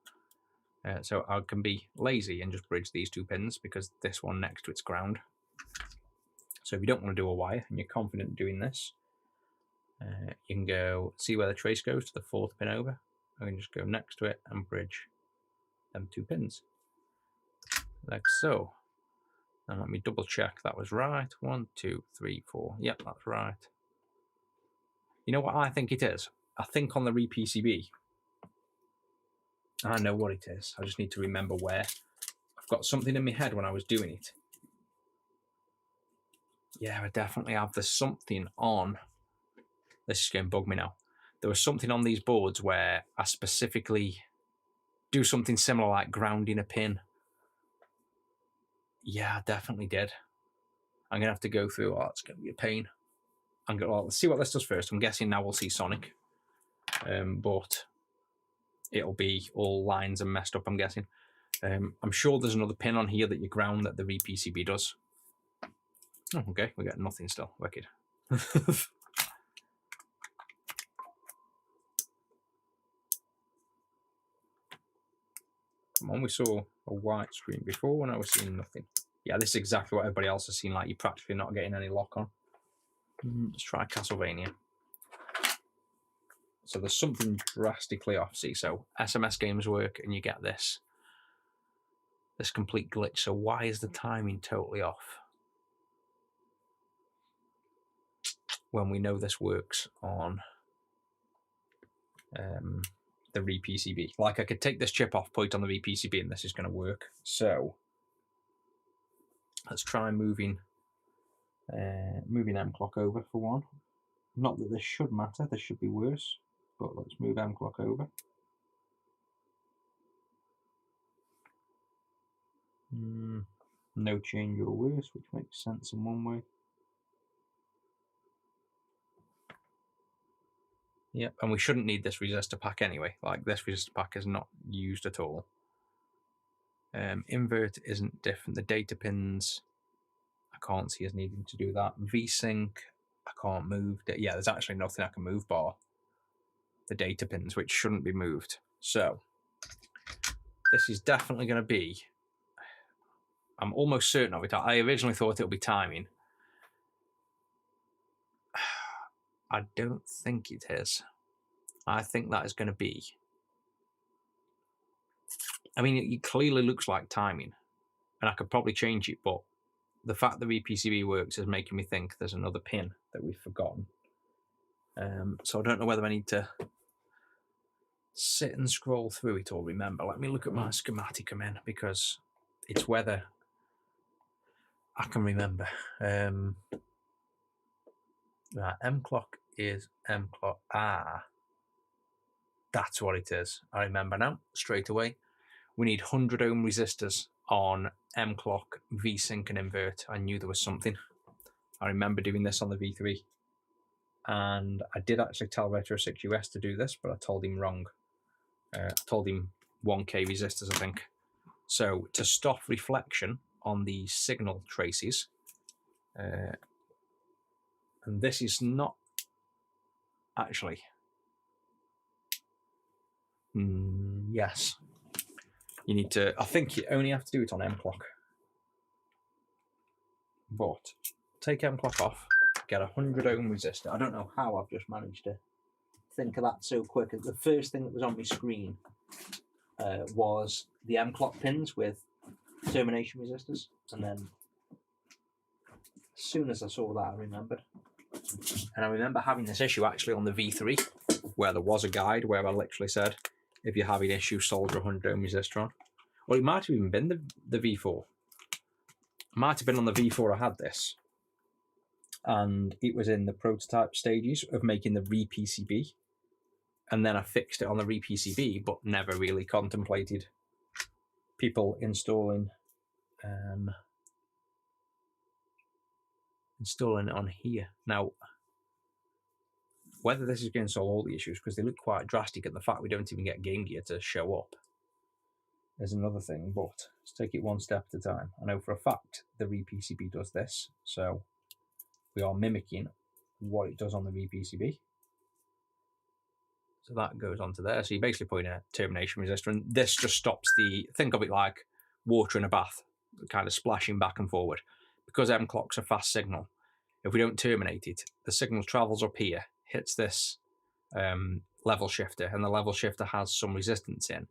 So I can be lazy and just bridge these two pins because this one next to it's ground. So if you don't want to do a wire and you're confident doing this, you can go see where the trace goes to the fourth pin over. I can just go next to it and bridge them two pins. Like so. And let me double check that was right. 1, 2, 3, 4. Yep, that's right. You know what I think it is? I think on the re-PCB, I know what it is. I just need to remember where. I've got something in my head when I was doing it. Yeah, I definitely have. There's something on. This is going to bug me now. There was something on these boards where I specifically do something similar like grounding a pin. Yeah, I definitely did. I'm going to have to go through. Oh, it's going to be a pain. I'm going to let's see what this does first. I'm guessing now we'll see Sonic. But it'll be all lines and messed up, I'm guessing. I'm sure there's another pin on here that you ground that the re-PCB does. Oh, okay, we got nothing still. Wicked. Come on, we saw a white screen before when I was seeing nothing. Yeah, this is exactly what everybody else has seen, like you're practically not getting any lock on. Let's try Castlevania. So there's something drastically off. See, so SMS games work and you get this complete glitch. So why is the timing totally off? When we know this works on the re-PCB. Like I could take this chip off, put it on the re-PCB and this is going to work. So let's try moving M clock over for one. Not that this should matter, this should be worse, but let's move M clock over. No change or worse, which makes sense in one way. Yep, and we shouldn't need this resistor pack anyway. Like this resistor pack is not used at all. Invert isn't different. The data pins, I can't see us needing to do that. V-Sync, I can't move. Yeah, there's actually nothing I can move bar the data pins, which shouldn't be moved. So this is definitely going to be, I'm almost certain of it. I originally thought it would be timing. I don't think it is. I think that is going to be, I mean, it clearly looks like timing, and I could probably change it, but the fact that re-PCB works is making me think there's another pin that we've forgotten. So I don't know whether I need to sit and scroll through it or remember. Let me look at my schematic a minute, because it's whether I can remember. Right, M clock is M clock. Ah, that's what it is. I remember now, straight away. We need 100 ohm resistors on M clock, V-Sync and invert. I knew there was something. I remember doing this on the V3. and I did actually tell Retro6 US to do this, but I told him wrong. I told him 1K resistors, I think. So to stop reflection on the signal traces, and this is not actually, yes, you need to, I think you only have to do it on M clock, but take M clock off, get a 100 ohm resistor. I don't know how I've just managed to think of that so quick. The first thing that was on my screen was the M clock pins with termination resistors, and then as soon as I saw that, I remembered. And I remember having this issue actually on the V3, where there was a guide where I literally said, if you're having issues, solder a 100 ohm resistor on. Well, it might have even been the V4. It might have been on the V4 I had this, and it was in the prototype stages of making the re-PCB, and then I fixed it on the re-PCB, but never really contemplated people installing it on here. Now, whether this is going to solve all the issues, because they look quite drastic, and the fact we don't even get Game Gear to show up is another thing, but let's take it one step at a time. I know for a fact the re-PCB does this, so we are mimicking what it does on the re-PCB. So that goes onto there. So you basically put in a termination resistor, and this just stops the, think of it like water in a bath, kind of splashing back and forward. Because M clock's a fast signal, if we don't terminate it, the signal travels up here, hits this level shifter, and the level shifter has some resistance in.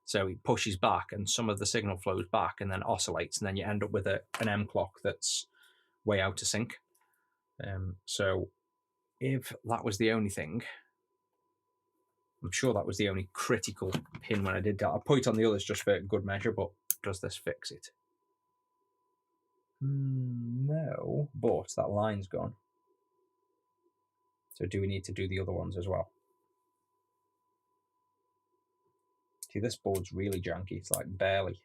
So it pushes back, and some of the signal flows back and then oscillates, and then you end up with an M clock that's way out of sync. So if that was the only thing, I'm sure that was the only critical pin when I did that. I put it on the others just for good measure, but does this fix it? No, but that line's gone. So do we need to do the other ones as well? See, this board's really janky. It's like barely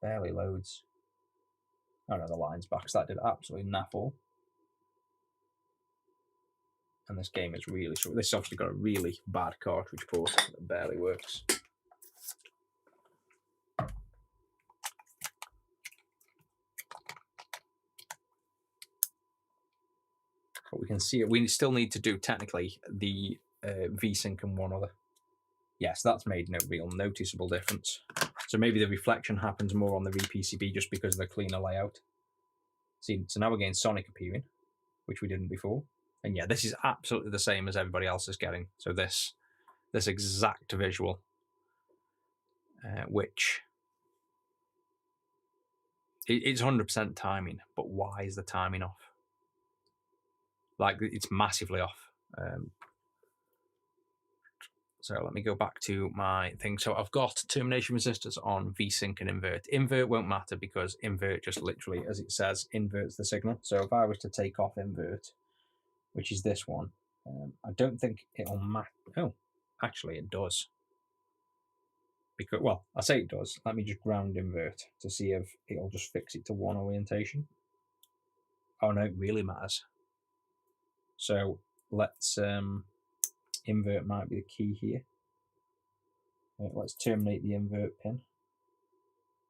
loads. Oh no, the line's back, so that did absolutely naff all. And this game is really short. This has obviously got a really bad cartridge port that barely works. But we can see it. We still need to do technically the V-Sync and one other. Yes, that's made no real noticeable difference. So maybe the reflection happens more on the re-PCB just because of the cleaner layout. See, so now we're getting Sonic appearing, which we didn't before. And yeah, this is absolutely the same as everybody else is getting. So this exact visual, which it's 100% timing, but why is the timing off? Like, it's massively off. So let me go back to my thing. So I've got termination resistors on V-Sync and invert. Invert won't matter because invert just literally, as it says, inverts the signal. So if I was to take off invert, which is this one, I don't think it'll matter. Oh, actually it does. Because, well, I say it does. Let me just ground invert to see if it'll just fix it to one orientation. Oh no, it really matters. So let's invert might be the key here. Let's terminate the invert pin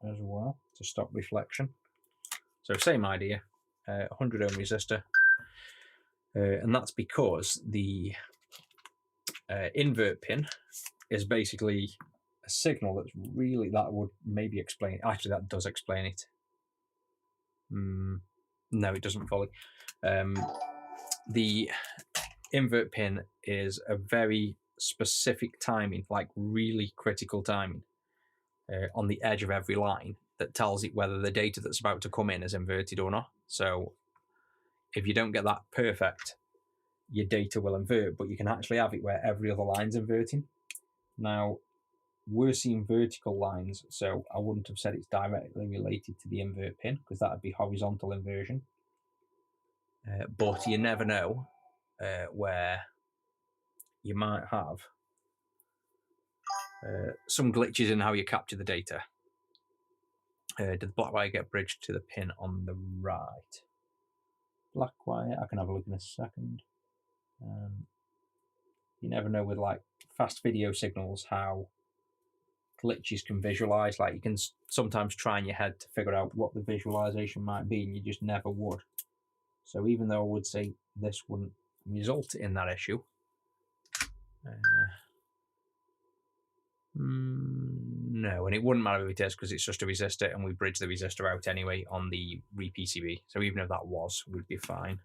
as well to stop reflection. So same idea, 100 ohm resistor, and that's because the invert pin is basically a signal that's really, that would maybe explain, actually that does explain it. No, it doesn't fully. The invert pin is a very specific timing, like really critical timing on the edge of every line that tells it whether the data that's about to come in is inverted or not. So if you don't get that perfect, your data will invert, but you can actually have it where every other line's inverting. Now, we're seeing vertical lines, so I wouldn't have said it's directly related to the invert pin because that would be horizontal inversion. But you never know where you might have some glitches in how you capture the data. Did the black wire get bridged to the pin on the right? black wire. I can have a look in a second. You never know with like fast video signals how glitches can visualize. Like you can sometimes try in your head to figure out what the visualization might be, and you just never would. So even though I would say this wouldn't result in that issue, no, and it wouldn't matter if it is because it's just a resistor and we bridge the resistor out anyway on the re-PCB. So even if that was, we'd be fine.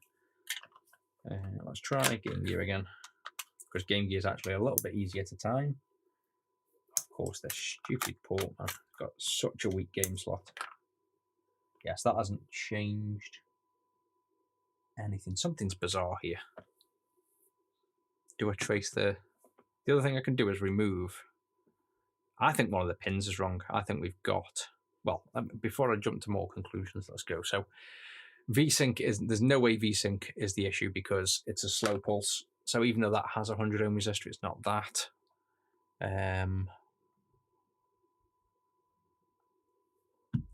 Let's try Game Gear again, because Game Gear is actually a little bit easier to time. Of course, this stupid port, man, got such a weak game slot. Yes, that hasn't changed anything. Something's bizarre here. Do I trace the other thing I can do is remove. I think one of the pins is wrong. I think we've got, well, before I jump to more conclusions, let's go. So VSync is, there's no way VSync is the issue because it's a slow pulse. So even though that has a 100 ohm resistor, it's not that.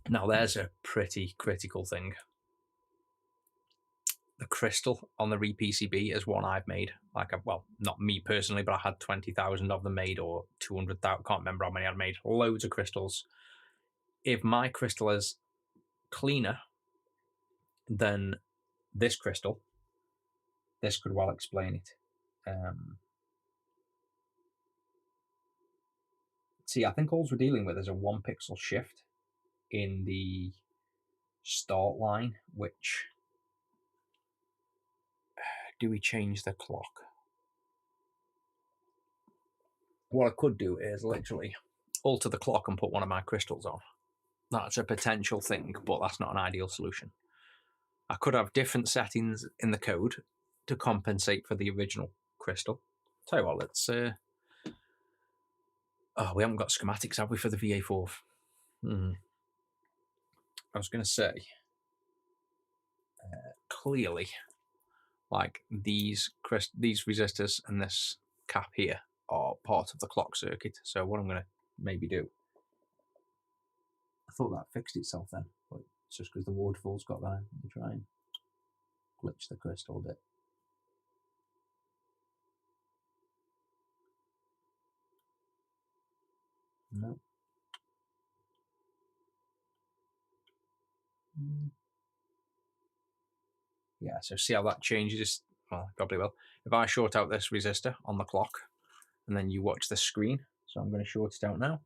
Now there's a pretty critical thing. The crystal on the re-PCB is one I've made. Like, well, not me personally, but I had 20,000 of them made, or 200,000. Can't remember how many I'd made. Loads of crystals. If my crystal is cleaner than this crystal, this could well explain it. See, I think all we're dealing with is a 1 pixel shift in the start line, which... Do we change the clock? What I could do is literally alter the clock and put one of my crystals on. That's a potential thing, but that's not an ideal solution. I could have different settings in the code to compensate for the original crystal. Tell you what, let's... oh, we haven't got schematics, have we, for the VA4? I was going to say, clearly, like these resistors and this cap here are part of the clock circuit. So what I'm going to maybe do, I thought that fixed itself then, but it's just because the waterfall's got that. Let me try and glitch the crystal a bit. No. Yeah, so see how that changes? Well, probably will. If I short out this resistor on the clock, and then you watch the screen, so I'm going to short it out now.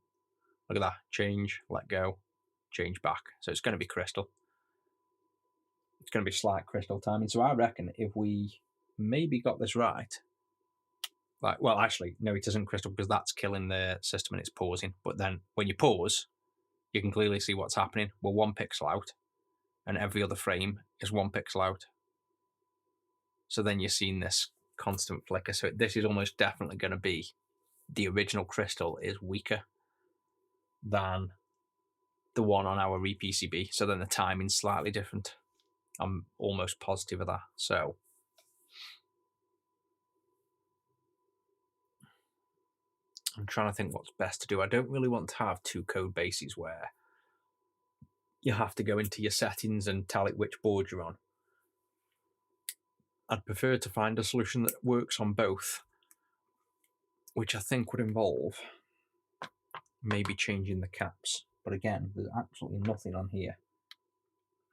Look at that, change, let go, change back. So it's going to be crystal. It's going to be slight crystal timing. So I reckon if we maybe got this right, like, well, actually, no, it isn't crystal because that's killing the system and it's pausing. But then when you pause, you can clearly see what's happening. We're 1 pixel out, and every other frame is 1 pixel out. So then you're seeing this constant flicker. So this is almost definitely going to be the original crystal is weaker than the one on our re-PCB. So then the timing's slightly different. I'm almost positive of that. So I'm trying to think what's best to do. I don't really want to have two code bases where you have to go into your settings and tell it which board you're on. I'd prefer to find a solution that works on both, which I think would involve maybe changing the caps. But again, there's absolutely nothing on here.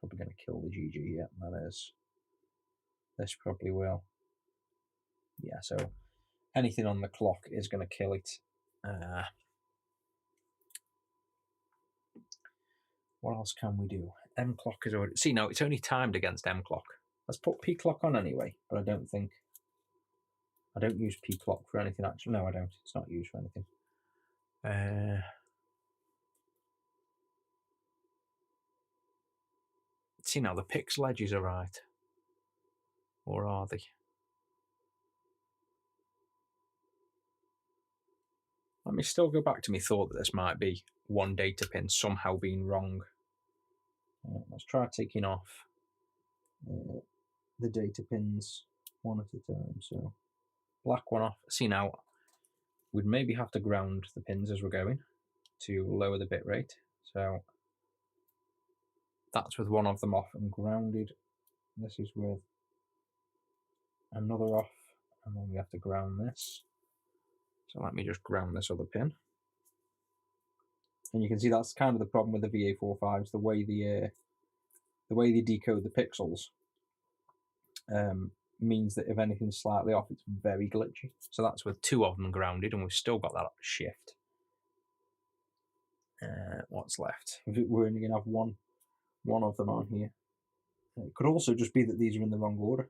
Probably going to kill the GG. Yeah, that is. This probably will. Yeah, so anything on the clock is going to kill it. What else can we do? M clock is already... See, no, it's only timed against M clock. Let's put P clock on anyway, but I don't use P clock for anything actually. No, I don't. It's not used for anything. See, now the pixel edges are right. Or are they? Let me still go back to my thought that this might be one data pin somehow being wrong. Let's try taking off the data pins one at a time. So black one off. See, now we'd maybe have to ground the pins as we're going to lower the bit rate. So that's with one of them off and grounded. This is with another off, and then we have to ground this. So let me just ground this other pin. And you can see that's kind of the problem with the VA4 5s, the way they decode the pixels means that if anything's slightly off, it's very glitchy. So that's with 2 of them grounded, and we've still got that shift. What's left? We're only going to have one of them on here. It could also just be that these are in the wrong order.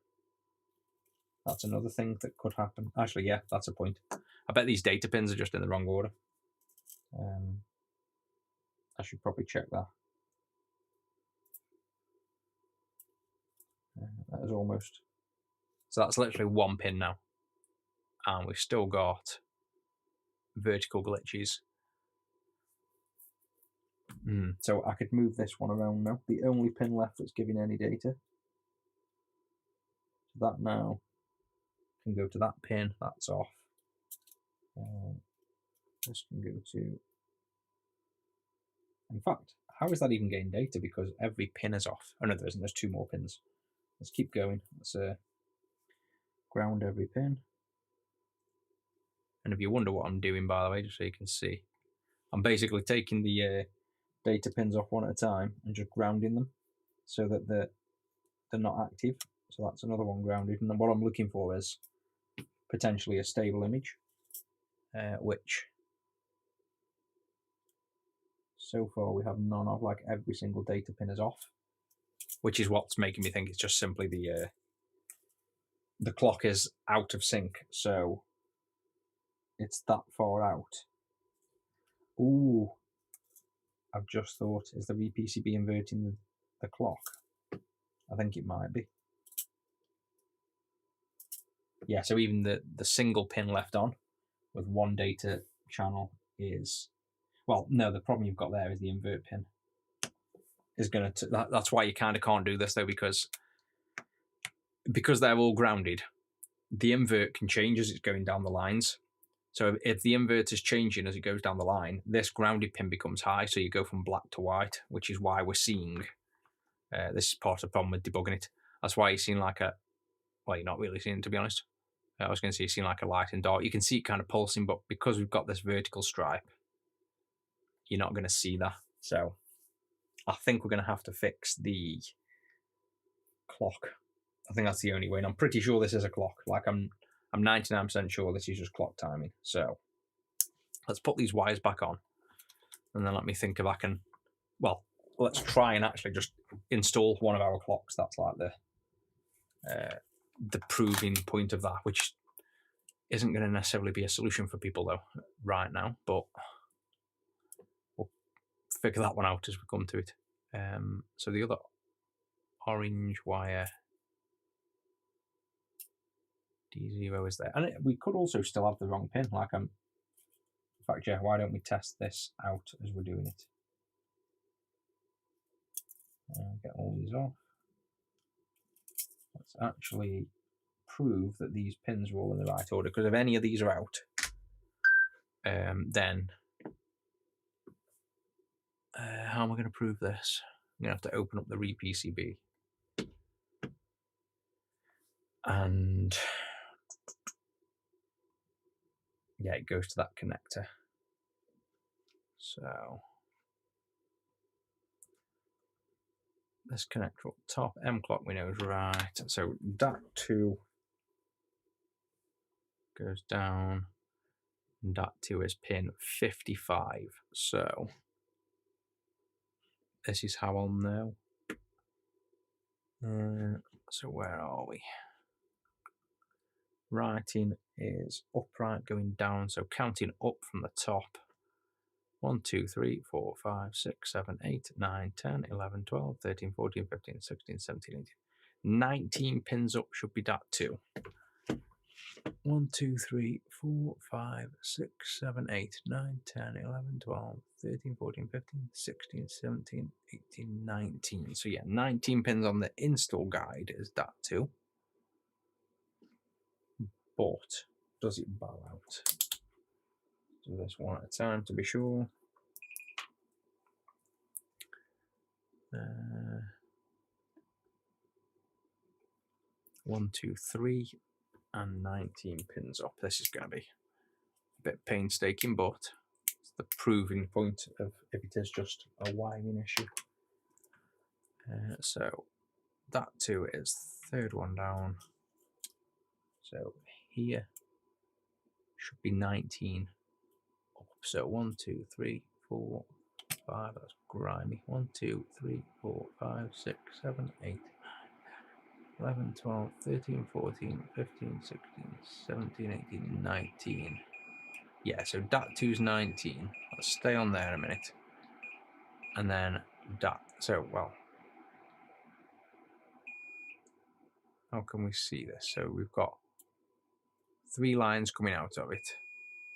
That's another thing that could happen. Actually, yeah, that's a point. I bet these data pins are just in the wrong order. I should probably check that. That is almost. So that's literally 1 pin now. And we've still got vertical glitches. So I could move this one around now. The only pin left that's giving any data. That now can go to that pin. That's off. This can go to. In fact, how is that even getting data? Because every pin is off. Oh no, there isn't. There's 2 more pins. Let's keep going. Let's ground every pin. And if you wonder what I'm doing, by the way, just so you can see, I'm basically taking the data pins off one at a time and just grounding them so that they're not active. So that's another one grounded. And then what I'm looking for is potentially a stable image, which so far we have none of. Like every single data pin is off, which is what's making me think it's just simply the clock is out of sync. So it's that far out. Ooh, I've just thought, is the VPCB inverting the clock? I think it might be. Yeah, so even the single pin left on with 1 data channel is, well, no, the problem you've got there is the invert pin is going to, that's why you kind of can't do this though, because they're all grounded, the invert can change as it's going down the lines. So if the invert is changing as it goes down the line, this grounded pin becomes high, so you go from black to white, which is why we're seeing, this is part of the problem with debugging it. That's why you're seeing like a, well, you're not really seeing it, to be honest. I was going to say you're seeing like a light and dark. You can see it kind of pulsing, but because we've got this vertical stripe, you're not going to see that. So I think we're going to have to fix the clock. I think that's the only way. And I'm pretty sure this is a clock. Like I'm 99% sure this is just clock timing. So let's put these wires back on. And then let me think if I can, well, let's try and actually just install one of our clocks. That's like the proving point of that, which isn't going to necessarily be a solution for people though right now, but we'll figure that one out as we come to it. So the other orange wire D0 is there, and we could also still have the wrong pin. Like in fact, yeah, why don't we test this out as we're doing it? Get all these off. Let's actually prove that these pins are all in the right order, because if any of these are out, then how am I going to prove this? I'm going to have to open up the re-PCB. And yeah, it goes to that connector. So this connector up top, M clock we know is right. So DAT2 goes down. DAT2 is pin 55. So this is how I'll know. So where are we? Writing is upright going down, so counting up from the top. 1, 2, 3, 4, 5, 6, 7, 8, 9, 10, 11, 12, 13, 14, 15, 16, 17, 18. 19 pins up should be DAT2. 1, 2, 3, 4, 5, 6, 7, 8, 9, 10, 11, 12, 13, 14, 15, 16, 17, 18, 19. So yeah, 19 pins on the install guide is DAT2. But does it bow out? Do this one at a time to be sure. 1, 2, 3, and 19 pins up. This is going to be a bit painstaking, but it's the proving point of if it is just a wiring issue. So that 2 is third one down. So here should be 19 up. So 1, 2, 3, 4, 5. That's grimy. 1, 2, 3, 4, 5, 6, 7, 8, 11, 12, 13, 14, 15, 16, 17, 18, 19. Yeah, so dat 2's 19. Let's stay on there a minute. And then dat. So, well, how can we see this? So we've got 3 lines coming out of it.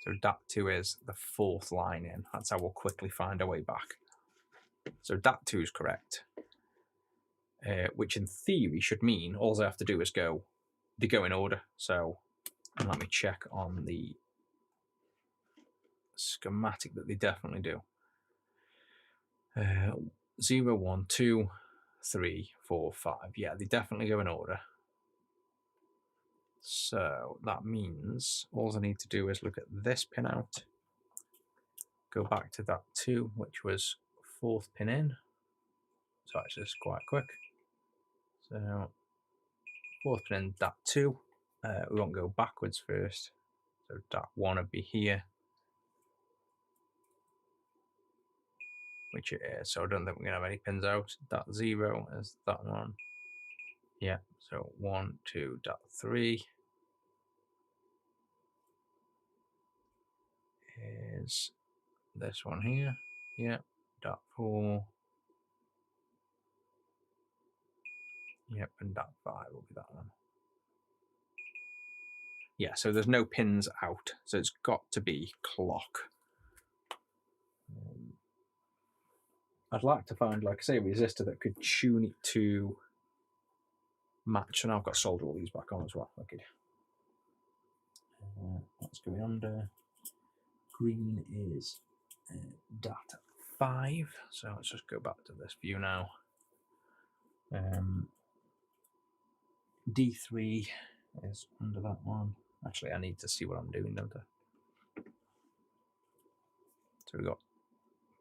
So dat 2 is the 4th line in. That's how we'll quickly find our way back. So dat 2 is correct. Which in theory should mean all I have to do is they go in order. So, and let me check on the schematic that they definitely do. 0, 1, 2, 3, 4, 5. Yeah, they definitely go in order. So that means all I need to do is look at this pin out, go back to that 2, which was 4th pin in. So actually it's quite quick. So 4th pin in, dat 2. We won't go backwards first. So dat 1 would be here, which it is. So I don't think we're going to have any pins out. Dat 0 is that one. Yeah, so 1, 2, dat 3 is this one here. Yeah, dat 4. Yep, and dat 5 will be that one. Yeah, so there's no pins out, so it's got to be clock. I'd like to find, like I say, a resistor that could tune it to match. And I've got to solder all these back on as well. Okay. What's going under? Green is dat 5. So let's just go back to this view now. D3 is under that one. Actually, I need to see what I'm doing, don't I? So we've got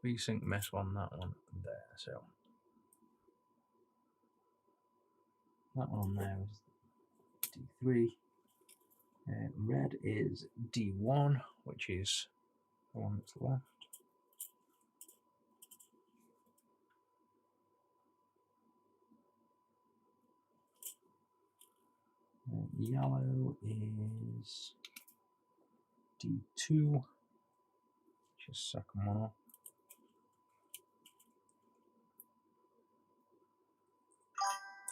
resync miss one, that one there. So that one there is D3. Red is D1, which is the one that's left. Yellow is D2, which is second one up.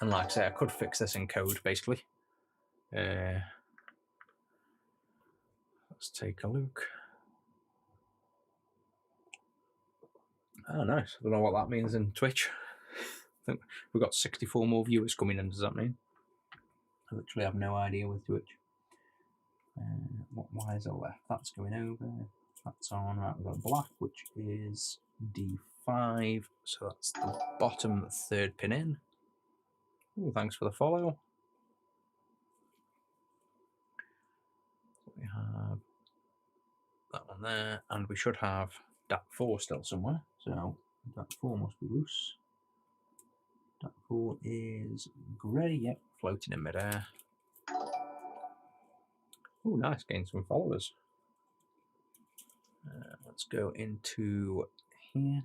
And like I say, I could fix this in code, basically. Let's take a look. Oh, nice. I don't know what that means in Twitch. I think we've got 64 more viewers coming in. Does that mean? I literally have no idea with Twitch. Why is it left? That's going over. That's on. Right, we've got black, which is D5. So that's the bottom 3rd pin in. Ooh, thanks for the follow. We have that one there, and we should have dat 4 still somewhere. So dat 4 must be loose. Dat 4 is grey, yep, floating in midair. Oh, nice, getting some followers. Let's go into here.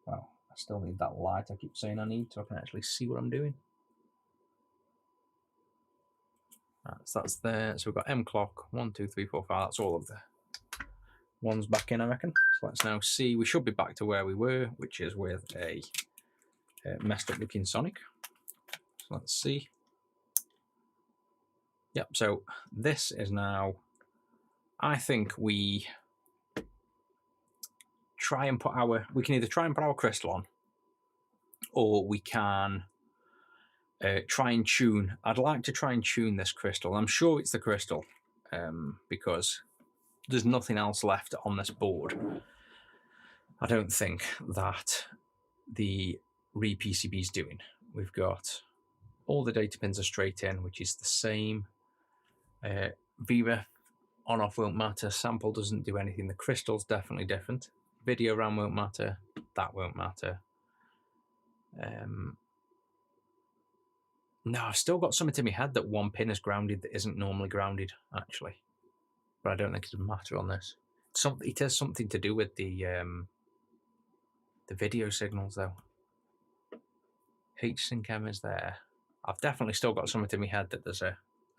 Wow, I still need that light I keep saying I need so I can actually see what I'm doing. Right, so that's there. So we've got M clock, 1, 2, 3, 4, 5. That's all of the ones back in, I reckon. So let's now see. We should be back to where we were, which is with a messed up looking Sonic. So let's see. Yep, so this is now, I think we try and put we can either try and put our crystal on, or we can try and tune. I'd like to try and tune this crystal. I'm sure it's the crystal because there's nothing else left on this board. I don't think that the re-PCB is doing. We've got All the data pins are straight in, which is the same. VREF on-off won't matter. Sample doesn't do anything. The crystal's definitely different. Video RAM won't matter. That won't matter. No, I've still got something in my head that one pin is grounded that isn't normally grounded, actually. But I don't think it does matter on this. It has something to do with the video signals, though. H-Sync M is there. I've definitely still got something in my head that there's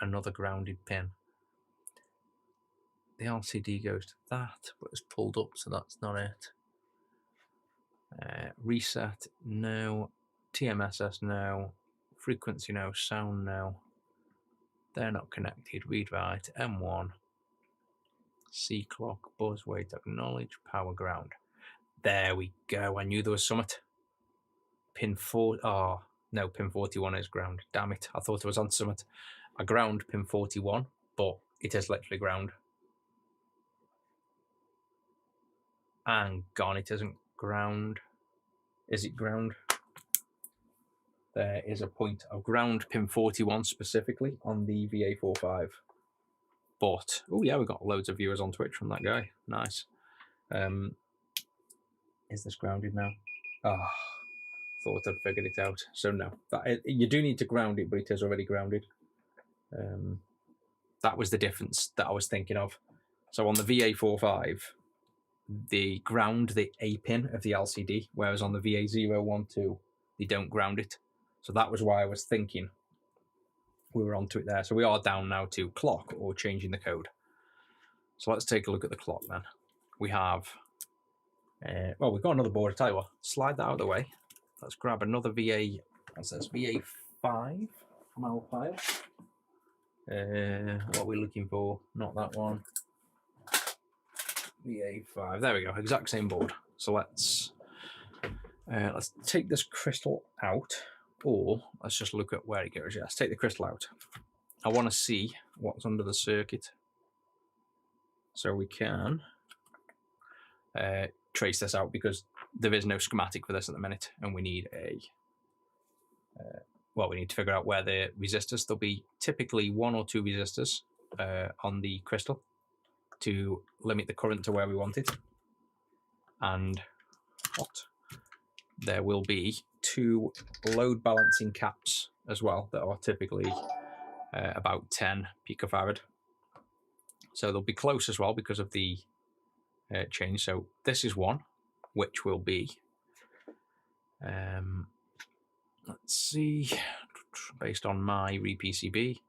another grounded pin. The LCD goes to that, but it's pulled up, so that's not it. Reset, no. TMSS, no. Frequency, no. Sound, no. They're not connected. Read write, M1. C clock, buzz, wait, acknowledge, power ground. There we go. I knew there was something. Pin 4. Oh, no, pin 41 is ground. Damn it. I thought it was on something. I ground pin 41, but it is literally ground. And gone, it isn't ground. Is it ground? There is a point of ground pin 41 specifically on the VA4 But, oh yeah, we've got loads of viewers on Twitch from that guy. Nice. Is this grounded now? Ah, thought I'd figured it out. So no, you do need to ground it, but it is already grounded. That was the difference that I was thinking of. So on the VA4 they ground the A pin of the LCD, whereas on the VA012, they don't ground it. So that was why I was thinking we were onto it there. So we are down now to clock or changing the code. So let's take a look at the clock then. We have, well, we've got another board. I tell you what, slide that out of the way. Let's grab another VA, what's this, VA5 from our file. What are we looking for? Not that one. VA5, there we go, exact same board. So let's take this crystal out, or let's just look at where it goes. Yeah, let's take the crystal out. I want to see what's under the circuit, so we can trace this out, because there is no schematic for this at the minute, and we need well, we need to figure out where the resistors. There'll be typically 1 or 2 resistors on the crystal to limit the current to where we want it, and there will be 2 load balancing caps as well that are typically about 10 picofarad. So they'll be close as well because of the change. So this is one, which will be, let's see, based on my re-PCB,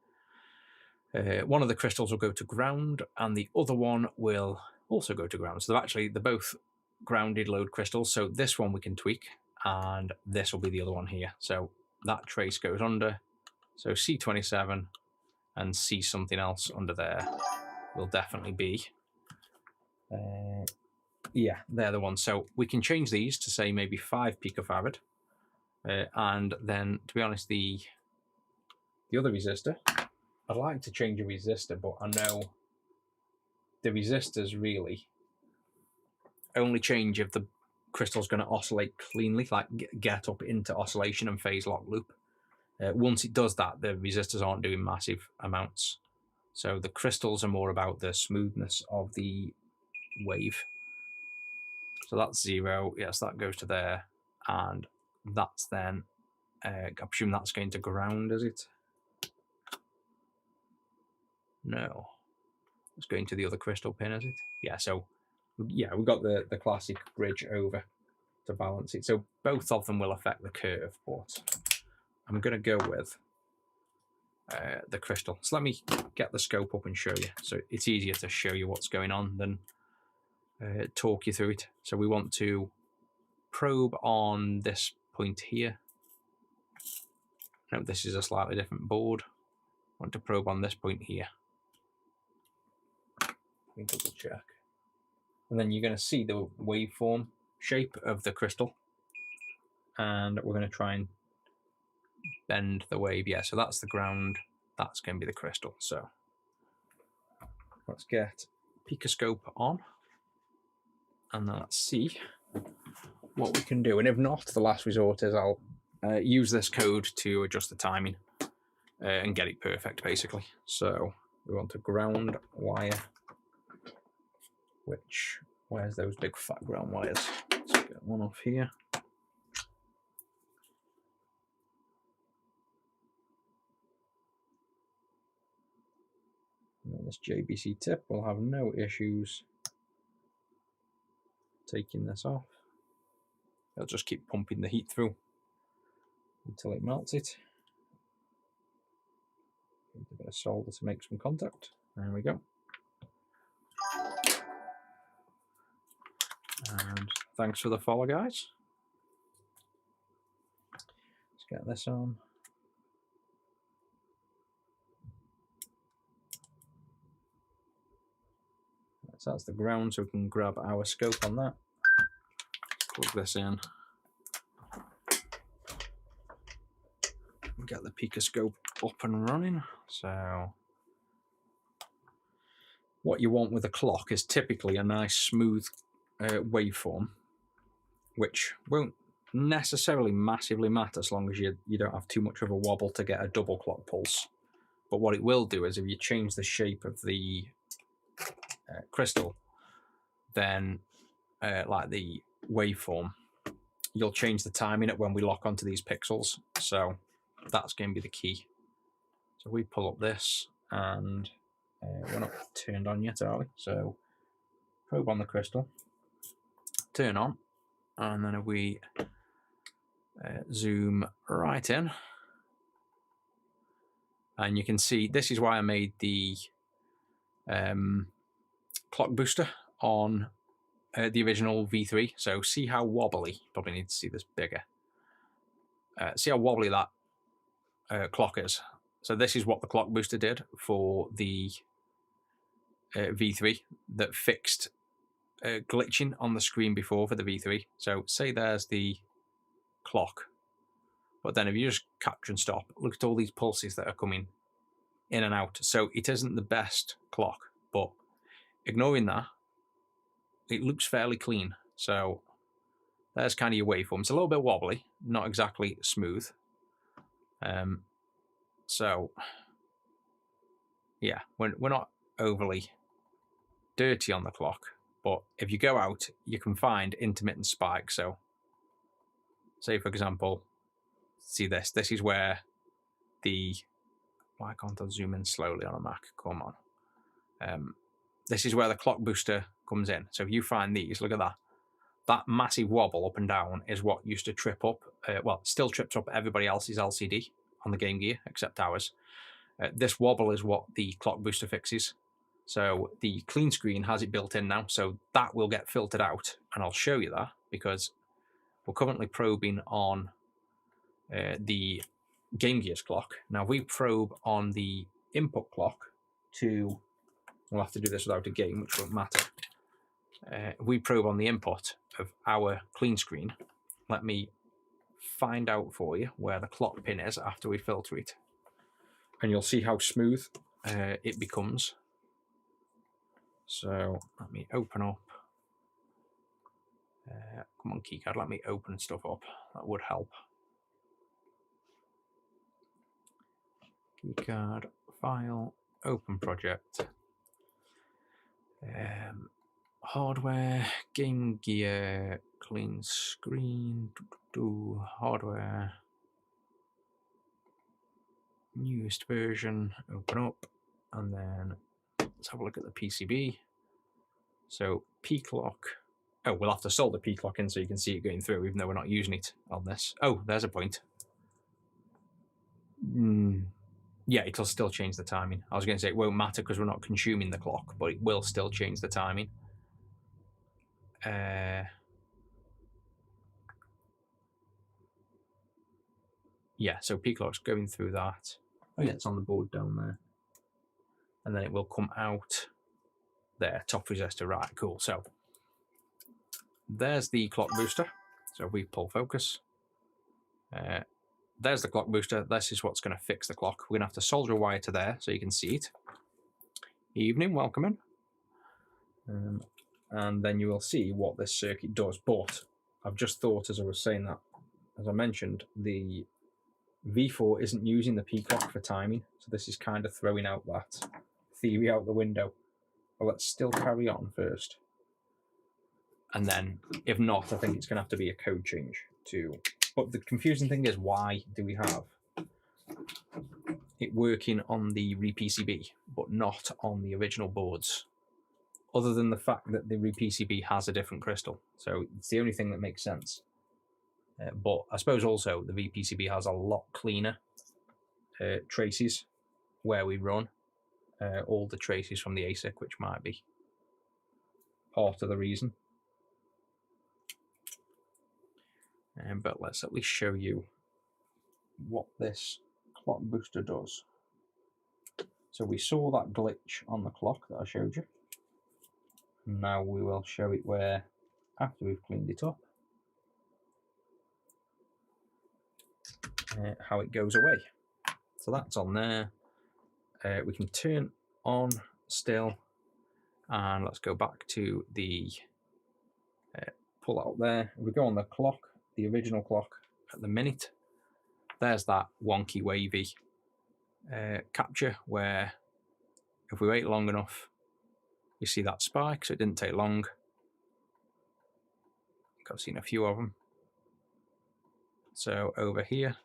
one of the crystals will go to ground and the other one will also go to ground. So they're both grounded load crystals. So this one we can tweak, and this will be the other one here. So that trace goes under. So C27 and C something else under there will definitely be, yeah, they're the ones. So we can change these to say maybe 5 picofarad. And then, to be honest, the other resistor, I'd like to change a resistor, but I know the resistors really only change if the crystal's going to oscillate cleanly, like get up into oscillation and phase lock loop. Once it does that, the resistors aren't doing massive amounts. So the crystals are more about the smoothness of the wave. So that's 0. Yes, that goes to there. And that's then, I presume that's going to ground, is it? No. It's going to the other crystal pin, is it? Yeah, so yeah, we've got the classic bridge over to balance it. So both of them will affect the curve, but I'm going to go with the crystal. So let me get the scope up and show you. So it's easier to show you what's going on than talk you through it. So we want to probe on this point here. No, this is a slightly different board. I want to probe on this point here. Let me double check. And then you're going to see the waveform shape of the crystal. And we're going to try and bend the wave. Yeah, so that's the ground. That's going to be the crystal. So let's get picoscope on. And then let's see what we can do. And if not, the last resort is I'll use this code to adjust the timing and get it perfect, basically. So we want a ground wire, which, where's those big fat ground wires? Let's get one off here. And this JBC tip will have no issues taking this off. It'll just keep pumping the heat through until it melts it. Need a bit of solder to make some contact. There we go. And thanks for the follow, guys. Let's get this on. So that's the ground, so we can grab our scope on that. Plug this in. Get the picoscope up and running. So what you want with a clock is typically a nice smooth waveform, which won't necessarily massively matter as long as you don't have too much of a wobble to get a double clock pulse. But what it will do is if you change the shape of the crystal, then like the waveform, you'll change the timing at when we lock onto these pixels. So that's going to be the key. So we pull up this, and we're not turned on yet, are we? So probe on the crystal, turn on, and then if we zoom right in, and you can see this is why I made the clock booster on the original V3. So see how wobbly, probably need to see this bigger. See how wobbly that clock is. So this is what the clock booster did for the V3 that fixed glitching on the screen before for the V3. So say there's the clock, but then if you just capture and stop, look at all these pulses that are coming in and out. So it isn't the best clock, but ignoring that, it looks fairly clean. So there's kind of your waveform. It's a little bit wobbly, not exactly smooth. So yeah, we're not overly dirty on the clock, but if you go out, you can find intermittent spikes. So say, for example, see this. This is where the, why can't I zoom in slowly on a Mac? Come on. This is where the clock booster comes in. So if you find these, look at that. That massive wobble up and down is what used to trip up, well, still trips up everybody else's LCD on the Game Gear, except ours. This wobble is what the clock booster fixes. So the clean screen has it built in now, so that will get filtered out, and I'll show you that because we're currently probing on the Game Gear's clock. Now we probe on the input clock to, we'll have to do this without a game, which won't matter. We probe on the input of our clean screen. Let me find out for you where the clock pin is after we filter it, and you'll see how smooth it becomes. So let me open up. Come on, keycard, let me open stuff up. That would help. Keycard, file, open project. Hardware, Game Gear, clean screen, hardware, newest version, open up, and then let's have a look at the PCB. So P-clock, oh, we'll have to solder P-clock in so you can see it going through, even though we're not using it on this. Oh, there's a point. Yeah, it'll still change the timing. I was going to say it won't matter because we're not consuming the clock, but it will still change the timing. Yeah, so P-clock's going through that. Oh yeah, it's on the board down there. And then it will come out there, top resistor, right, cool. So there's the clock booster. So we pull focus. There's the clock booster. This is what's going to fix the clock. We're going to have to solder a wire to there so you can see it. Evening, welcome in. And then you will see what this circuit does. But I've just thought as I was saying that, as I mentioned, the V4 isn't using the P clock for timing, so this is kind of throwing out that theory out the window. But let's still carry on first. And then, if not, I think it's going to have to be a code change too. But the confusing thing is, why do we have it working on the re-PCB, but not on the original boards? Other than the fact that the re-PCB has a different crystal. So it's the only thing that makes sense. But I suppose also the VPCB has a lot cleaner traces where we run all the traces from the ASIC, which might be part of the reason. But let's at least show you what this clock booster does. So we saw that glitch on the clock that I showed you. Now we will show it where, after we've cleaned it up, how it goes away. So that's on there. We can turn on still, and let's go back to the pull out there. If we go on the clock, the original clock at the minute, there's that wonky wavy capture where if we wait long enough, you see that spike, so it didn't take long. I've seen a few of them. So over here,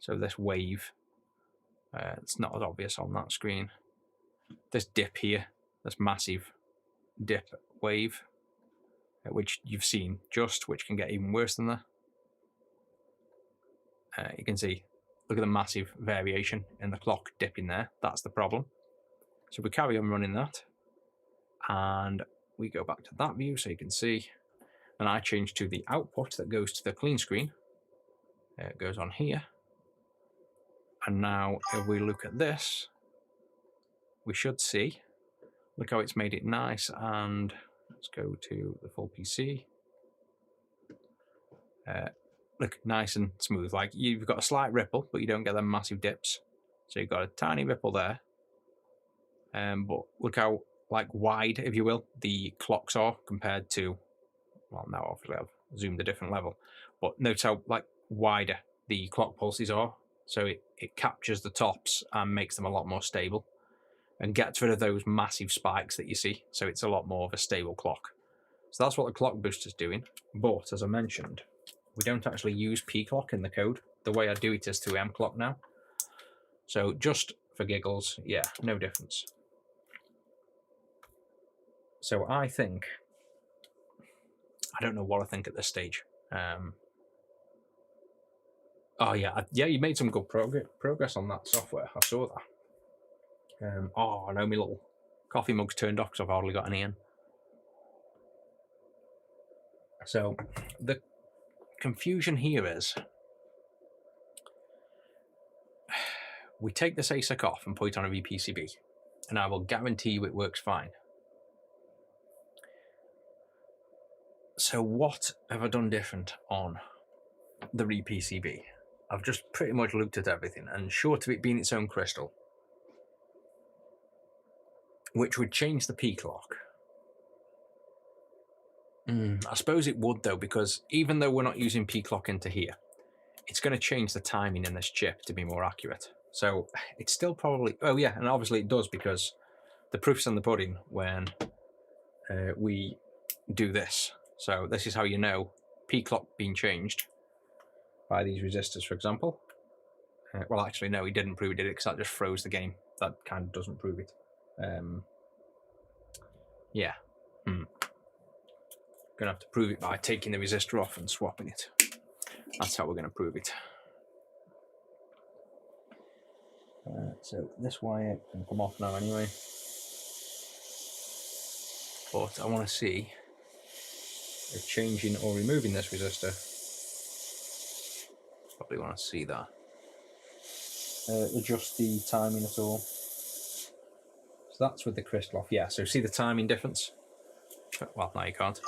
so this wave, it's not as obvious on that screen. This dip here, this massive dip wave, which you've seen just, which can get even worse than that. You can see, look at the massive variation in the clock dipping there. That's the problem. So we carry on running that, and we go back to that view so you can see, and I change to the output that goes to the clean screen. It goes on here. And now if we look at this, we should see, look how it's made it nice, and let's go to the full PC. Look, nice and smooth. Like, you've got a slight ripple, but you don't get them massive dips. So you've got a tiny ripple there. But look how like wide, if you will, the clocks are compared to, well, now obviously I've zoomed a different level, but notice how like wider the clock pulses are. So it captures the tops and makes them a lot more stable and gets rid of those massive spikes that you see. So it's a lot more of a stable clock. So that's what the clock booster is doing. But as I mentioned, we don't actually use P clock in the code. The way I do it is through M clock now. So just for giggles, yeah, no difference. So I think, I don't know what I think at this stage. Oh yeah, you made some good progress on that software. I saw that. Oh, I know my little coffee mug's turned off because I've hardly got any in. So the confusion here is, we take this ASIC off and put it on a VPCB, and I will guarantee you it works fine. So what have I done different on the re-PCB? I've just pretty much looked at everything, and short of it being its own crystal, which would change the P clock. I suppose it would though, because even though we're not using P clock into here, it's going to change the timing in this chip to be more accurate. So it's still probably, oh yeah, and obviously it does, because the proof's in the pudding when we do this. So this is how you know P clock being changed by these resistors, for example. Well, actually, no, he didn't prove it, did it? Because that just froze the game. That kind of doesn't prove it. Yeah. Gonna have to prove it by taking the resistor off and swapping it. That's how we're gonna prove it. So this wire can come off now anyway. But I want to see if changing or removing this resistor. Probably want to see that. Adjust the timing at all. So that's with the crystal off. Yeah, so see the timing difference? Well, now you can't.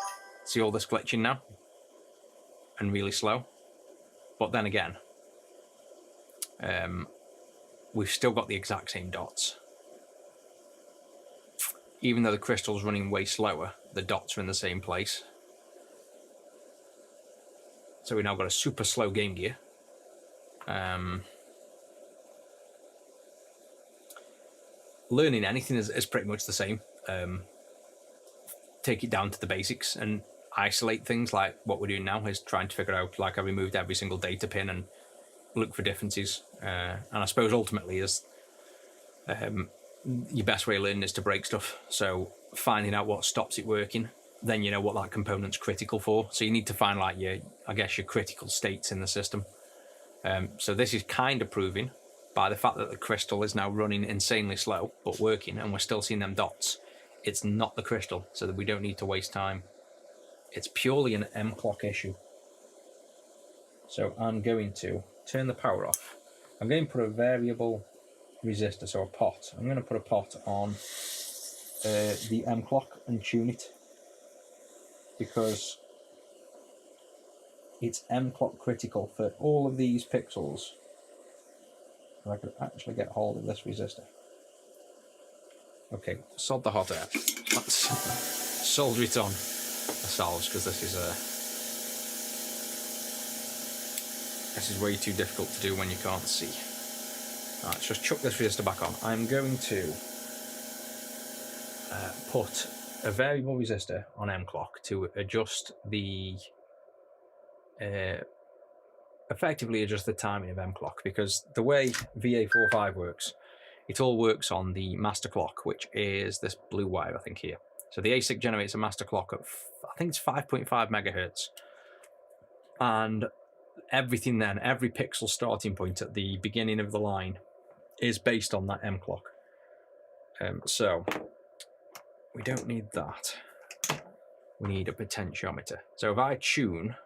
See all this glitching now? And really slow. But then again, we've still got the exact same dots. even though the crystal's running way slower, the dots are in the same place. So we've now got a super slow game gear. Learning anything is pretty much the same. Take it down to the basics and isolate things, like what we're doing now is trying to figure out, like, I removed every single data pin and look for differences. And I suppose ultimately is your best way of learning is to break stuff. So finding out what stops it working, then you know what that component's critical for. So you need to find, like, your critical states in the system. So this is kind of proving by the fact that the crystal is now running insanely slow but working, and we're still seeing them dots. It's not the crystal, so that we don't need to waste time. It's purely an M clock issue. So I'm going to turn the power off. I'm going to put a variable resistor, so a pot. I'm going to put a pot on the M clock and tune it, because it's M clock critical for all of these pixels. If I could actually get hold of this resistor. Okay, sod the hot air. Let's solder it on ourselves, because this is way too difficult to do when you can't see. Right, let's just chuck this resistor back on. I'm going to put a variable resistor on M clock to adjust the effectively adjust the timing of M clock, because the way VA4 works, it all works on the master clock, which is this blue wire, I think, here. So the ASIC generates a master clock at, I think it's 5.5 megahertz. And everything then, every pixel starting point at the beginning of the line is based on that M clock. So we don't need that. We need a potentiometer. So if I tune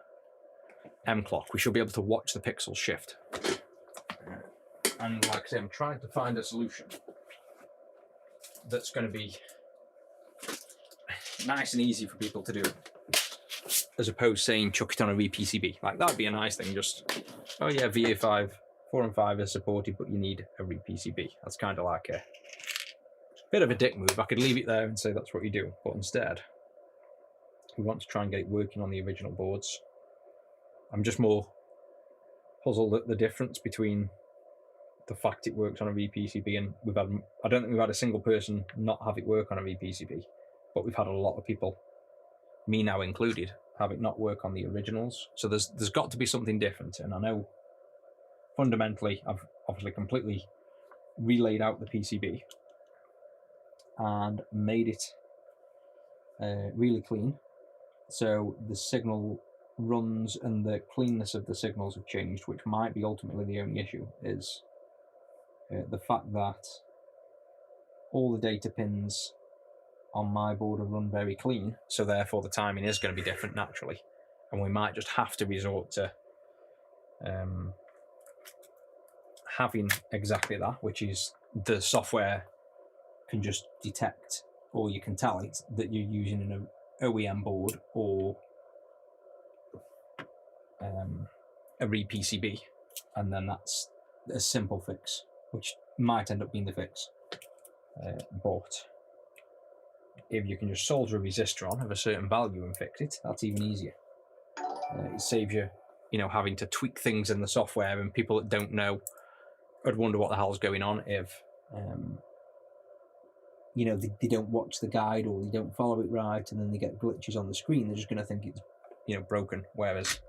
M clock, we should be able to watch the pixels shift. And like I say, I'm trying to find a solution that's going to be nice and easy for people to do, as opposed to saying chuck it on a re-PCB. Like, that'd be a nice thing. Just, oh yeah, VA5, 4 and 5 is supported, but you need a re-PCB. That's kind of like a bit of a dick move. I could leave it there and say that's what you do, but instead, we want to try and get it working on the original boards. I'm just more puzzled at the difference between the fact it works on a re-PCB, and I don't think we've had a single person not have it work on a re-PCB, but we've had a lot of people, me now included, have it not work on the originals. So there's got to be something different, and I know fundamentally I've obviously completely relaid out the PCB and made it really clean, so the signal runs and the cleanness of the signals have changed, which might be ultimately the only issue, is the fact that all the data pins on my board are run very clean, so therefore the timing is going to be different naturally, and we might just have to resort to having exactly that, which is the software can just detect, or you can tell it that you're using an OEM board or a re-PCB, and then that's a simple fix, which might end up being the fix. But if you can just solder a resistor on of a certain value and fix it, that's even easier. It saves you, having to tweak things in the software, and people that don't know would wonder what the hell's going on if, they don't watch the guide or they don't follow it right, and then they get glitches on the screen. They're just going to think it's, broken. Whereas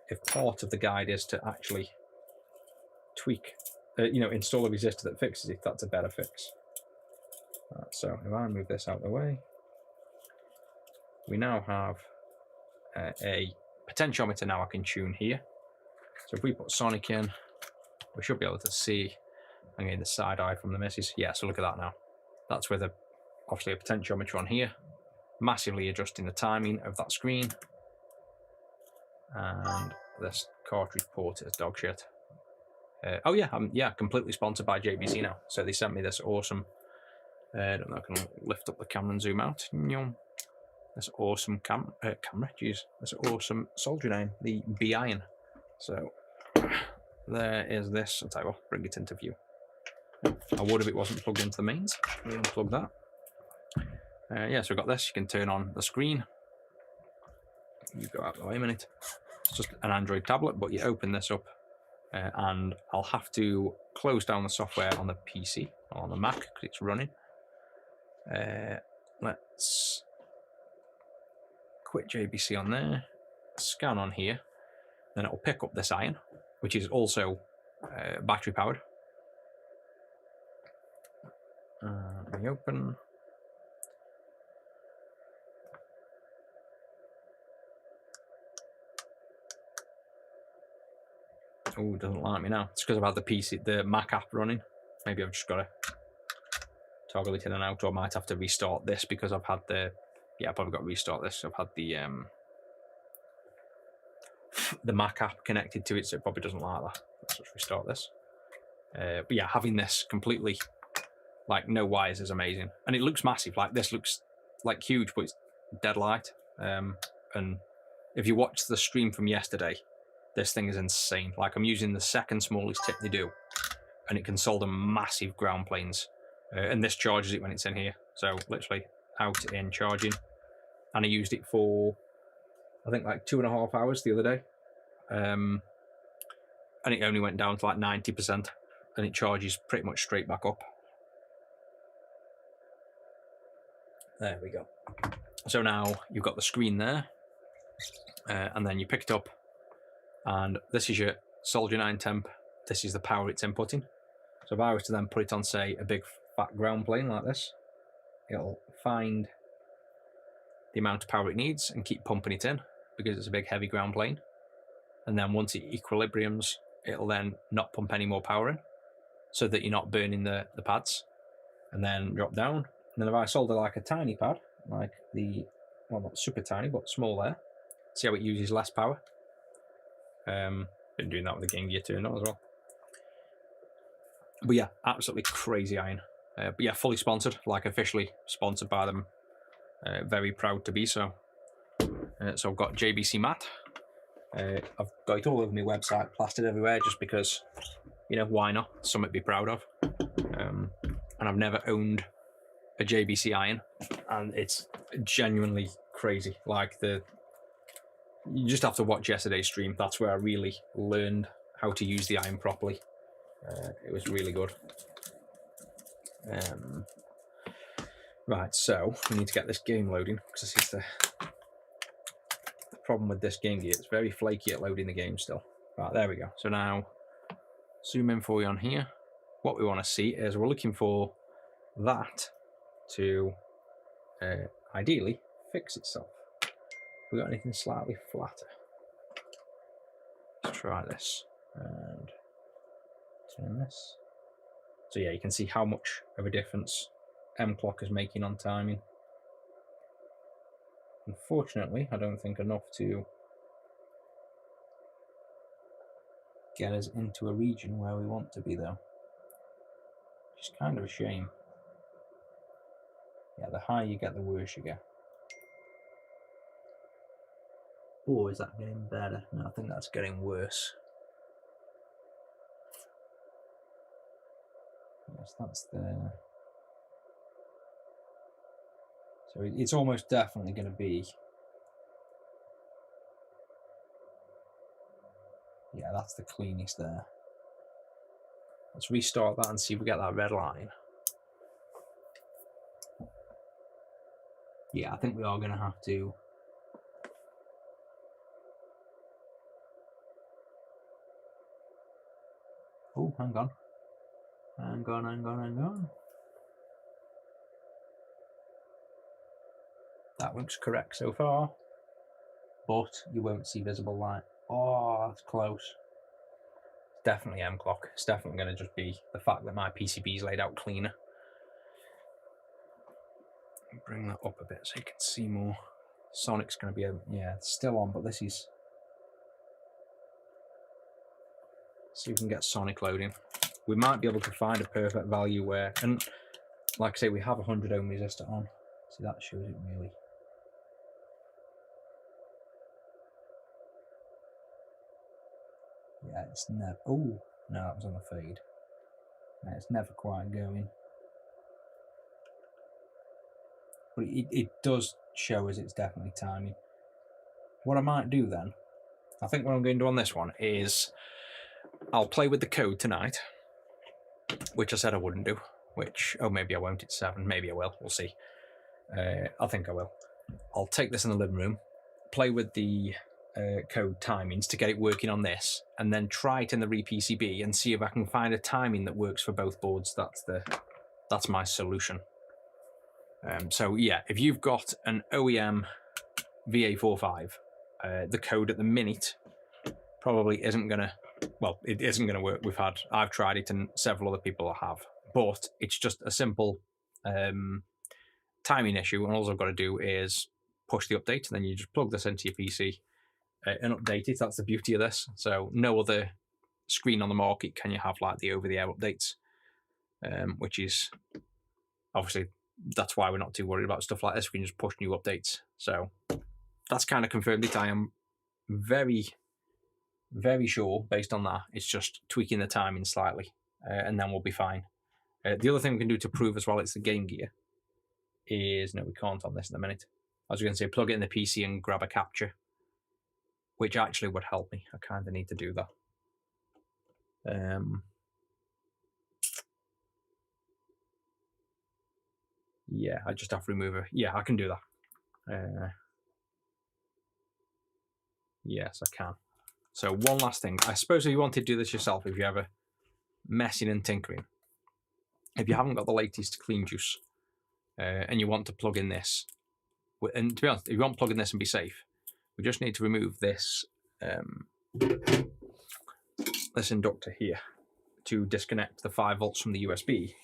if part of the guide is to actually tweak, install a resistor that fixes it, that's a better fix. Right, so if I move this out of the way, we now have a potentiometer now I can tune here. So if we put Sonic in, we should be able to see, I'm getting the side eye from the missus. Yeah, so look at that now. That's with obviously a potentiometer on here, massively adjusting the timing of that screen. And this cartridge port is dog shit. Oh yeah, I'm completely sponsored by JBC now. So they sent me this awesome, I don't know, I can lift up the camera and zoom out. This awesome this awesome soldering iron, the B iron. So there is this. I'll tell you what, bring it into view. I would if it wasn't plugged into the mains. We'll unplug that. Yeah, so we've got this. You can turn on the screen. You go out the way a minute. It's just an Android tablet, but you open this up, and I'll have to close down the software on the PC or on the Mac because it's running. Let's quit JBC on there, scan on here, then it'll pick up this iron, which is also battery powered. We open. Oh, it doesn't like me now. It's because I've had the Mac app running. Maybe I've just got to toggle it in and out, or I might have to restart this because I've had I've probably got to restart this. I've had the Mac app connected to it, so it probably doesn't like that. Let's just restart this. But yeah, having this completely, like, no wires is amazing. And it looks massive. Like, this looks like huge, but it's dead light. And if you watch the stream from yesterday, this thing is insane. Like, I'm using the second smallest tip they do, and it can solder massive ground planes. And this charges it when it's in here. So literally out, in, charging. And I used it for, I think, like 2.5 hours the other day. And it only went down to like 90%, and it charges pretty much straight back up. There we go. So now you've got the screen there, and then you pick it up, and this is your soldering iron temp. This is the power it's inputting. So if I was to then put it on, say, a big fat ground plane like this, it'll find the amount of power it needs and keep pumping it in because it's a big heavy ground plane. And then once it equilibriums, it'll then not pump any more power in so that you're not burning the pads, and then drop down. And then if I solder like a tiny pad, like well, not super tiny, but small there, see how it uses less power. Been doing that with the Game Gear turned on as well. But yeah, absolutely crazy iron. But yeah, fully sponsored, like officially sponsored by them. Very proud to be so. So I've got JBC mat. I've got it all over my website, plastered everywhere, just because, you know, why not? Something to be proud of. And I've never owned a JBC iron, and it's genuinely crazy. Like, you just have to watch yesterday's stream. That's where I really learned how to use the iron properly. It was really good. Right, so we need to get this game loading, because this is the problem with this Game Gear. It's very flaky at loading the game still. Right, there we go. So now, zoom in for you on here. What we want to see is we're looking for that to ideally fix itself. We got anything slightly flatter? Let's try this and turn this. So yeah, you can see how much of a difference M clock is making on timing. Unfortunately, I don't think enough to get us into a region where we want to be, though. Which is kind of a shame. Yeah, the higher you get, the worse you get. Or is that getting better? No, I think that's getting worse. Yes, that's the... So it's almost definitely going to be... Yeah, that's the cleanest there. Let's restart that and see if we get that red line. Yeah, I think we are going to have to... Oh, hang on. Hang on. That looks correct so far. But you won't see visible light. Oh, that's close. It's definitely M clock. It's definitely going to just be the fact that my PCB is laid out cleaner. Bring that up a bit so you can see more. Sonic's going to be yeah, it's still on, but this is... See if we can get Sonic loading. We might be able to find a perfect value where, and like I say, we have a 100 ohm resistor on. See, that shows it really. Yeah, it's never... Oh, no, that was on the fade. No, it's never quite going. but it does show us it's definitely timing. What I might do then, I think what I'm going to do on this one is I'll play with the code tonight, which I said I wouldn't do, which, oh, maybe I won't, it's 7, maybe I will, we'll see. I think I will. I'll take this in the living room, play with the code timings to get it working on this, and then try it in the re-PCB and see if I can find a timing that works for both boards. That's my solution. So yeah, if you've got an OEM VA4 the code at the minute probably isn't gonna, well, it isn't gonna work. I've tried it and several other people have, but it's just a simple timing issue, and all I've got to do is push the update, and then you just plug this into your PC and update it. That's the beauty of this. So no other screen on the market can you have like the over-the-air updates, which is obviously, that's why we're not too worried about stuff like this. We can just push new updates. So that's kind of confirmed it. I am very, very sure based on that. It's just tweaking the timing slightly, and then we'll be fine. The other thing we can do to prove as well it's the Game Gear is, no, we can't on this in a minute. I was going to say plug it in the PC and grab a capture, which actually would help me. I kind of need to do that. Yeah, I just have to remove it. Yeah, I can do that. Yes, I can. So one last thing. I suppose if you want to do this yourself, if you're ever messing and tinkering, if you haven't got the latest clean juice and you want to plug in this, and to be honest, if you want to plug in this and be safe, we just need to remove this this inductor here to disconnect the 5 volts from the USB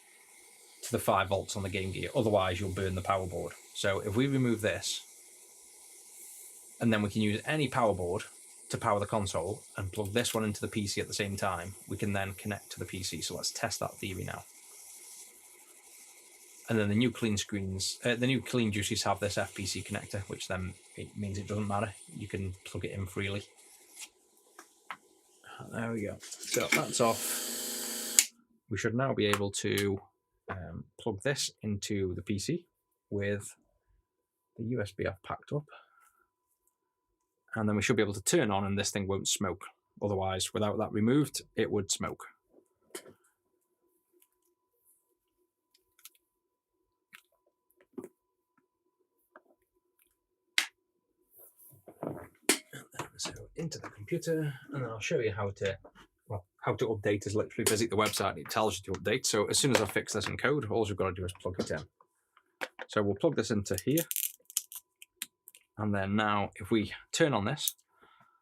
to the 5 volts on the Game Gear. Otherwise, you'll burn the power board. So if we remove this, and then we can use any power board to power the console and plug this one into the PC at the same time, we can then connect to the PC. So let's test that theory now. And then the new clean screens, the new clean juices have this FPC connector, which then it means it doesn't matter. You can plug it in freely. There we go. So that's off. We should now be able to plug this into the PC with the USB I've packed up. And then we should be able to turn on and this thing won't smoke. Otherwise, without that removed, it would smoke. So into the computer, and then I'll show you how to update is literally visit the website. It tells you to update. So as soon as I fix this in code, all you've got to do is plug it in. So we'll plug this into here. And then now if we turn on this,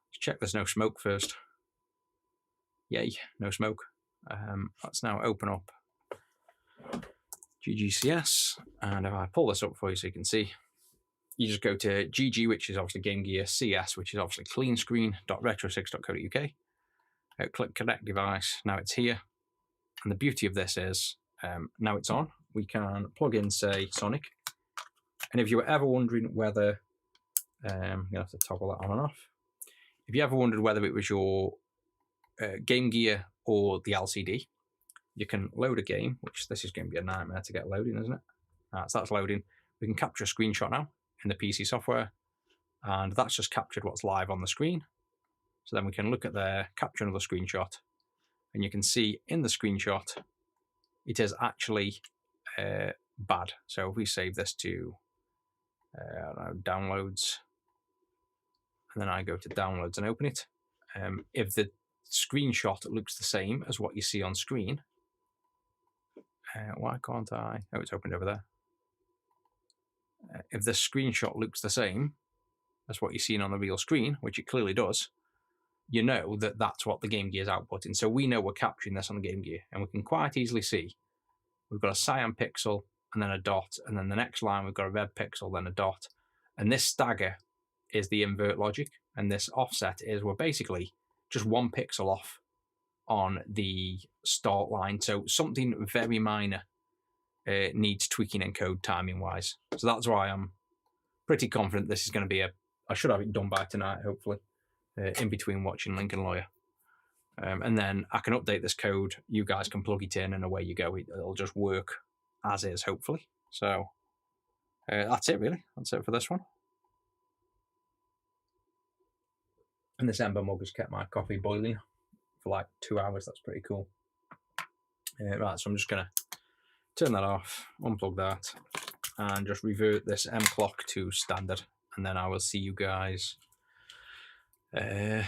let's check there's no smoke first. Yay, no smoke. Let's now open up GGCS. And if I pull this up for you so you can see, you just go to GG, which is obviously Game Gear, CS, which is obviously cleanscreen.retro6.co.uk. Click connect device. Now it's here. And the beauty of this is now it's on. We can plug in, say, Sonic. And if you were ever wondering whether, you'll have to toggle that on and off. If you ever wondered whether it was your Game Gear or the LCD, you can load a game, which this is going to be a nightmare to get loading, isn't it? So that's loading. We can capture a screenshot now in the PC software, and that's just captured what's live on the screen. So then we can look at there, capture another screenshot, and you can see in the screenshot, it is actually bad. So if we save this to, I don't know, downloads, and then I go to downloads and open it, if the screenshot looks the same as what you see on screen, why can't I? Oh, it's opened over there. If the screenshot looks the same as what you're seeing on the real screen, which it clearly does, you know that that's what the Game Gear is outputting. So we know we're capturing this on the Game Gear, and we can quite easily see we've got a cyan pixel and then a dot, and then the next line we've got a red pixel, then a dot. And this stagger is the invert logic, and this offset is we're basically just 1 pixel off on the start line. So something very minor needs tweaking in code timing wise. So that's why I'm pretty confident this is going to be I should have it done by tonight, hopefully, in between watching Lincoln Lawyer. And then I can update this code. You guys can plug it in and away you go. It'll just work as is, hopefully. So That's it, really. That's it for this one. And this ember mug has kept my coffee boiling for like 2 hours. That's pretty cool. Right, so I'm just going to turn that off, unplug that, and just revert this M clock to standard. And then I will see you guys. I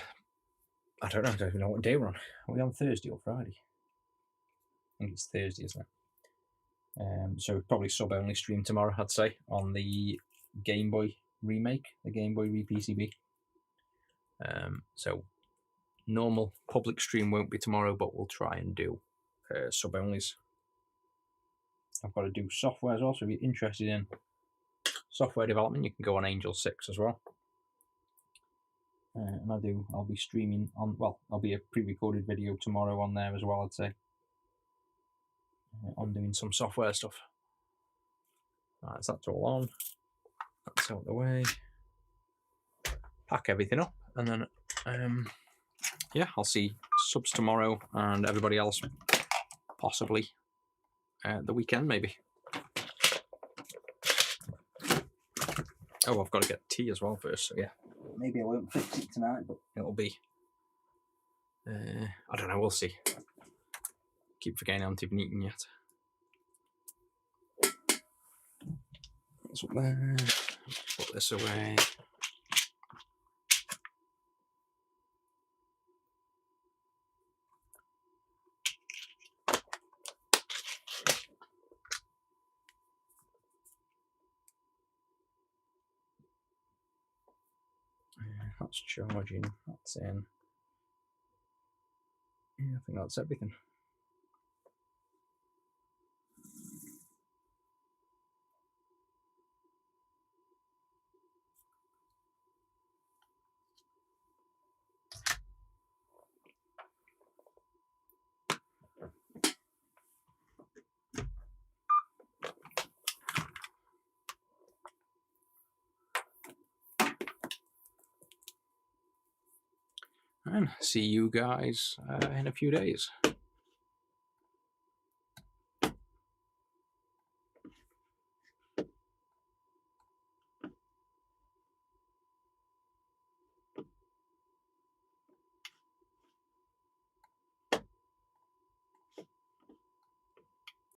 don't know. I don't even know what day we're on. Are we on Thursday or Friday? I think it's Thursday, isn't it? So probably sub-only stream tomorrow, I'd say, on the Game Boy remake, the Game Boy re-PCB. So normal public stream won't be tomorrow, but we'll try and do sub-onlys. I've got to do software as well, so if you're interested in software development, you can go on Angel 6 as well. And I'll be streaming on, well, I'll be a pre-recorded video tomorrow on there as well, I'd say. On doing some software stuff. Right, so that's all on. That's out the way. Pack everything up, and then, yeah, I'll see subs tomorrow and everybody else possibly the weekend, maybe. Oh, I've got to get tea as well first, so yeah. Maybe I won't fix it tonight, but it'll be, I don't know, we'll see. Keep forgetting I haven't even eaten yet. That's up there. Put this away. That's charging, that's in. Yeah, I think that's everything. And see you guys in a few days.